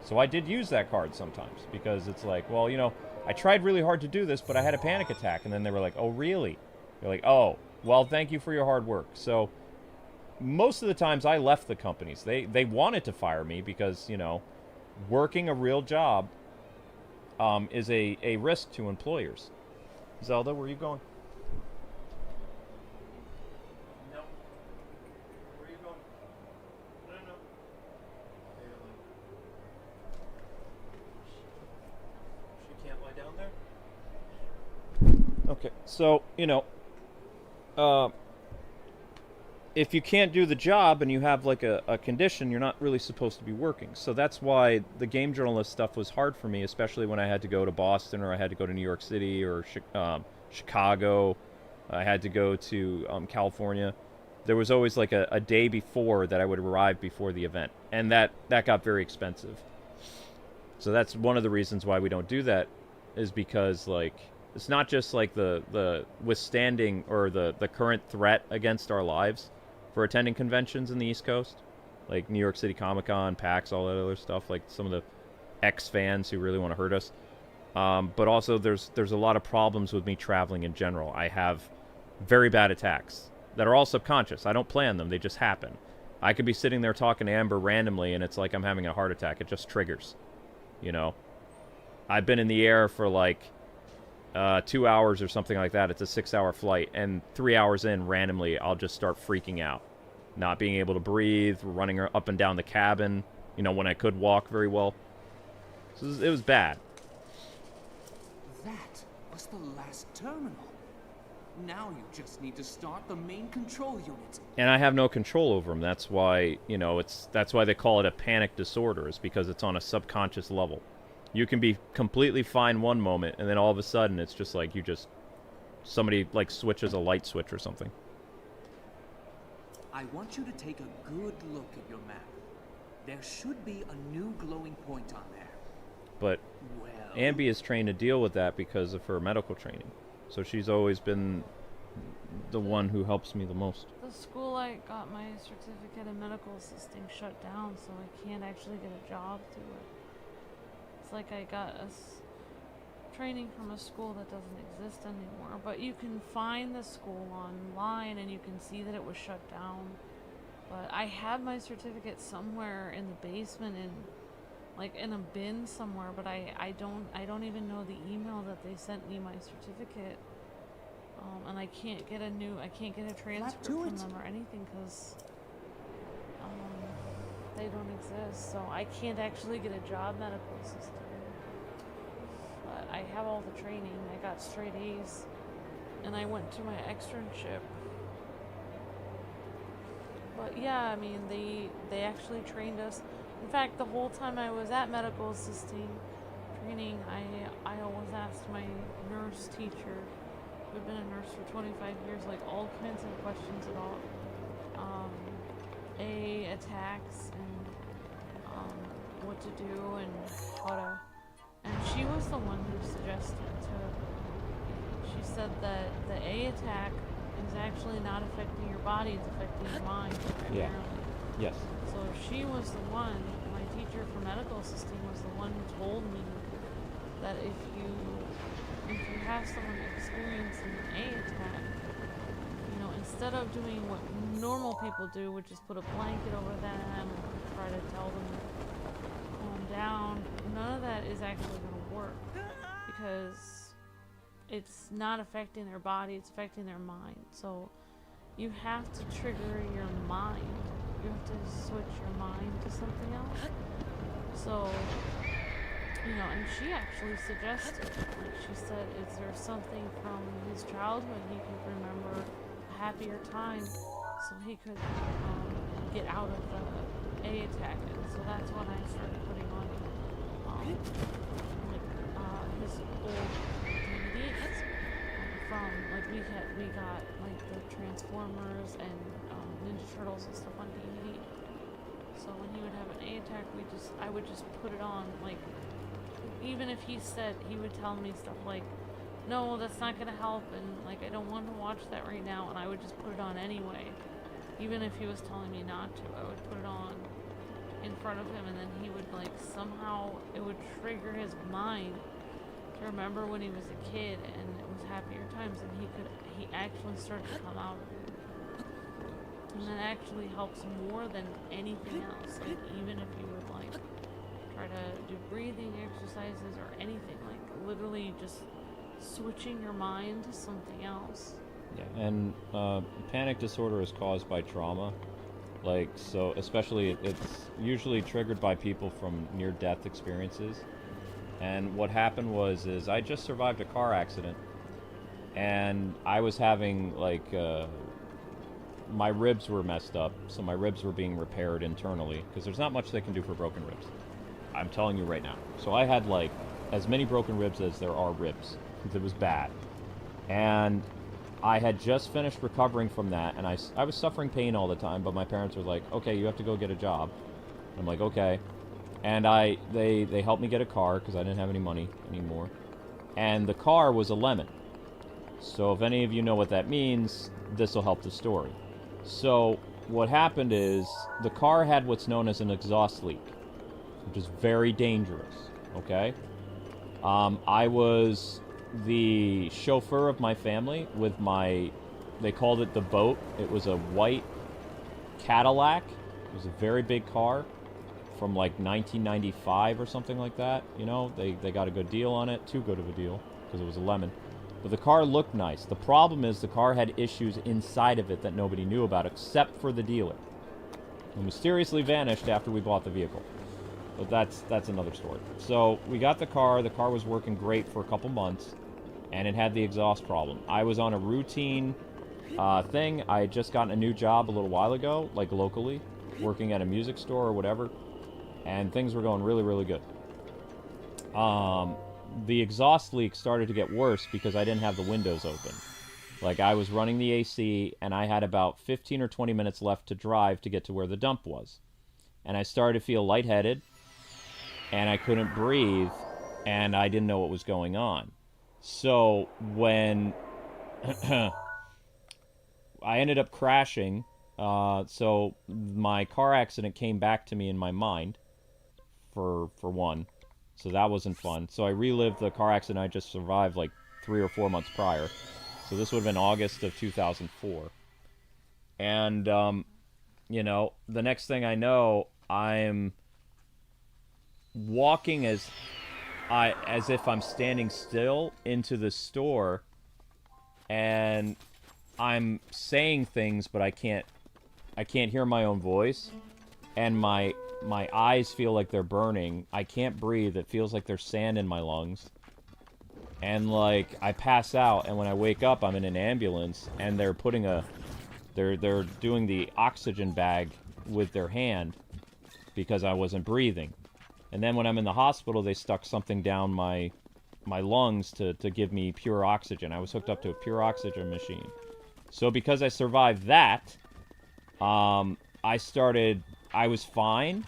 So I did use that card sometimes because it's like, well, you know, I tried really hard to do this, but I had a panic attack. And then they were like, oh, really? They're like, oh, well, thank you for your hard work. So most of the times I left the companies. They wanted to fire me because, you know, working a real job is a risk to employers. Zelda, where are you going? No. Where are you going? No. Okay, so, you know, uh, if you can't do the job and you have like a condition, you're not really supposed to be working. So that's why the game journalist stuff was hard for me, especially when I had to go to Boston or I had to go to New York City or Chicago. I had to go to California. There was always like a day before that I would arrive before the event, and that got very expensive. So that's one of the reasons why we don't do that, is because like it's not just like the withstanding or the current threat against our lives for attending conventions in the East Coast, like New York City Comic Con, PAX, all that other stuff, like some of the ex-fans who really want to hurt us. But also there's a lot of problems with me traveling in general. I have very bad attacks that are all subconscious. I don't plan them, they just happen. I could be sitting there talking to Amber randomly and it's like I'm having a heart attack. It just triggers, you know. I've been in the air for like 2 hours or something like that. It's a 6-hour flight, and 3 hours in, randomly, I'll just start freaking out. Not being able to breathe, running up and down the cabin, you know, when I could walk very well. So it was bad.
That was the last terminal. Now you just need to start the main control unit.
And I have no control over them. That's why, you know, that's why they call it a panic disorder, is because it's on a subconscious level. You can be completely fine one moment, and then all of a sudden it's just like somebody like switches a light switch or something.
I want you to take a good look at your map. There should be a new glowing point on there.
But
Well,
Ambi is trained to deal with that because of her medical training. So she's always been the one who helps me the most.
The school I got my certificate in medical assisting shut down, so I can't actually get a job through it. It's like I got training from a school that doesn't exist anymore. But you can find the school online and you can see that it was shut down. But I have my certificate somewhere in the basement in a bin somewhere, but I don't even know the email that they sent me my certificate. And I can't get a transcript from them or anything because they don't exist, so I can't actually get a job medical assistant. But I have all the training. I got straight A's, and I went to my externship. But yeah, I mean, they actually trained us. In fact, the whole time I was at medical assisting training, I always asked my nurse teacher, who'd been a nurse for 25 years, like all kinds of questions about attacks and what to do and how to. And she was the one who suggested she said that the A attack is actually not affecting your body, it's affecting your mind primarily.
Yeah. Yes.
So she was the one, my teacher for medical assisting was the one who told me that if you have someone experiencing an A attack, you know, instead of doing what normal people do, which is put a blanket over them and try to tell them to calm down, none of that is actually going to work because it's not affecting their body, it's affecting their mind. So you have to trigger your mind. You have to switch your mind to something else. So, you know, and she actually suggested, like she said, is there something from his childhood he could remember, a happier time, so he could get out of the A attack. And so that's when I started putting on his old DVDs from, like, we got like the Transformers and Ninja Turtles and stuff on DVD. So when he would have an A attack, I would just put it on, like, even if he would tell me stuff like, no, that's not gonna help, and like I don't want to watch that right now, and I would just put it on anyway. Even if he was telling me not to, I would put it on in front of him, and then he would, like, somehow it would trigger his mind to remember when he was a kid and it was happier times, and he actually started to come out of it. And that actually helps more than anything else. Like, even if you would, like, try to do breathing exercises or anything, like, literally just switching your mind to something else.
Yeah, and panic disorder is caused by trauma. Like, so especially it's usually triggered by people from near-death experiences. And what happened is I just survived a car accident. and I was having, like, my ribs were messed up, so my ribs were being repaired internally, because there's not much they can do for broken ribs. I'm telling you right now. So I had, like, as many broken ribs as there are ribs, because it was bad. And I had just finished recovering from that, and I was suffering pain all the time, but my parents were like, okay, you have to go get a job. I'm like, okay. And they helped me get a car, because I didn't have any money anymore. And the car was a lemon. So if any of you know what that means, this will help the story. So what happened is, the car had what's known as an exhaust leak, which is very dangerous, okay? I was the chauffeur of my family with my, they called it the boat. It was a white Cadillac. It was a very big car from like 1995 or something like that. You know, they got a good deal on it, too good of a deal, because it was a lemon. But the car looked nice. The problem is the car had issues inside of it that nobody knew about except for the dealer, who mysteriously vanished after we bought the vehicle. But that's another story. So we got the car. The car was working great for a couple months, and it had the exhaust problem. I was on a routine thing. I had just gotten a new job a little while ago, like locally, working at a music store or whatever, and things were going really, really good. The exhaust leak started to get worse because I didn't have the windows open. Like, I was running the AC, and I had about 15 or 20 minutes left to drive to get to where the dump was. And I started to feel lightheaded, and I couldn't breathe, and I didn't know what was going on. So when I ended up crashing, so my car accident came back to me in my mind, for one. So that wasn't fun. So I relived the car accident I just survived like 3 or 4 months prior. So this would have been August of 2004. And, you know, the next thing I know, I'm walking as if I'm standing still into the store, and I'm saying things, but I can't hear my own voice, and my eyes feel like they're burning. I can't breathe. It feels like there's sand in my lungs. And, like, I pass out, and when I wake up, I'm in an ambulance, and they're putting they're doing the oxygen bag with their hand because I wasn't breathing. And then when I'm in the hospital, they stuck something down my lungs to give me pure oxygen. I was hooked up to a pure oxygen machine. So because I survived that, I was fine,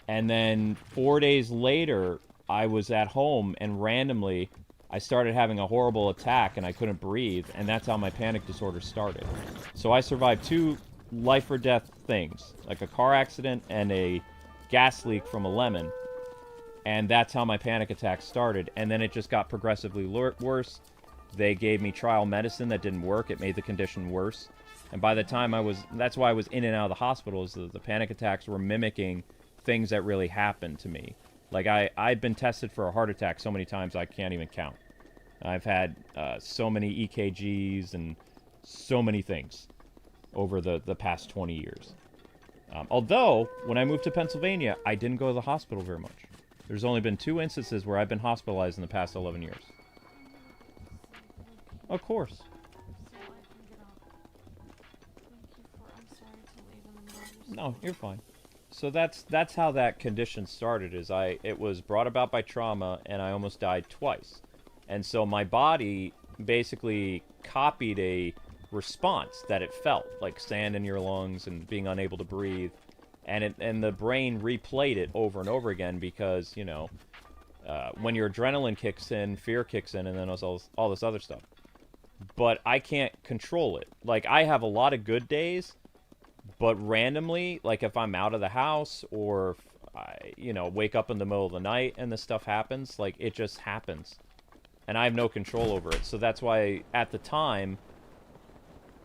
and then 4 days later, I was at home, and randomly, I started having a horrible attack, and I couldn't breathe, and that's how my panic disorder started. So I survived 2 life or death things, like a car accident and a gas leak from a lemon, and that's how my panic attack started, and then it just got progressively worse. They gave me trial medicine that didn't work. It made the condition worse. And by the time that's why I was in and out of the hospital, is the panic attacks were mimicking things that really happened to me. Like, I've been tested for a heart attack so many times I can't even count. I've had so many EKGs and so many things over the past 20 years. Although, when I moved to Pennsylvania, I didn't go to the hospital very much. There's only been 2 instances where I've been hospitalized in the past 11 years. Of course. No, you're fine. So that's how that condition started. It was brought about by trauma, and I almost died twice. And so my body basically copied a response that it felt, like sand in your lungs and being unable to breathe, and the brain replayed it over and over again because, you know, when your adrenaline kicks in, fear kicks in, and then all this other stuff. But I can't control it. Like, I have a lot of good days, but randomly, like if I'm out of the house or if I, you know, wake up in the middle of the night and this stuff happens, like, it just happens. And I have no control over it. So that's why, at the time,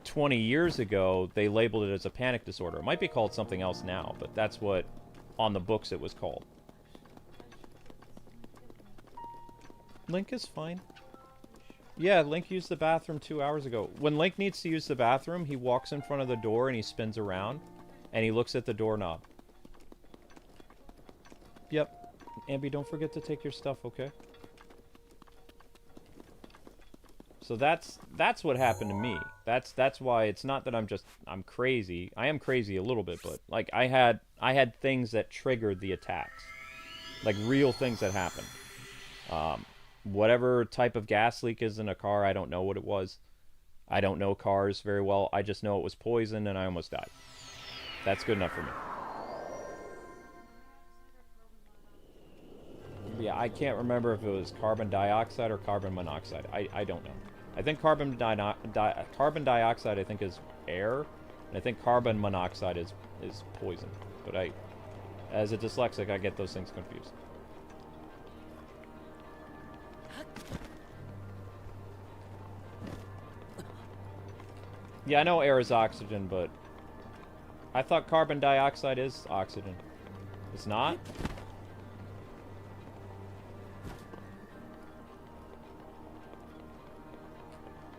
20 years ago, they labeled it as a panic disorder. It might be called something else now, but that's what, on the books, it was called. Link is fine. Yeah, Link used the bathroom 2 hours ago. When Link needs to use the bathroom, he walks in front of the door and he spins around, and he looks at the doorknob. Yep. Ambi, don't forget to take your stuff, okay? So that's what happened to me. That's why it's not that I'm crazy. I am crazy a little bit, but like I had things that triggered the attacks, like real things that happened. Whatever type of gas leak is in a car, I don't know what it was. I don't know cars very well. I just know it was poison and I almost died. That's good enough for me. Yeah, I can't remember if it was carbon dioxide or carbon monoxide. I don't know. I think carbon dioxide I think is air, and I think carbon monoxide is poison. But as a dyslexic, I get those things confused. Yeah, I know air is oxygen, but I thought carbon dioxide is oxygen. It's not?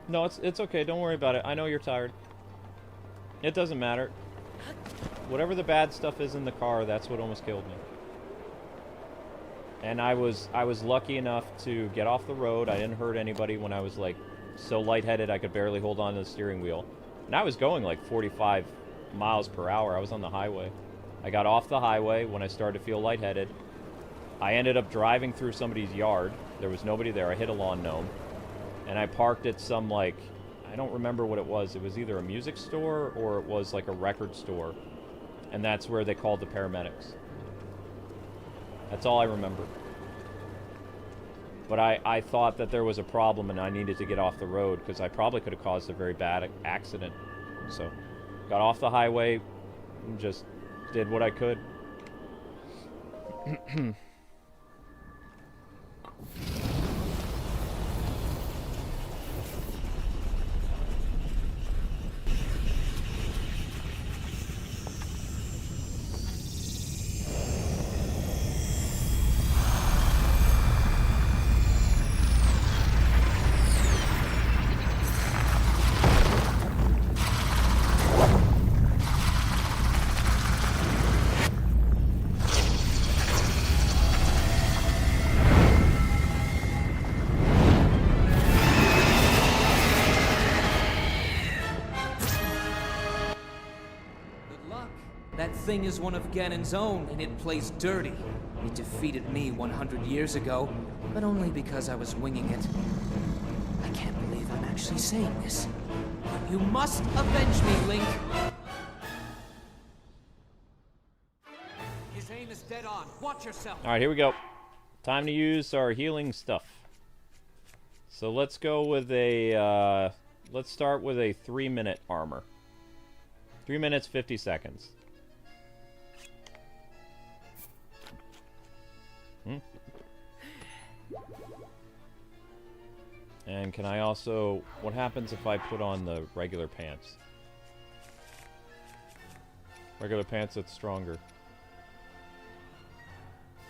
No, it's okay. Don't worry about it. I know you're tired. It doesn't matter. Whatever the bad stuff is in the car, that's what almost killed me. And I was lucky enough to get off the road. I didn't hurt anybody when I was like so lightheaded I could barely hold on to the steering wheel. And I was going like 45 miles per hour. I was on the highway. I got off the highway when I started to feel lightheaded. I ended up driving through somebody's yard. There was nobody there. I hit a lawn gnome. And I parked at some, like, I don't remember what it was. It was either a music store or it was like a record store. And that's where they called the paramedics. That's all I remember. But I thought that there was a problem and I needed to get off the road because I probably could have caused a very bad accident. So, got off the highway and just did what I could.
Thing is one of Ganon's own, and it plays dirty. It defeated me 100 years ago, but only because I was winging it. I can't believe I'm actually saying this. But you must avenge me, Link! His aim is dead on. Watch yourself!
Alright, here we go. Time to use our healing stuff. So let's go with a, let's start with a 3-minute armor. 3 minutes, 50 seconds. And can I also... What happens if I put on the regular pants? Regular pants that's stronger.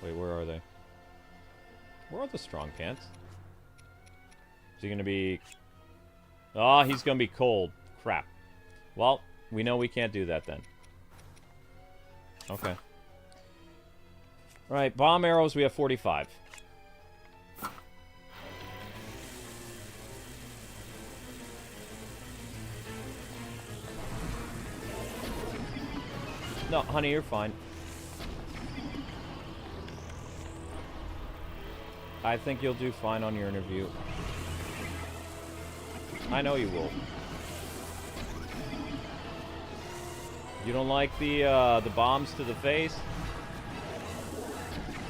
Wait, where are they? Where are the strong pants? Is he gonna be... Oh, he's gonna be cold. Crap. Well, we know we can't do that then. Okay. Right, bomb arrows, we have 45. No, honey, you're fine. I think you'll do fine on your interview. I know you will. You don't like the bombs to the face?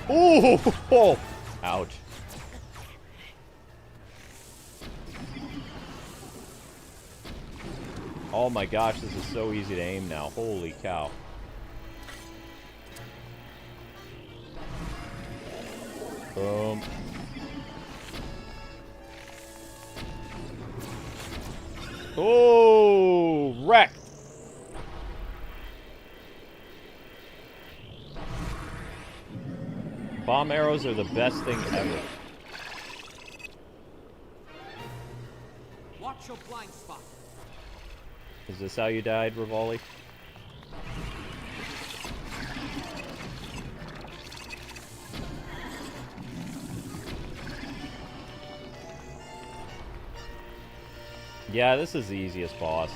Ooh! Oh! Ouch. Oh my gosh, this is so easy to aim now. Holy cow. Boom. Oh, wreck. Bomb arrows are the best thing ever.
Watch your blind spot.
Is this how you died, Revali? Yeah, this is the easiest boss.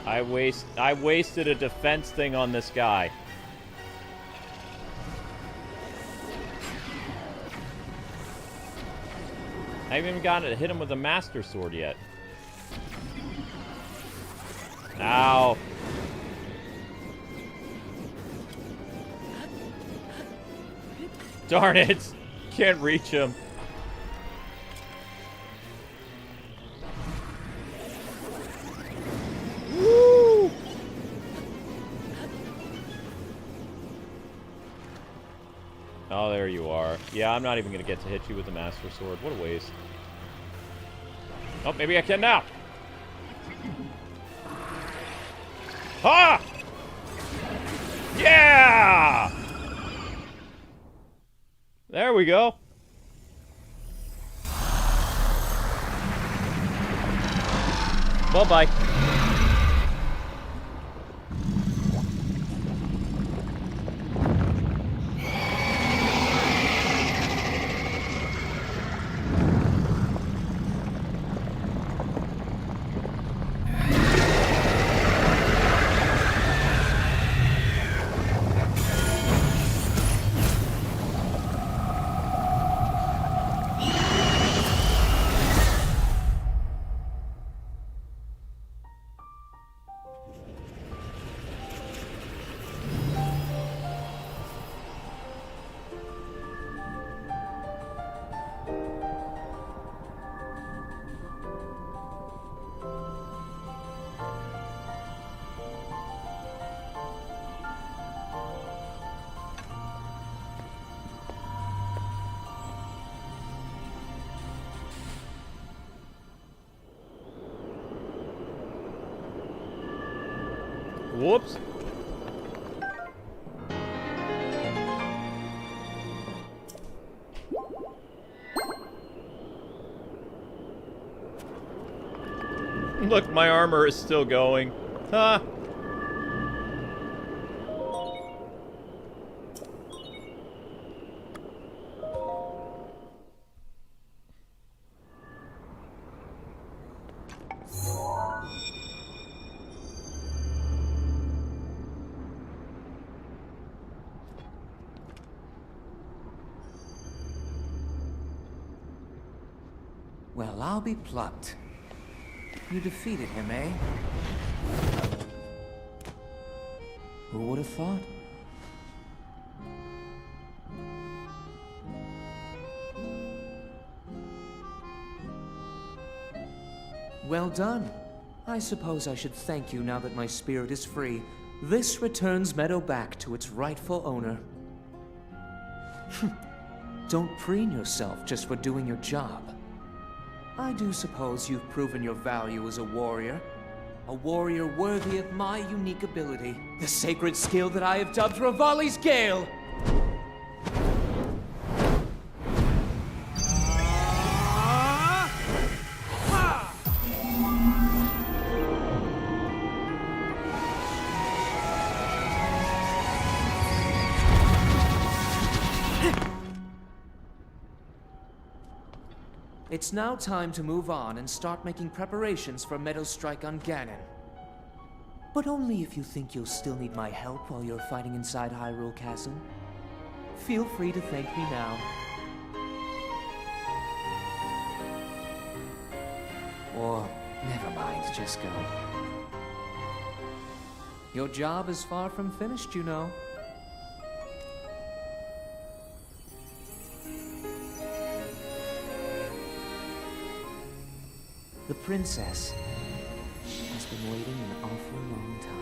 I wasted a defense thing on this guy. I haven't even gotten to hit him with a Master Sword yet. Ow. Darn it! Can't reach him. Woo! Oh, there you are. Yeah, I'm not even gonna get to hit you with the Master Sword. What a waste. Oh, maybe I can now. Ha! Yeah! There we go. Bye-bye. Whoops. Look, my armor is still going. Huh.
Well, I'll be plucked. You defeated him, eh? Who would have thought? Well done. I suppose I should thank you now that my spirit is free. This returns Meadow back to its rightful owner. Don't preen yourself just for doing your job. I do suppose you've proven your value as a warrior worthy of my unique ability, the sacred skill that I have dubbed Revali's Gale! It's now time to move on and start making preparations for Meadow's strike on Ganon. But only if you think you'll still need my help while you're fighting inside Hyrule Castle. Feel free to thank me now. Or, never mind, just go. Your job is far from finished, you know. The princess has been waiting an awful long time.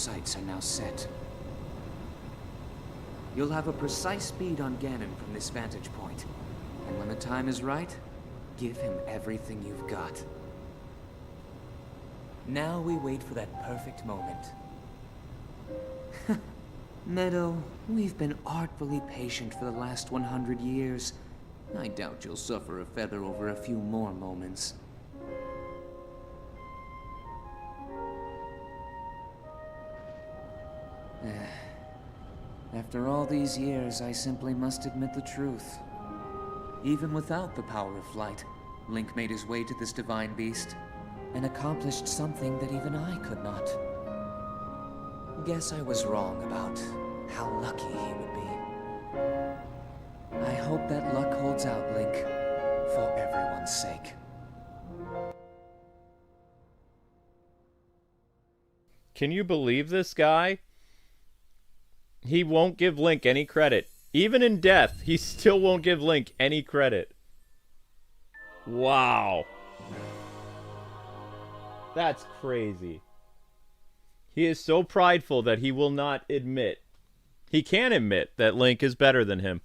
sights are now set. You'll have a precise speed on Ganon from this vantage point. And when the time is right, give him everything you've got. Now we wait for that perfect moment. Meadow, we've been artfully patient for the last 100 years. I doubt you'll suffer a feather over a few more moments. After all these years, I simply must admit the truth. Even without the power of flight, Link made his way to this divine beast and accomplished something that even I could not. Guess I was wrong about how lucky he would be. I hope that luck holds out, Link, for everyone's sake.
Can you believe this guy? He won't give Link any credit. Even in death, he still won't give Link any credit. Wow. That's crazy. He is so prideful that he will not admit. He can admit that Link is better than him.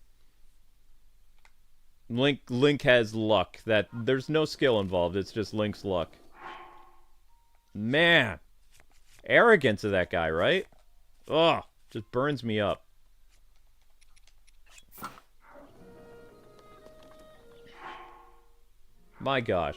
Link has luck. That there's no skill involved. It's just Link's luck. Man. Arrogance of that guy, right? Ugh. Just burns me up. My gosh.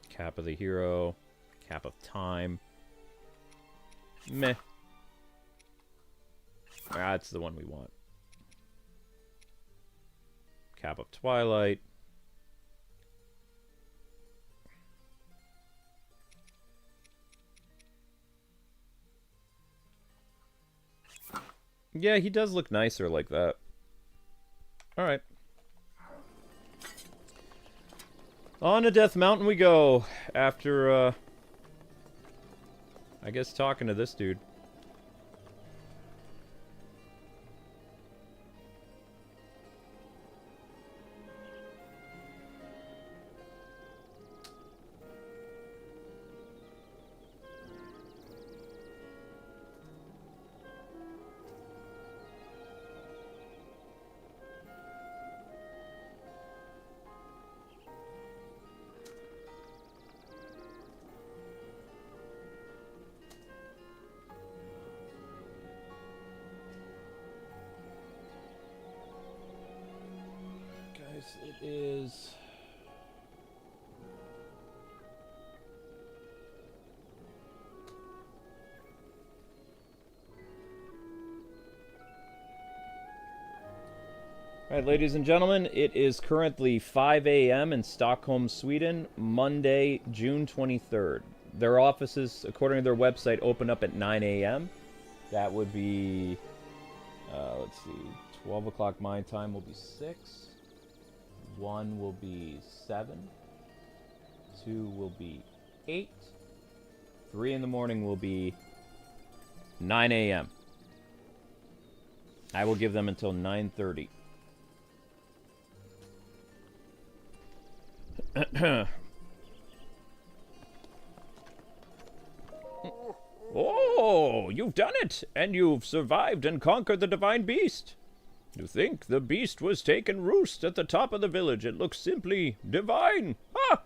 Cap of the hero. Cap of time. Meh. That's the one we want. Cap of Twilight. Yeah, he does look nicer like that. Alright. On to Death Mountain we go. After, I guess talking to this dude. It is... Alright, ladies and gentlemen, it is currently 5 a.m. in Stockholm, Sweden, Monday, June 23rd. Their offices, according to their website, open up at 9 a.m. That would be, let's see, 12 o'clock my time will be 6. 1 will be 7. 2 will be 8. 3 in the morning will be 9 a.m. I will give them until 9:30. Oh, you've done it! And you've survived and conquered the Divine Beast! You think the beast was taken roost at the top of the village. It looks simply divine. Ha!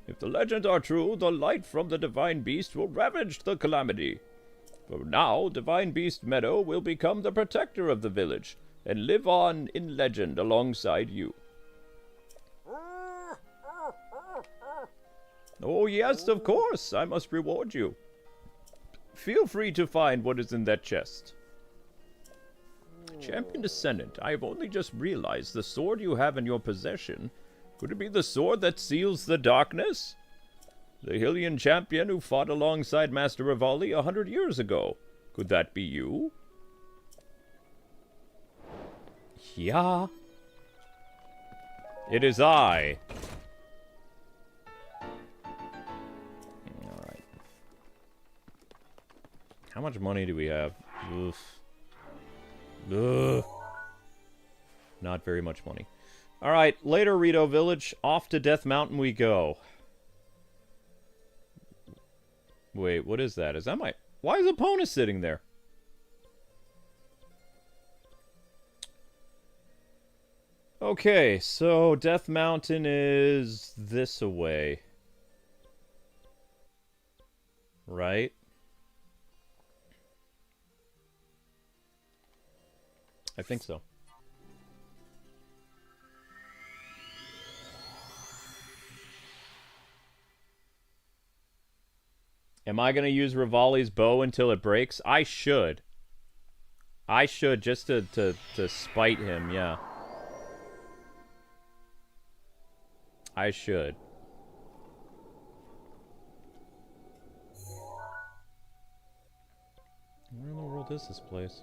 If the legends are true, the light from the Divine Beast will ravage the calamity. For now, Divine Beast Meadow will become the protector of the village, and live on in legend alongside you. Oh yes, of course, I must reward you. Feel free to find what is in that chest. Champion Descendant, I have only just realized the sword you have in your possession. Could it be the sword that seals the darkness? The Hylian champion who fought alongside Master Revali 100 years ago. Could that be you? Yeah. It is I. Alright. How much money do we have? Oof. Ugh. Not very much money. Alright, later Rito Village. Off to Death Mountain we go. Wait, what is that? Is that my... Why is Epona sitting there? Okay, so Death Mountain is this away. Right? I think so. Am I going to use Revali's bow until it breaks? I should. I should, just to spite him, yeah. I should. Where in the world is this place?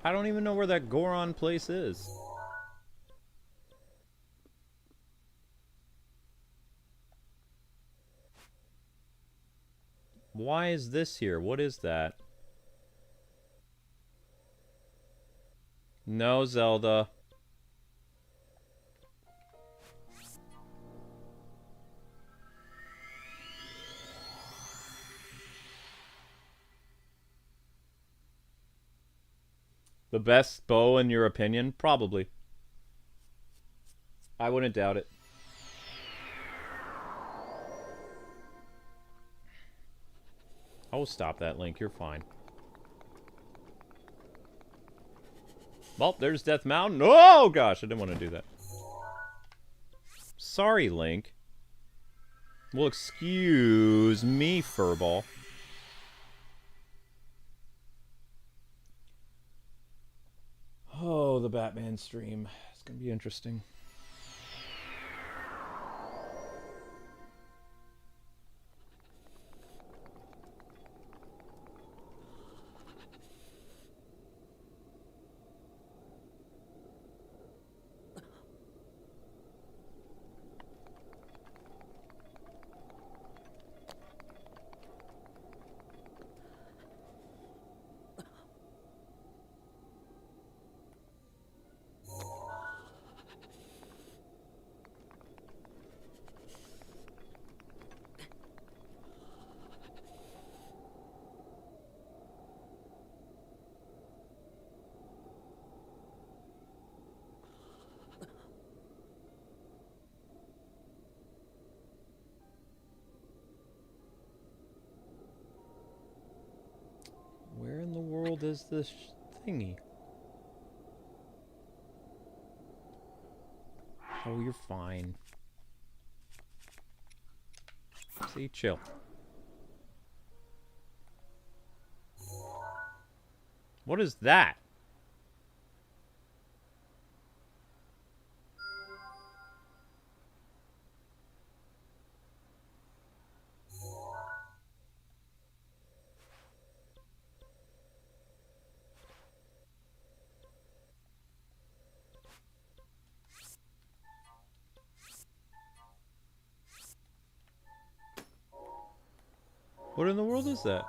I don't even know where that Goron place is. Why is this here? What is that? No, Zelda. The best bow in your opinion? Probably. I wouldn't doubt it. Oh, stop that, Link. You're fine. Well, there's Death Mountain. Oh, gosh. I didn't want to do that. Sorry, Link. Well, excuse me, Furball. Oh, the Batman stream. It's going to be interesting. Where in the world is this thingy? Oh, you're fine. See, chill. What is that? What in the world is that?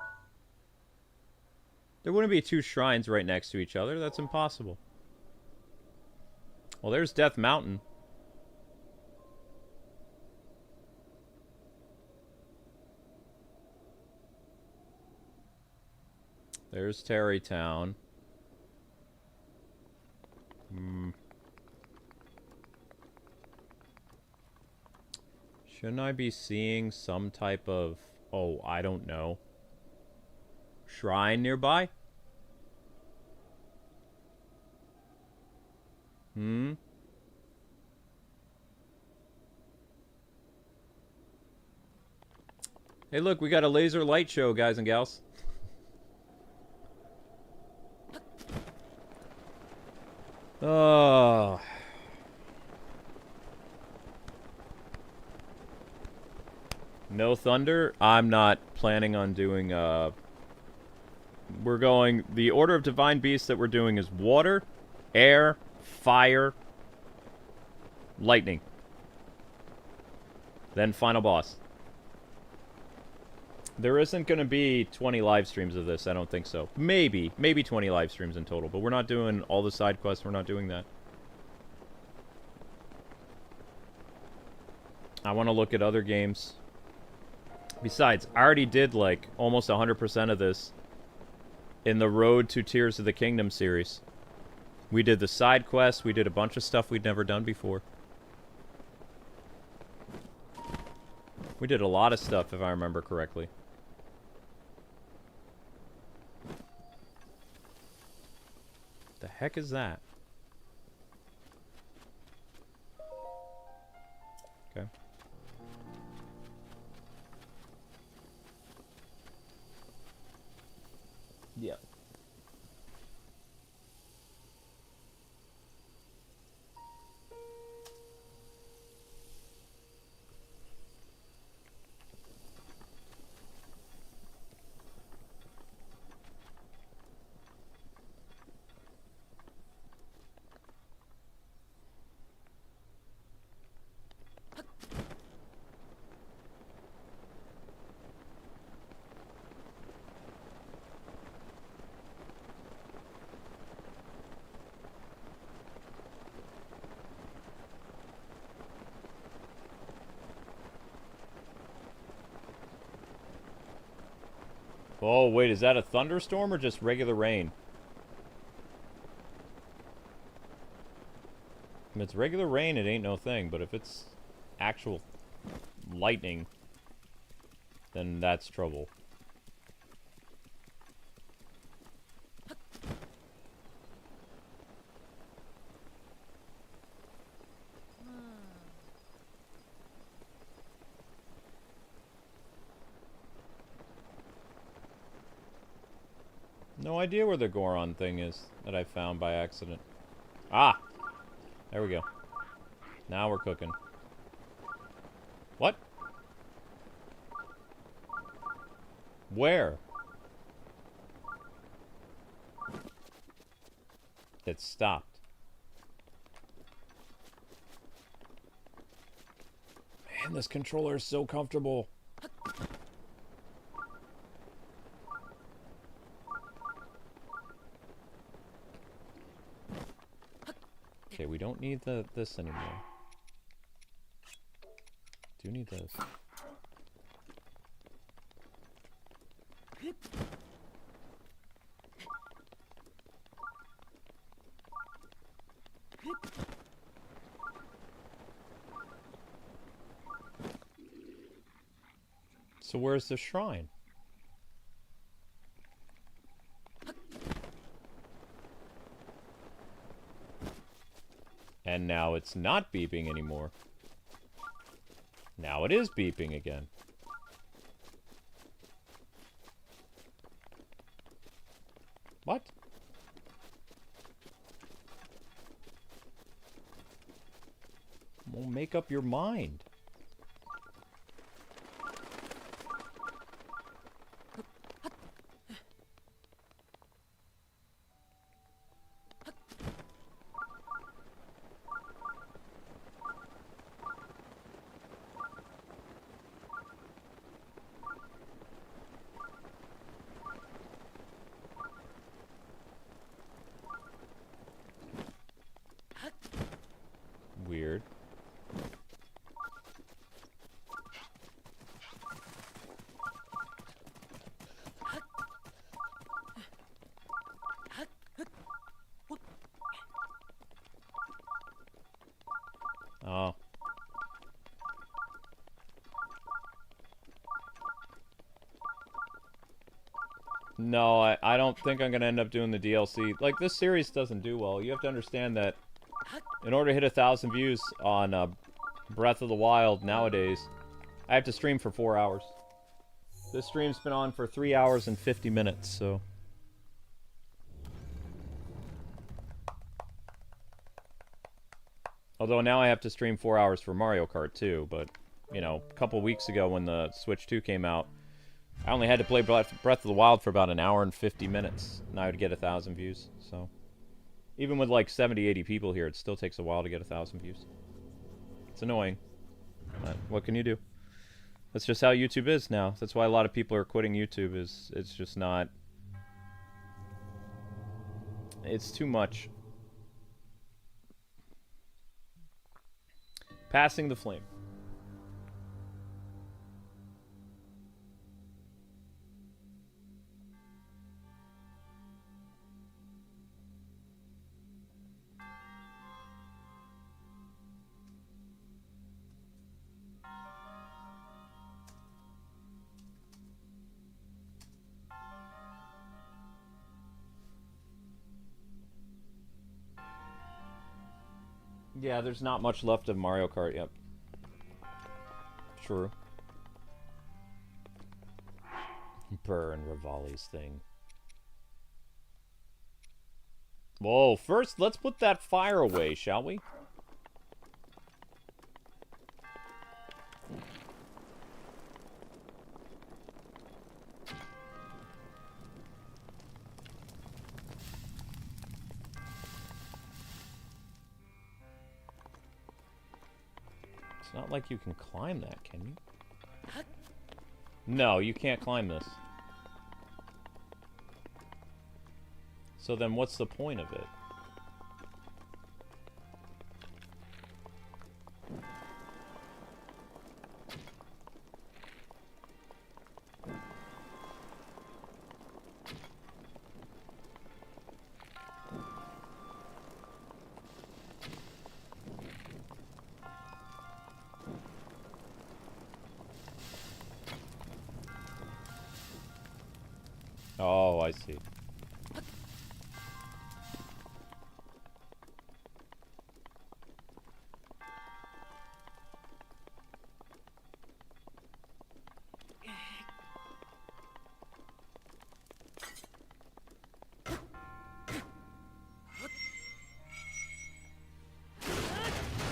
There wouldn't be two shrines right next to each other. That's impossible. Well, there's Death Mountain. There's Terrytown. Shouldn't I be seeing some type of... Oh, I don't know. Shrine nearby? Hey, look, we got a laser light show, guys and gals. Oh. No thunder? I'm not planning on doing, we're going... The order of divine beasts that we're doing is water, air, Fire. Lightning. Then final boss. There isn't going to be 20 live streams of this. I don't think so. Maybe 20 live streams in total. But we're not doing all the side quests. We're not doing that. I want to look at other games. Besides, I already did, like, almost 100% of this in the Road to Tears of the Kingdom series. We did the side quests. We did a bunch of stuff we'd never done before. We did a lot of stuff, if I remember correctly. The heck is that? Okay. Yeah. Oh, wait, is that a thunderstorm or just regular rain? If it's regular rain, it ain't no thing, but if it's actual lightning, then that's trouble. No idea where the Goron thing is that I found by accident. Ah! There we go. Now we're cooking. What? Where? It stopped. Man, this controller is so comfortable. Okay, we don't need this anymore. Do need this. So where's the shrine? And now it's not beeping anymore. Now it is beeping again. What? Well, make up your mind. Weird. Oh. No, I don't think I'm gonna end up doing the DLC. Like, this series doesn't do well. You have to understand that in order to hit 1,000 views on Breath of the Wild nowadays, I have to stream for 4 hours. This stream's been on for 3 hours and 50 minutes, so... Although now I have to stream 4 hours for Mario Kart too, but, you know, a couple weeks ago when the Switch 2 came out, I only had to play Breath of the Wild for about an hour and 50 minutes, and I would get 1,000 views, so... Even with like 70, 80 people here, it still takes a while to get 1,000 views. It's annoying. But what can you do? That's just how YouTube is now. That's why a lot of people are quitting YouTube. It's just not... It's too much. Passing the flame. Yeah, there's not much left of Mario Kart yet. True. Burn Revali's thing. Whoa, first let's put that fire away, shall we? It's not like you can climb that, can you? No, you can't climb this. So then what's the point of it? Oh, I see.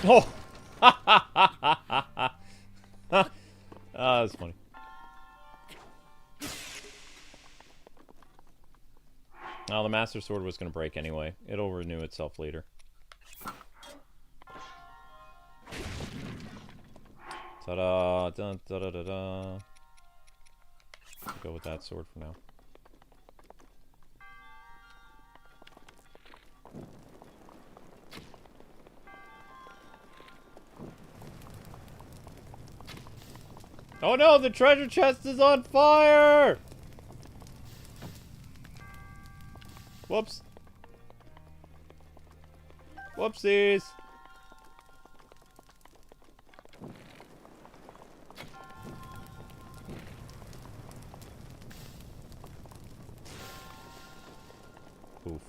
Oh! That's funny. Oh, the Master Sword was going to break anyway. It'll renew itself later. Ta-da! Dun, da-da-da-da. Go with that sword for now. Oh no, the treasure chest is on fire! Whoops. Whoopsies. Oof.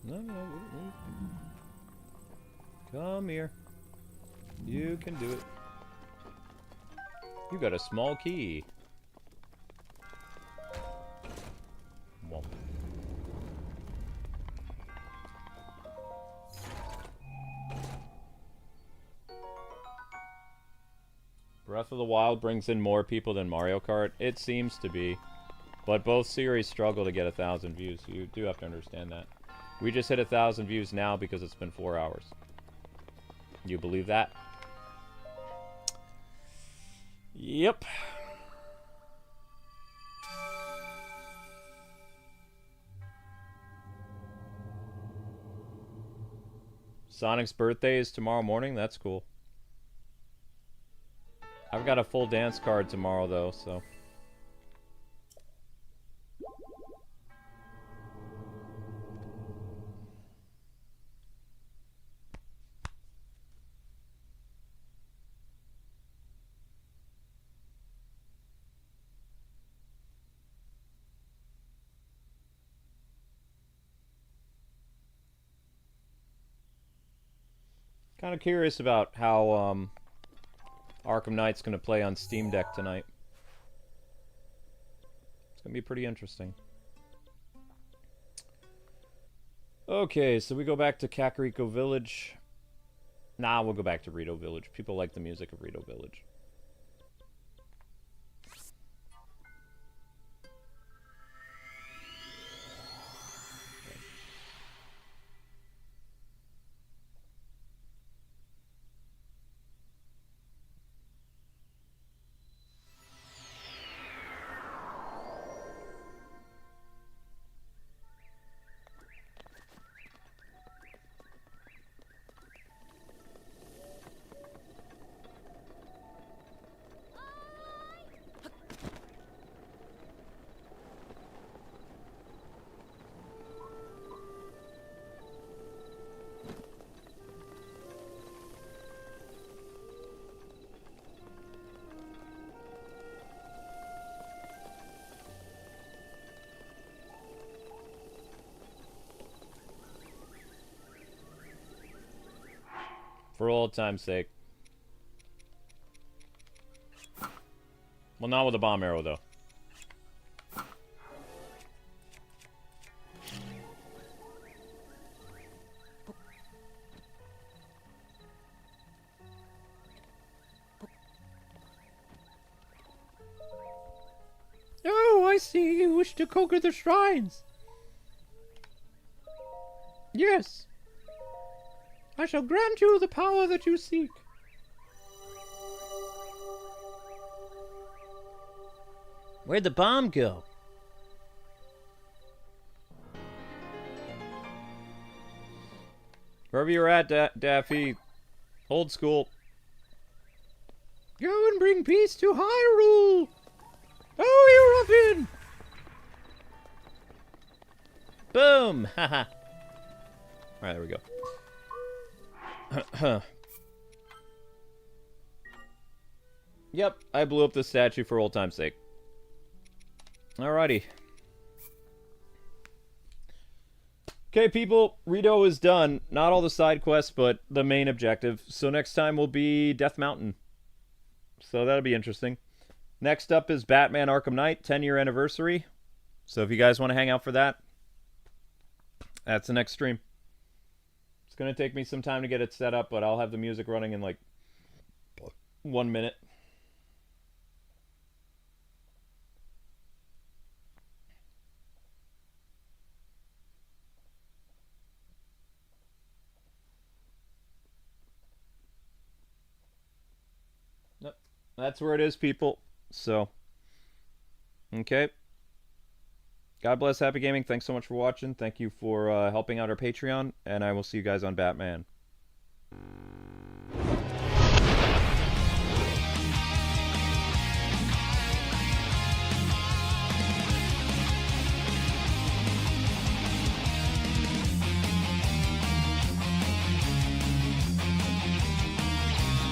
No. Come here. You can do it. You got a small key. Womp. Breath of the Wild brings in more people than Mario Kart. It seems to be. But both series struggle to get 1,000 views. You do have to understand that. We just hit 1,000 views now because it's been 4 hours. You believe that? Yep. Sonic's birthday is tomorrow morning? That's cool. I've got a full dance card tomorrow, though, so... Kind of curious about how Arkham Knight's going to play on Steam Deck tonight. It's going to be pretty interesting. Okay, so we go back to Kakariko Village. Nah, we'll go back to Rito Village. People like the music of Rito Village. For old time's sake. Well, not with a bomb arrow, though. Oh, I see. You wish to conquer the shrines. Yes. I shall grant you the power that you seek. Where'd the bomb go? Wherever you're at, Daffy. Old school. Go and bring peace to Hyrule! Oh, you ruffian! Boom! Haha. Alright, there we go. Yep, I blew up the statue for old time's sake. Alrighty. Okay, people, Rito is done. Not all the side quests, but the main objective. So next time will be Death Mountain. So that'll be interesting. Next up is Batman Arkham Knight, 10-year anniversary. So if you guys want to hang out for that, that's the next stream. It's going to take me some time to get it set up, but I'll have the music running in like 1 minute. Yep. That's where it is, people. So, okay. God bless Happy Gaming. Thanks so much for watching. Thank you for helping out our Patreon, and I will see you guys on Batman.